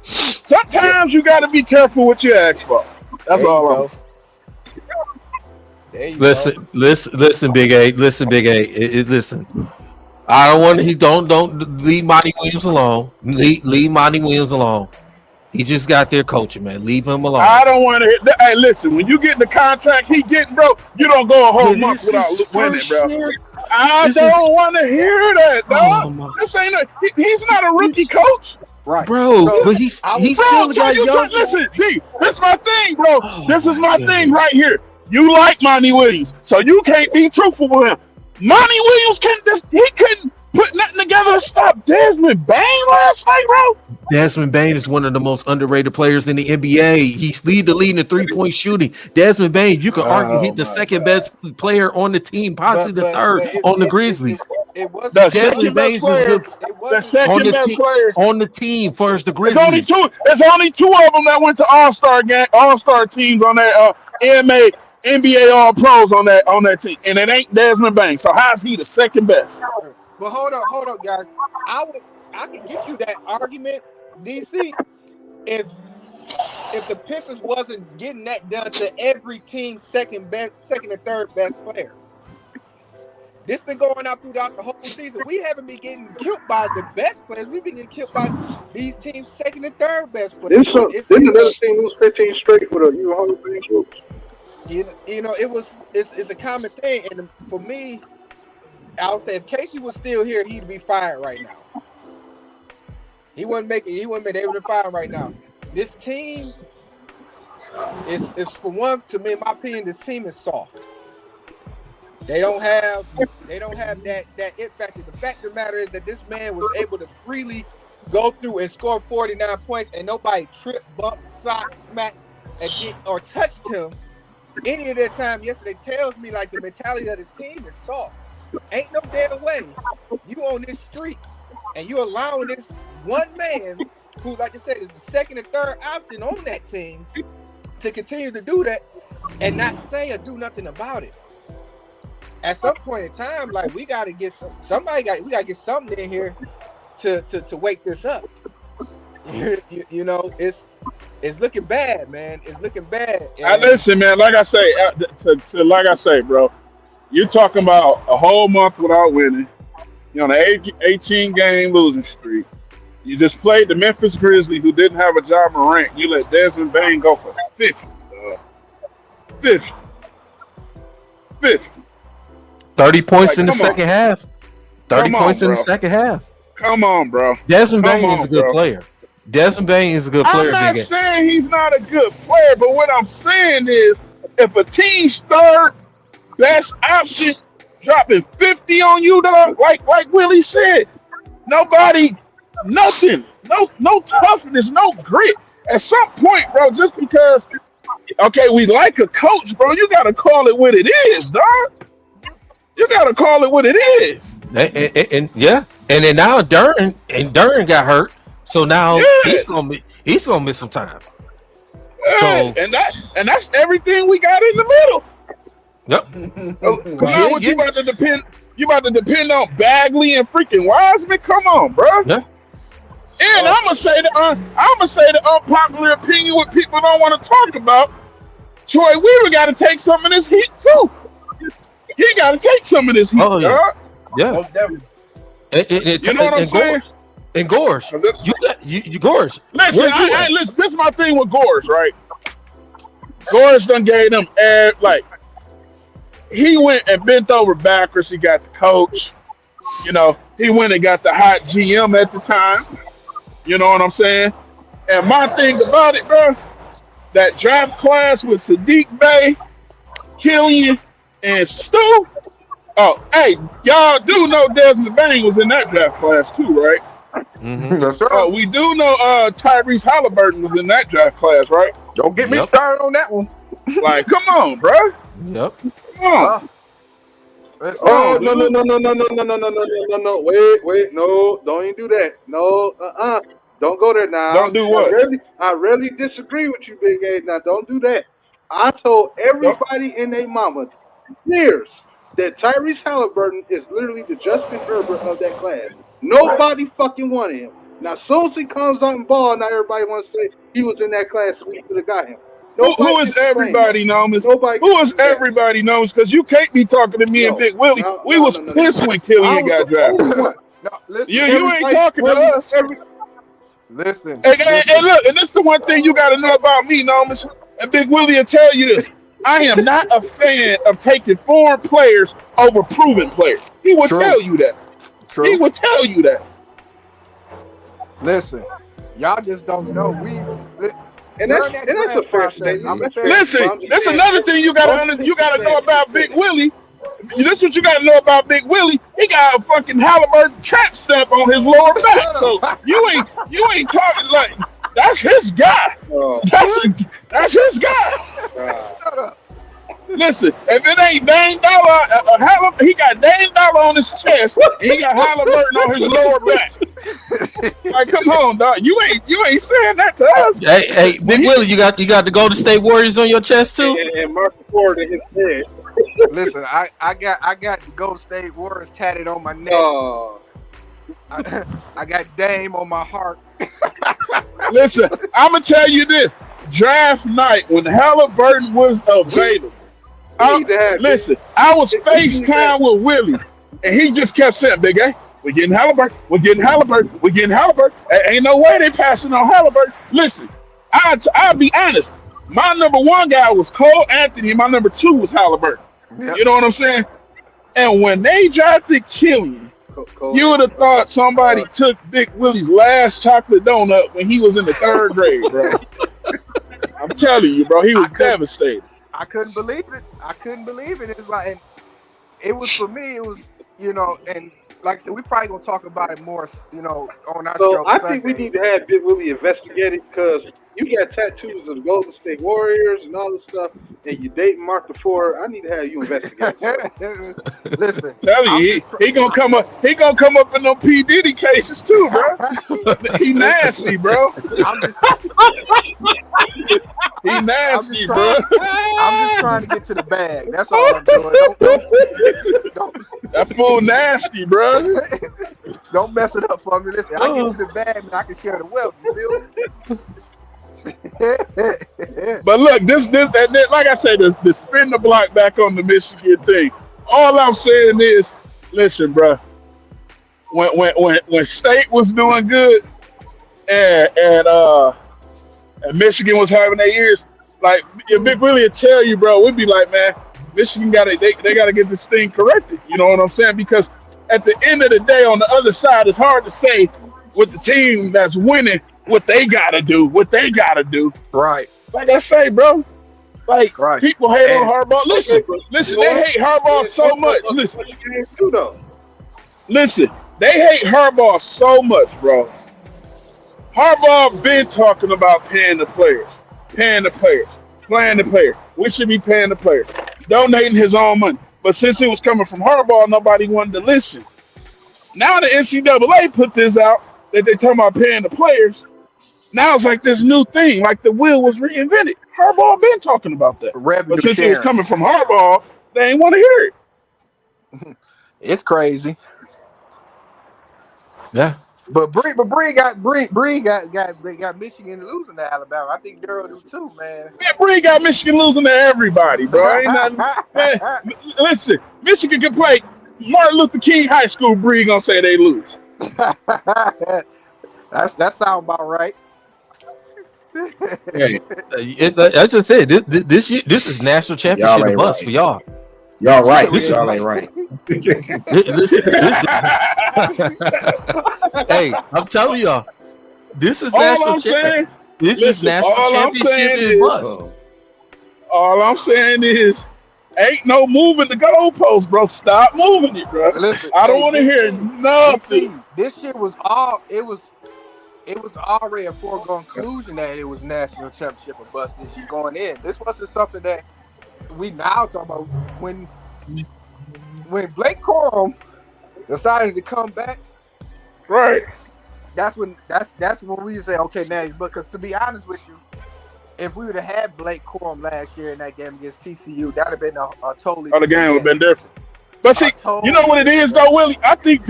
Sometimes you got to be careful what you ask for. That's all I'm saying. Listen, Big A. Listen. I don't want to. Don't leave Monty Williams alone. Leave Monty Williams alone. He just got there coaching, man. Leave him alone. I don't want to. Hey, listen. When you get the contract he getting, bro, you don't go a whole month without winning, bro. I don't want to hear that, dog. This ain't he's not a rookie coach. Right, bro. But he's still got young. Listen, D, this is my thing, bro. This is my thing right here. You like Monty Williams, so you can't be truthful with him. Monty Williams couldn't put nothing together to stop Desmond Bain last night, bro. Desmond Bain is one of the most underrated players in the NBA. He's the lead in three-point shooting. Desmond Bain, you could argue he's the second best player on the team, possibly the third on the Grizzlies. Desmond Bain is good. The second best player on the team first. The Grizzlies. There's only two of them that went to All-Star teams on that NBA All Pros on that team, and it ain't Desmond Bain. So how's he the second best? Well, hold up, guys. I could get you that argument, DC, if the Pistons wasn't getting that done to every team's second and third best player. This been going out throughout the whole season. We haven't been getting killed by the best players. We've been getting killed by these teams' second and third best players. Didn't another team lose 15 straight with a Hall of Fame group? You know, it's a common thing, and for me, I'll say if Casey was still here, he'd be fired right now. He wouldn't make it. They would be fired right now. This team is for one, to me, in my opinion, this team is soft. They don't have that it factor. The fact of the matter is that this man was able to freely go through and score 49 points, and nobody tripped, bumped, socked, smacked, or touched him any of that time yesterday. Tells me like the mentality of this team is soft. Ain't no damn way you on this streak and you allowing this one man who, like I said, is the second and third option on that team to continue to do that and not say or do nothing about it. At some point in time, like we got to get we got to get something in here to wake this up. You know, it's looking bad, man. It's looking bad. Listen, man. Like I say, bro. You're talking about a whole month without winning. You're on an 18-game losing streak. You just played the Memphis Grizzlies, who didn't have a Ja Morant. You let Desmond Bain go for 50. 30 points in the second half. 30 points in the second half. Come on, bro. Desmond Bain is a good player. Desmond Bain is a good player. I'm not saying he's not a good player, but what I'm saying is if a team's third best option dropping 50 on you, dog. Like Willie said, nobody, nothing, no toughness, no grit. At some point, bro, just because, okay, we like a coach, bro, you gotta call it what it is, dog. You gotta call it what it is. And yeah, and then now Duran got hurt, so now he's gonna miss some time. Yeah, So, and that's everything we got in the middle. Yep. Cause now what you about to depend? You about to depend on Bagley and freaking Wiseman? Come on, bro. Yeah. And I'm gonna say the unpopular opinion what people don't want to talk about. Troy Weaver got to take some of this heat too. He got to take some of this heat, Oh, yeah. dog. Yeah. Most definitely. You know what I'm saying? And Gorge, you Gorge. Listen, listen. This is my thing with Gorge, right? Gorge done gave them like he went and bent over backwards. He got the coach. You know, he went and got the hot GM at the time. You know what I'm saying? And my thing about it, bro, that draft class with Sadiq Bey, Killian, and Stu. Oh, hey, y'all do know Desmond Bain was in that draft class too, right? Mm-hmm. That's right. We do know Tyrese Halliburton was in that draft class, right? Don't get me started on that one. Like, come on, bro. Yep. Come on. Oh, no. Wait, no, don't even do that. No, don't go there now. Don't do what? I really disagree with you, Big A. Now, don't do that. I told everybody in their mama years that Tyrese Halliburton is literally the Justin Herbert of that class. Nobody fucking wanted him. Now, as soon as he comes out and ball, now everybody wants to say he was in that class, we could have got him. Who is everybody known as? Who is everybody knows? Because you can't be talking to me and Big Willie. We was pissed when Killian got drafted. No, listen, You ain't talking to us. Listen. And look, and this is the one thing you got to know about me, Nomus. And Big Willie will tell you this. I am not a fan of taking foreign players over proven players. He would tell you that. True. He would tell you that. Listen, y'all just don't know. And that's a fair statement. Listen, that's another thing you gotta know about Big Willie. This is what you gotta know about Big Willie. He got a fucking Halliburton trap stamp on his lower back. So you ain't talking like that's his guy. That's his guy. Shut up. Listen, if it ain't Dame Dollar, he got Dame Dollar on his chest, and he got Halliburton on his lower back. Like, come on, dog. You ain't saying that to us. Hey, Big Willie, you got the Golden State Warriors on your chest too. And Marcus Ford in his head. Listen, I got the Golden State Warriors tatted on my neck. I got Dame on my heart. Listen, I'm gonna tell you this: draft night when Halliburton was available. Listen, I was FaceTime with Willie, and he just kept saying, "Big A, we're getting Halliburton. We're getting Halliburton. We're getting Halliburton. Ain't no way they passing on Halliburton." Listen, I'll be honest. My number one guy was Cole Anthony, and my number two was Halliburton. Yep. You know what I'm saying? And when they drafted Killian, you would have thought somebody took Big Willie's last chocolate donut when he was in the third grade, bro. I'm telling you, bro, he was devastated. I couldn't believe it. It's like, and it was for me. It was, and like I said, we probably gonna talk about it more, on our show. So I think we need to have Big Willie investigated because you got tattoos of the Golden State Warriors and all this stuff, and you dating Mark the Ford. I need to have you investigated. Listen, tell you, he gonna come up. He gonna come up in them P Diddy cases too, bro. He nasty, bro. He nasty, bro. I'm just trying to get to the bag. That's all I'm doing. Don't that fool nasty, bro. Don't mess it up for me. Listen, I get to the bag and I can share the wealth. You feel me? But look, this like I said, the spin the block back on the Michigan thing. All I'm saying is, listen, bro. When State was doing good, and Michigan was having their years, like if Big Willie would tell you, bro, we'd be like, man, Michigan gotta get this thing corrected. You know what I'm saying? Because at the end of the day, on the other side, it's hard to say with the team that's winning what they gotta do. Right. Like I say, bro, Like Right. people hate on And Harbaugh. Listen, they hate Harbaugh so much. Listen, they hate Harbaugh so much, bro. Harbaugh been talking about paying the players, playing the players. We should be paying the players, donating his own money. But since it was coming from Harbaugh, nobody wanted to listen. Now the NCAA put this out that they talking about paying the players. Now it's like this new thing, like the wheel was reinvented. Harbaugh been talking about that. revenue But since it was sharing. coming from Harbaugh, they ain't want to hear it. It's crazy. Yeah. But Bree got Michigan losing to Alabama. I think Daryl do too, man. Man, Bree got Michigan losing to everybody, bro. Ain't nothing. Man, listen, Michigan can play Martin Luther King High School. Bree gonna say they lose. That sound about right. Hey, That's just it. This is national championship ain't bust right. for y'all. y'all right. Y'all ain't right. Hey, I'm telling y'all, this is All national I'm saying, championship. This is listen, national all I'm championship saying is is- bust. all I'm saying is, ain't no moving the goalpost, bro. Stop moving it, bro. Listen, I don't hey, want to DC, hear nothing. This shit was all it was already a foregone conclusion that it was national championship or bust this year going in. This wasn't something that we now talk about when Blake Corum decided to come back. Right. That's when we say, okay, now, because to be honest with you, if we would have had Blake Corum last year in that game against TCU, that would have been a totally Oh, the game would have been different. But see, you know what it is though, Willie? I think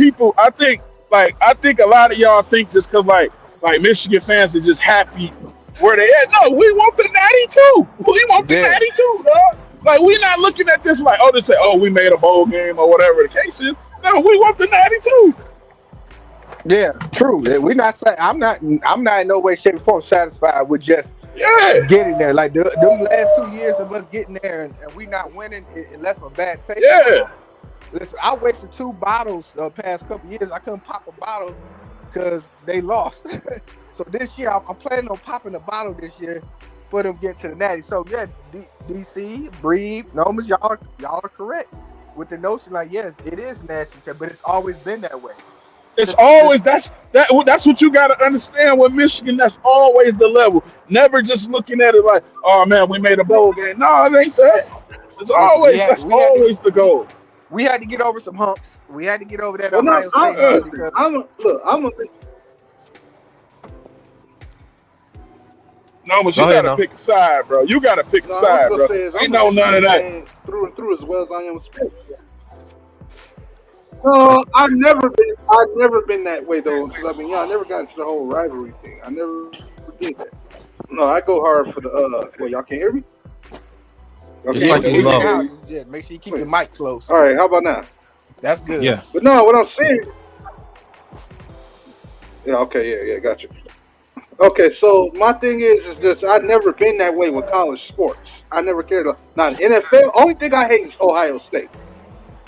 a lot of y'all think just because like Michigan fans are just happy where they at. No, we want the natty too. We want the natty too, dog. Like we not looking at this like, oh, they say, oh, we made a bowl game or whatever the case is. No, we want the natty too. Yeah, true. We not. I'm not in no way, shape, or form satisfied with just getting there. Like them last 2 years of us getting there and we not winning, it left a bad taste. Yeah. Listen, I wasted 2 bottles the past couple years. I couldn't pop a bottle because they lost. So this year, I'm planning on popping a bottle this year for them getting to the natty. So yeah, DC, Breed, Nomas, y'all are correct with the notion. Like yes, it is national, but it's always been that way. It's always that's what you gotta understand with Michigan. That's always the level. Never just looking at it like, oh man, we made a bowl game. No, it ain't that. It's always always the goal. We had to get over some humps. We had to get over that Well, no, Ohio State hump because No, but you gotta pick a side, bro. You gotta pick a side, bro. Ain't no none of that. Through and through as well as I am with sports. No, I've never been that way though. I mean, I never got into the whole rivalry thing. I never did that. No, I go hard for the well, y'all can't hear me? It's like you love. Yeah, make sure you keep your mic close. All right, how about now? That's good. Yeah. But no, what I'm saying. Yeah. Okay. Yeah. Got you. Okay. So my thing is just I've never been that way with college sports. I never cared. Not NFL. Only thing I hate is Ohio State.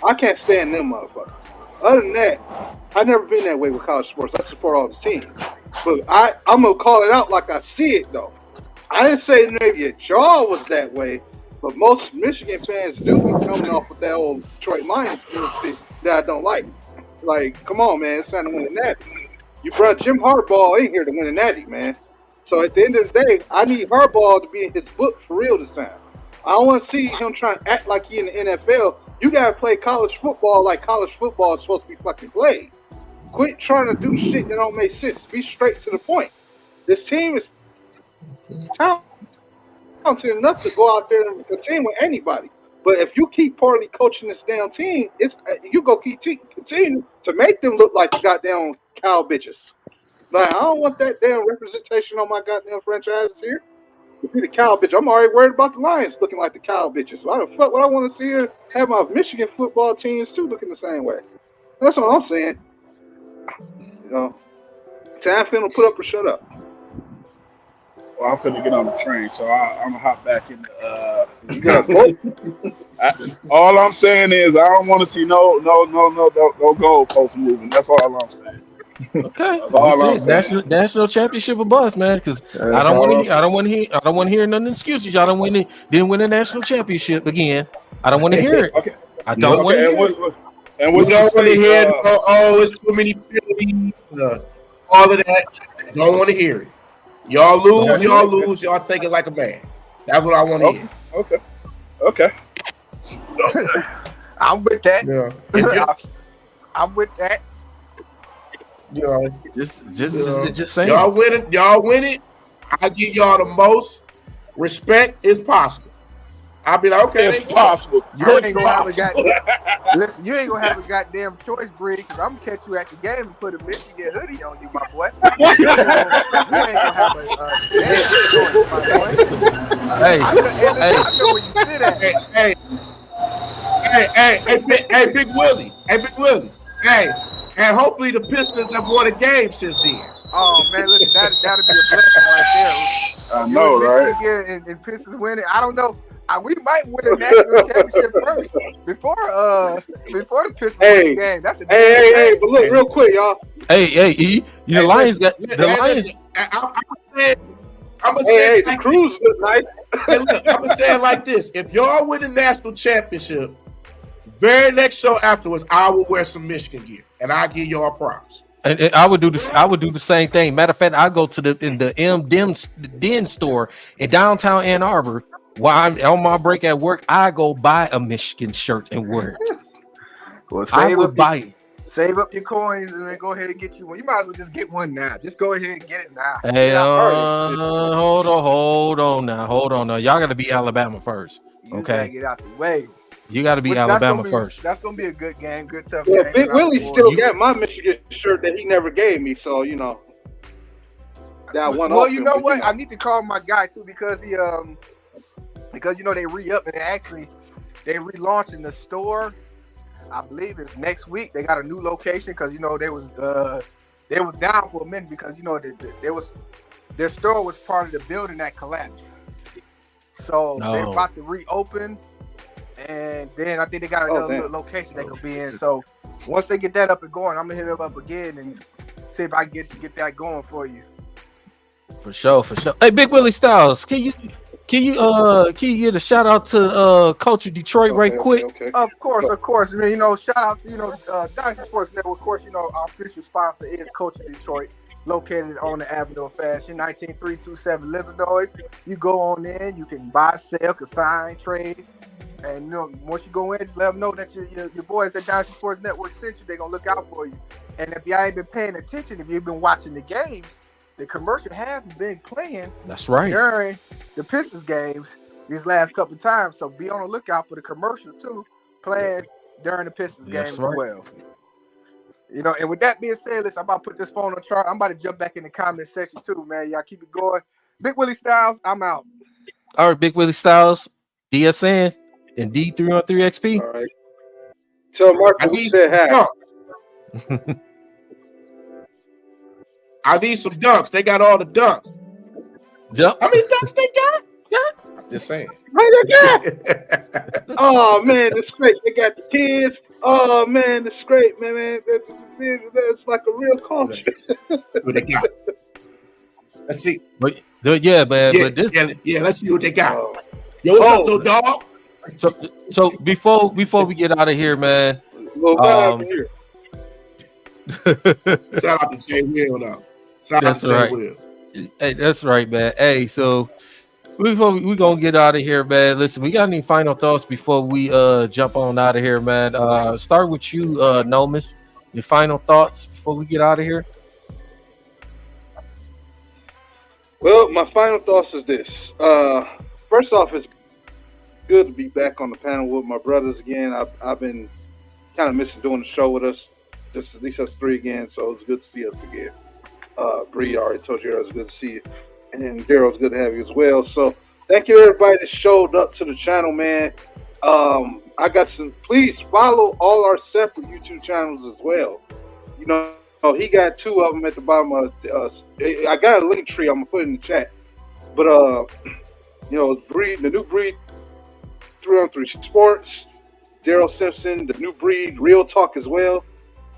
I can't stand them motherfuckers. Other than that, I've never been that way with college sports. I support all the teams. But I'm going to call it out like I see it, though. I didn't say maybe a jaw was that way, but most Michigan fans do be coming off with that old Detroit Lions bullshit that I don't like. Like, come on, man. It's time to win a natty. You brought Jim Harbaugh in here to win a natty, man. So at the end of the day, I need Harbaugh to be in his book for real this time. I don't want to see him trying to act like he in the NFL. You got to play college football like college football is supposed to be fucking played. Quit trying to do shit that don't make sense. Be straight to the point. This team is talented enough to go out there and contend with anybody. But if you keep poorly coaching this damn team, you go continue to make them look like the goddamn cow bitches. Like, I don't want that damn representation on my goddamn franchises here. To be the cow bitch. I'm already worried about the Lions looking like the cow bitches. Why the fuck would I want to see her have my Michigan football teams too looking the same way? That's what I'm saying. You know, time for them to put up or shut up. Well, I'm finna get on the train, so I'm gonna hop back in. You got both. All I'm saying is I don't want to see no goalpost moving. That's all I'm saying. Okay, That's all I'm that's saying. it. National championship or bust, man. Because I That's don't want all to. I'm Hear, I don't want to hear. I don't want to hear none excuses. Y'all don't win it. Didn't win a national championship again. I don't want to hear it. Okay. I Yep. don't want to Okay. And hear it. and We what's to don't want to say? hear it's too many penalties, all of that. Don't want to hear it. Y'all Don't lose, want to y'all hear it. lose, y'all take it like a man. That's what I want to Okay. hear. Okay. I'm with that. Yeah. If you, I'm with that. you know, Just saying. y'all win it. I give y'all the most respect as possible. I'll be like, okay, If possible. You If ain't gonna have a possible. listen. You ain't gonna have a goddamn choice, Bree, because I'm gonna catch you at the game and put a Michigan hoodie on you, my boy. You ain't gonna have a damn choice, my boy. Hey, I know where you sit at. Hey, Big Willie. Hey, and hopefully the Pistons have won a game since then. Oh man, listen, that'll be a blessing right there. I You know, and right? Michigan and Pistons winning. I don't know. We might win a national championship first before the Pistons win the game. That's a Hey, but look, real quick, y'all. hey, E. The Lions got the Lions. I'm gonna say the Crews look nice. Hey, look, I'm gonna say it like this: if y'all win the national championship, very next show afterwards, I will wear some Michigan gear and I'll give y'all props. And I would do this. I would do the same thing. Matter of fact, I go to the Den store in downtown Ann Arbor. While I'm on my break at work, I go buy a Michigan shirt and wear it. Well, I would buy it. Save up your coins and then go ahead and get you one. You might as well just get one now. Just go ahead and get it now. Hey, hold on now. Y'all got to be Alabama first. You gotta get out the way. You got to be Alabama first. That's gonna be a good game, good tough Yeah, game. Big Willie still got my Michigan shirt that he never gave me, so you know. That one. Well, you know what? I need to call my guy too because he because you know they re-up and they relaunching the store. I believe it's next week. They got a new location because you know they was down for a minute because you know their store was part of the building that collapsed. So they're about to reopen, and then I think they got another location they could be in. So once they get that up and going, I'm gonna hit them up again and see if I can get that going for you. For sure. Hey, Big Willie Styles, can you get a shout out to Coach of Detroit right quick? Okay. Of course. I mean, you know, shout out to Dynasty Sports Network. Of course, you know, our official sponsor is Coach of Detroit, located on the Avenue of Fashion, 19327 Illinois. You go on in, you can buy, sell, consign, trade, and you know, once you go in, just let them know that your boys at Dynasty Sports Network sent you. They're gonna look out for you. And if you ain't been paying attention, if you've been watching the games, the commercial have been playing. That's right. During the Pistons games these last couple of times, so be on the lookout for the commercial too, playing during the Pistons games as well. You know, and with that being said, listen, I'm about to put this phone on chart. I'm about to jump back in the comment section too, man. Y'all keep it going. Big Willie Styles, I'm out. All right, Big Willie Styles, DSN, and D313XP. All right. So Marcus, we said hi. I need some dunks. They got all the dunks. Yep. How many dunks they got? I'm just saying. Oh man, it's great. They got the kids. Oh man, it's great, man. That's like a real culture. What they got? Let's see. But man. But this, let's see what they got. Yo, what's up, dog? So before we get out of here, man. Shout out to Jay Will, though. Shout out to Jay Will. Hey, that's right, man. Hey, so before we gonna get out of here, man. Listen, we got any final thoughts before we jump on out of here, man? Start with you, Nomis. Your final thoughts before we get out of here. Well, my final thoughts is this. First off, it's good to be back on the panel with my brothers again. I've been kind of missing doing the show with us. Just at least us three again, so it's good to see us again. Bree, I already told you it was good to see you. And then Daryl, it's good to have you as well. So thank you everybody that showed up to the channel, man. I got some, please follow all our separate YouTube channels as well. You know, he got two of them at the bottom of I got a link tree I'm gonna put in the chat. But you know, the new breed 313 Sports, Daryl Simpson, the new breed, Real Talk as well.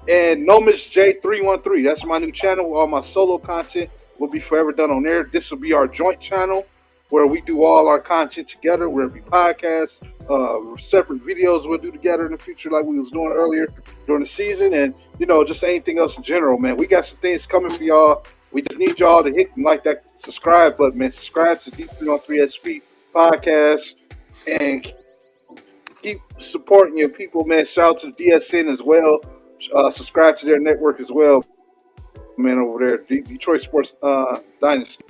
And Nomis J313. That's my new channel. All my solo content will be forever done on there. This will be our joint channel where we do all our content together, where we podcast, separate videos we'll do together in the future like we was doing earlier during the season, and just anything else in general, man. We got some things coming for y'all. We just need y'all to hit like that subscribe button, man. Subscribe to D313XP podcast and keep supporting your people, man. Shout out to DSN as well. Subscribe to their network as well, man, over there. Detroit Sports Dynasty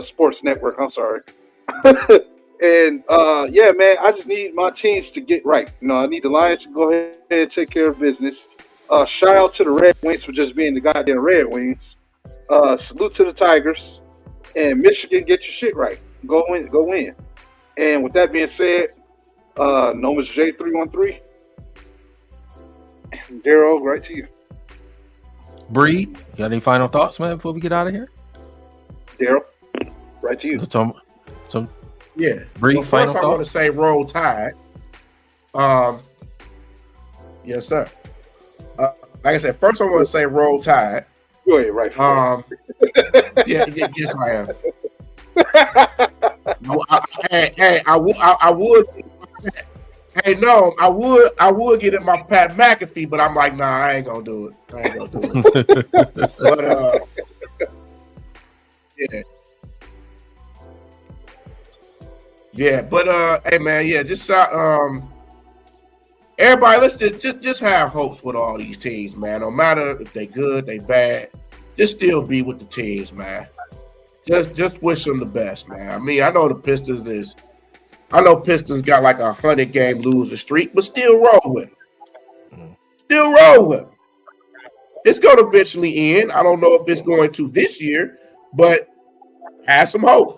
Sports Network. I'm sorry. And yeah, man, I just need my teams to get right. I need the Lions to go ahead and take care of business. Shout out to the Red Wings for just being the goddamn Red Wings. Salute to the Tigers. And Michigan, get your shit right. Go win. And with that being said, Nomis J313. Daryl, right to you. Bree, you got any final thoughts, man, before we get out of here? Daryl, right to you. Yeah. Bree, Well, final first, I thought? want to say roll tide. Yes, sir. Like I said, first I want to say roll tide. Go ahead, right. Yes, I am. I would. Hey, no, I would get in my Pat McAfee, but I'm like, nah, I ain't gonna do it. But yeah, but hey, man, yeah, just everybody, let's just have hopes with all these teams, man. No matter if they good, they bad, just still be with the teams, man. Just wish them the best, man. I mean, I know Pistons got like a 100-game losing streak, but still roll with them. Still roll with them. It's going to eventually end. I don't know if it's going to this year, but have some hope.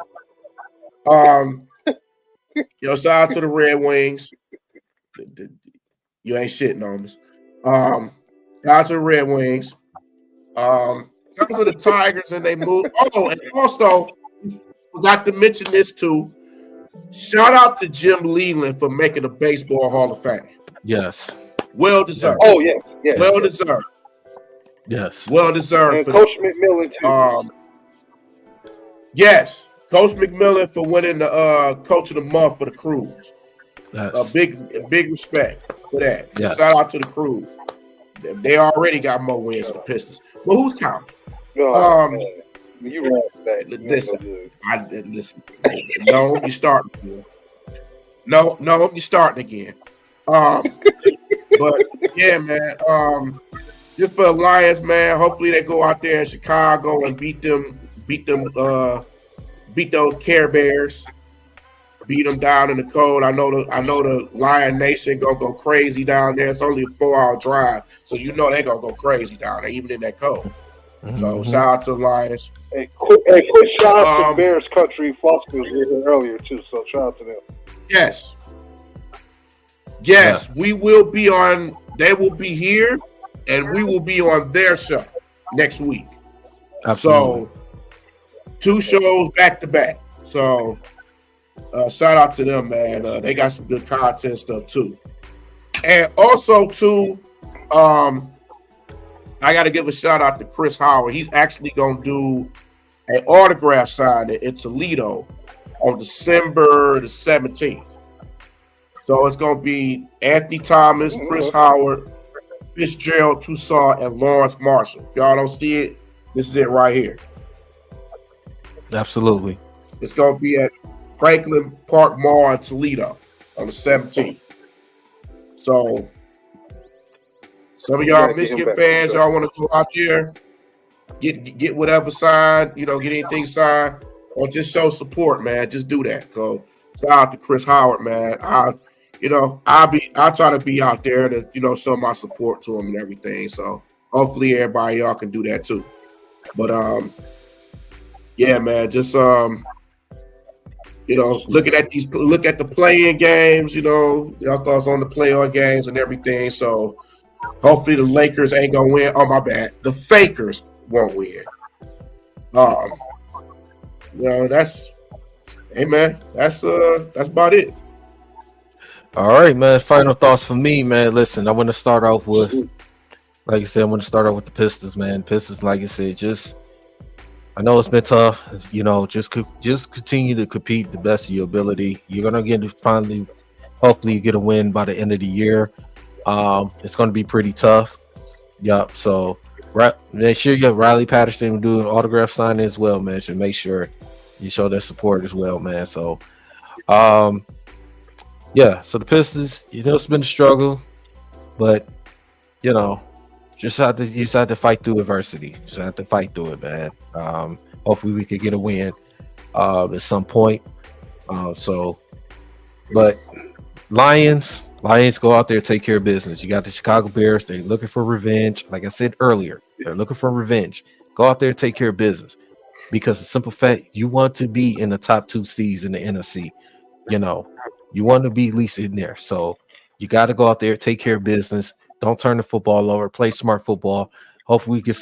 Shout out to the Red Wings. You ain't shitting on us. Shout out to the Red Wings. Shout out to the Tigers, and they move. Oh, and also, forgot to mention this too. Shout out to Jim Leland for making the Baseball Hall of Fame. Yes. Well deserved. Oh, yes. Well deserved. Yes. Well deserved. And Coach McMillan, too. Yes. Coach McMillan for winning the Coach of the Month for the Crews. Yes. Big respect for that. Yes. Shout out to the Crews. They already got more wins than the Pistons. But who's counting? You right that. Listen. No, you're starting again. No, you're starting again. But yeah, man. Just for the Lions, man. Hopefully they go out there in Chicago and beat those Care Bears. Beat them down in the cold. I know the Lion Nation gonna go crazy down there. It's only a 4-hour drive, so they're gonna go crazy down there, even in that cold. So shout out to the Lions. Hey, quick shout out to Bears Country. Foster was here earlier too, so shout out to them. Yes, we will be on. They will be here, and we will be on their show next week. Absolutely. So 2 shows back to back. So shout out to them, man. They got some good content stuff too. And also too, I got to give a shout out to Chris Howard. He's actually going to do an autograph signing in Toledo on December the 17th. So it's going to be Anthony Thomas, Chris Howard, Fitzgerald Toussaint, and Lawrence Marshall. If y'all don't see it, this is it right here. Absolutely. It's going to be at Franklin Park Mall in Toledo on the 17th. So some of y'all Michigan fans, y'all want to go out there, get whatever signed, get anything signed, or just show support, man. Just do that. So shout out to Chris Howard, man. I'll try to be out there to show my support to him and everything. So hopefully everybody y'all can do that too. But yeah, man, just look at the play-in games, y'all thoughts on the playoff games and everything. So hopefully the Lakers ain't gonna win. Oh, my bad. The Fakers won't win. That's about it. All right, man. Final thoughts for me, man. Listen, I want to start off with like I said, I'm going to start out with the Pistons, man. Pistons, like I said, just I know it's been tough. You know, just continue to compete the best of your ability. You're gonna get to finally, hopefully, you get a win by the end of the year. It's going to be pretty tough. Yep. So, right, make sure you have Riley Patterson doing autograph signing as well, man. Should make sure you show their support as well, man. So, um, yeah. So the Pistons, you know, it's been a struggle, but you know, you just have to fight through adversity. Just have to fight through it, man. Hopefully we could get a win at some point. So, but Lions go out there, take care of business. You got the Chicago Bears. They're looking for revenge. Like I said earlier, they're looking for revenge. Go out there, take care of business. Because the simple fact, you want to be in the top 2 seeds in the NFC. You know, you want to be at least in there. So you got to go out there, take care of business. Don't turn the football over. Play smart football. Hopefully, we get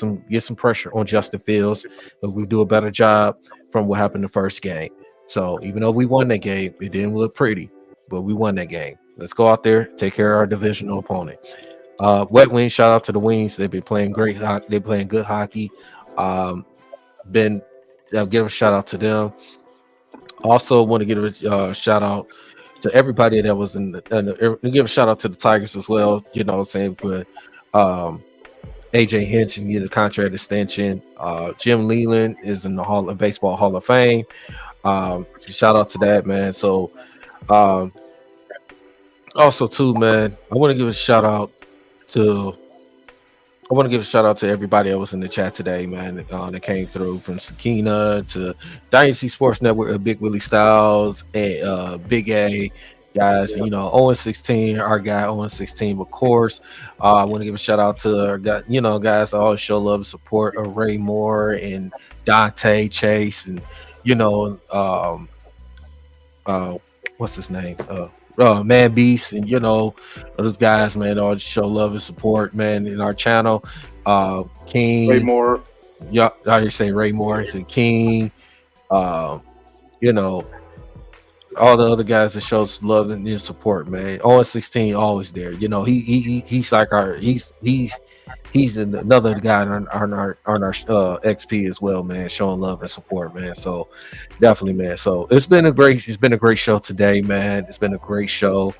some pressure on Justin Fields, but we do a better job from what happened the first game. So even though we won that game, it didn't look pretty, but we won that game. Let's go out there, take care of our divisional opponent. Wet Wings, shout out to the Wings. They've been playing great hockey. They're playing good hockey. I'll give a shout out to them. Also, want to give a shout out to everybody that was give a shout out to the Tigers as well. You know, saying for AJ Hinch and get a contract extension. Jim Leland is in the Baseball Hall of Fame. Shout out to that, man. So, also too, man, I want to give a shout out to everybody that was in the chat today, man. That came through from Sakina to Dynasty Sports Network, Big Willie Styles, and Big A guys. You know, Owen 16, our guy Owen 16, of course. I want to give a shout out to our guy, you know, guys that always show love and support. Ray Moore and Dante Chase, and you know, what's his name? Man Beast, and you know, those guys, man, all show love and support, man, in our channel. King Way more. Yeah, I just say Ray Morris and King. You know, all the other guys that shows love and support, man. Owen 16 always there. You know, he's like he's another guy on our XP as well, man, showing love and support, man. So definitely, man. So it's been a great show today, man. It's been a great show.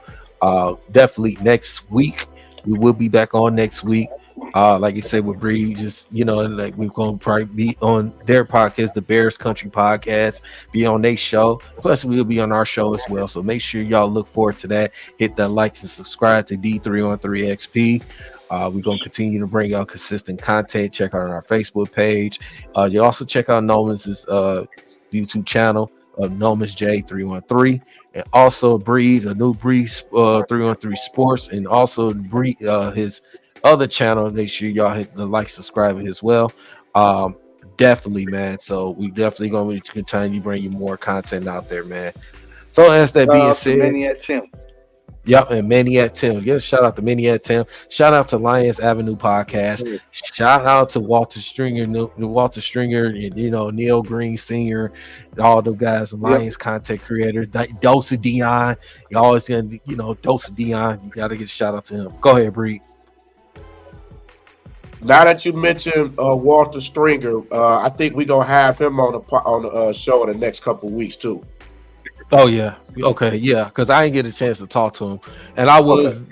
Definitely next week we will be back on next week. Like you said with Bree, just you know, like we're gonna probably be on their podcast, the Bears Country Podcast, be on their show. Plus, we'll be on our show as well. So make sure y'all look forward to that. Hit that likes and subscribe to D313XP. We're gonna continue to bring out consistent content. Check out our Facebook page. You also check out Nolan's YouTube channel of Nolan's J313, and also Breeze, a new Breeze 313 Sports, and also Breeze his other channel. Make sure y'all hit the like, subscribe as well. Definitely, man. So we definitely gonna continue to bring you more content out there, man. So as that being said, Maniac Tim. Yep, and Maniac Tim. Give a shout out to Maniac Tim. Shout out to Lions Avenue Podcast. Shout out to Walter Stringer, and you know Neil Green Sr. and all the guys, Lions content creators. Dose of Dion. You always gonna, you know, Dose of Dion. You gotta get a shout out to him. Go ahead, Bree. Now that you mentioned Walter Stringer, I think we're gonna have him on the show in the next couple of weeks too. Oh yeah, okay, yeah. Because I didn't get a chance to talk to him, and I was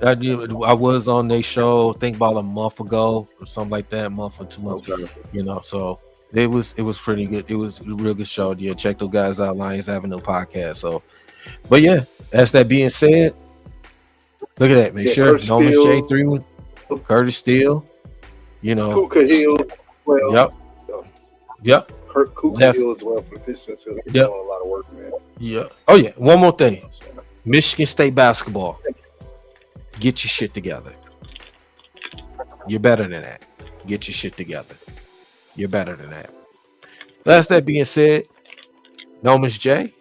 I was on their show. I think about a month ago or something like that, a month or 2 months. Okay. You know, so it was pretty good. It was a real good show. Yeah, check those guys out, Lions Avenue Podcast. So, but yeah, as that being said, look at that. Make sure Nolan's J3, Curtis Steele. You know, Kuka Hill. Well, Yep. Kuka Hill as well for the Pistons. So he's doing a lot of work, man. Yeah. Oh yeah. One more thing. Michigan State basketball. Get your shit together. You're better than that. Get your shit together. You're better than that. That's that being said, Nomas J,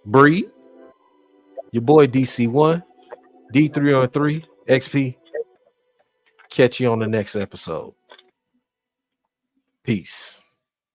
Bree, your boy DC1, D313 XP. Catch you on the next episode. Peace.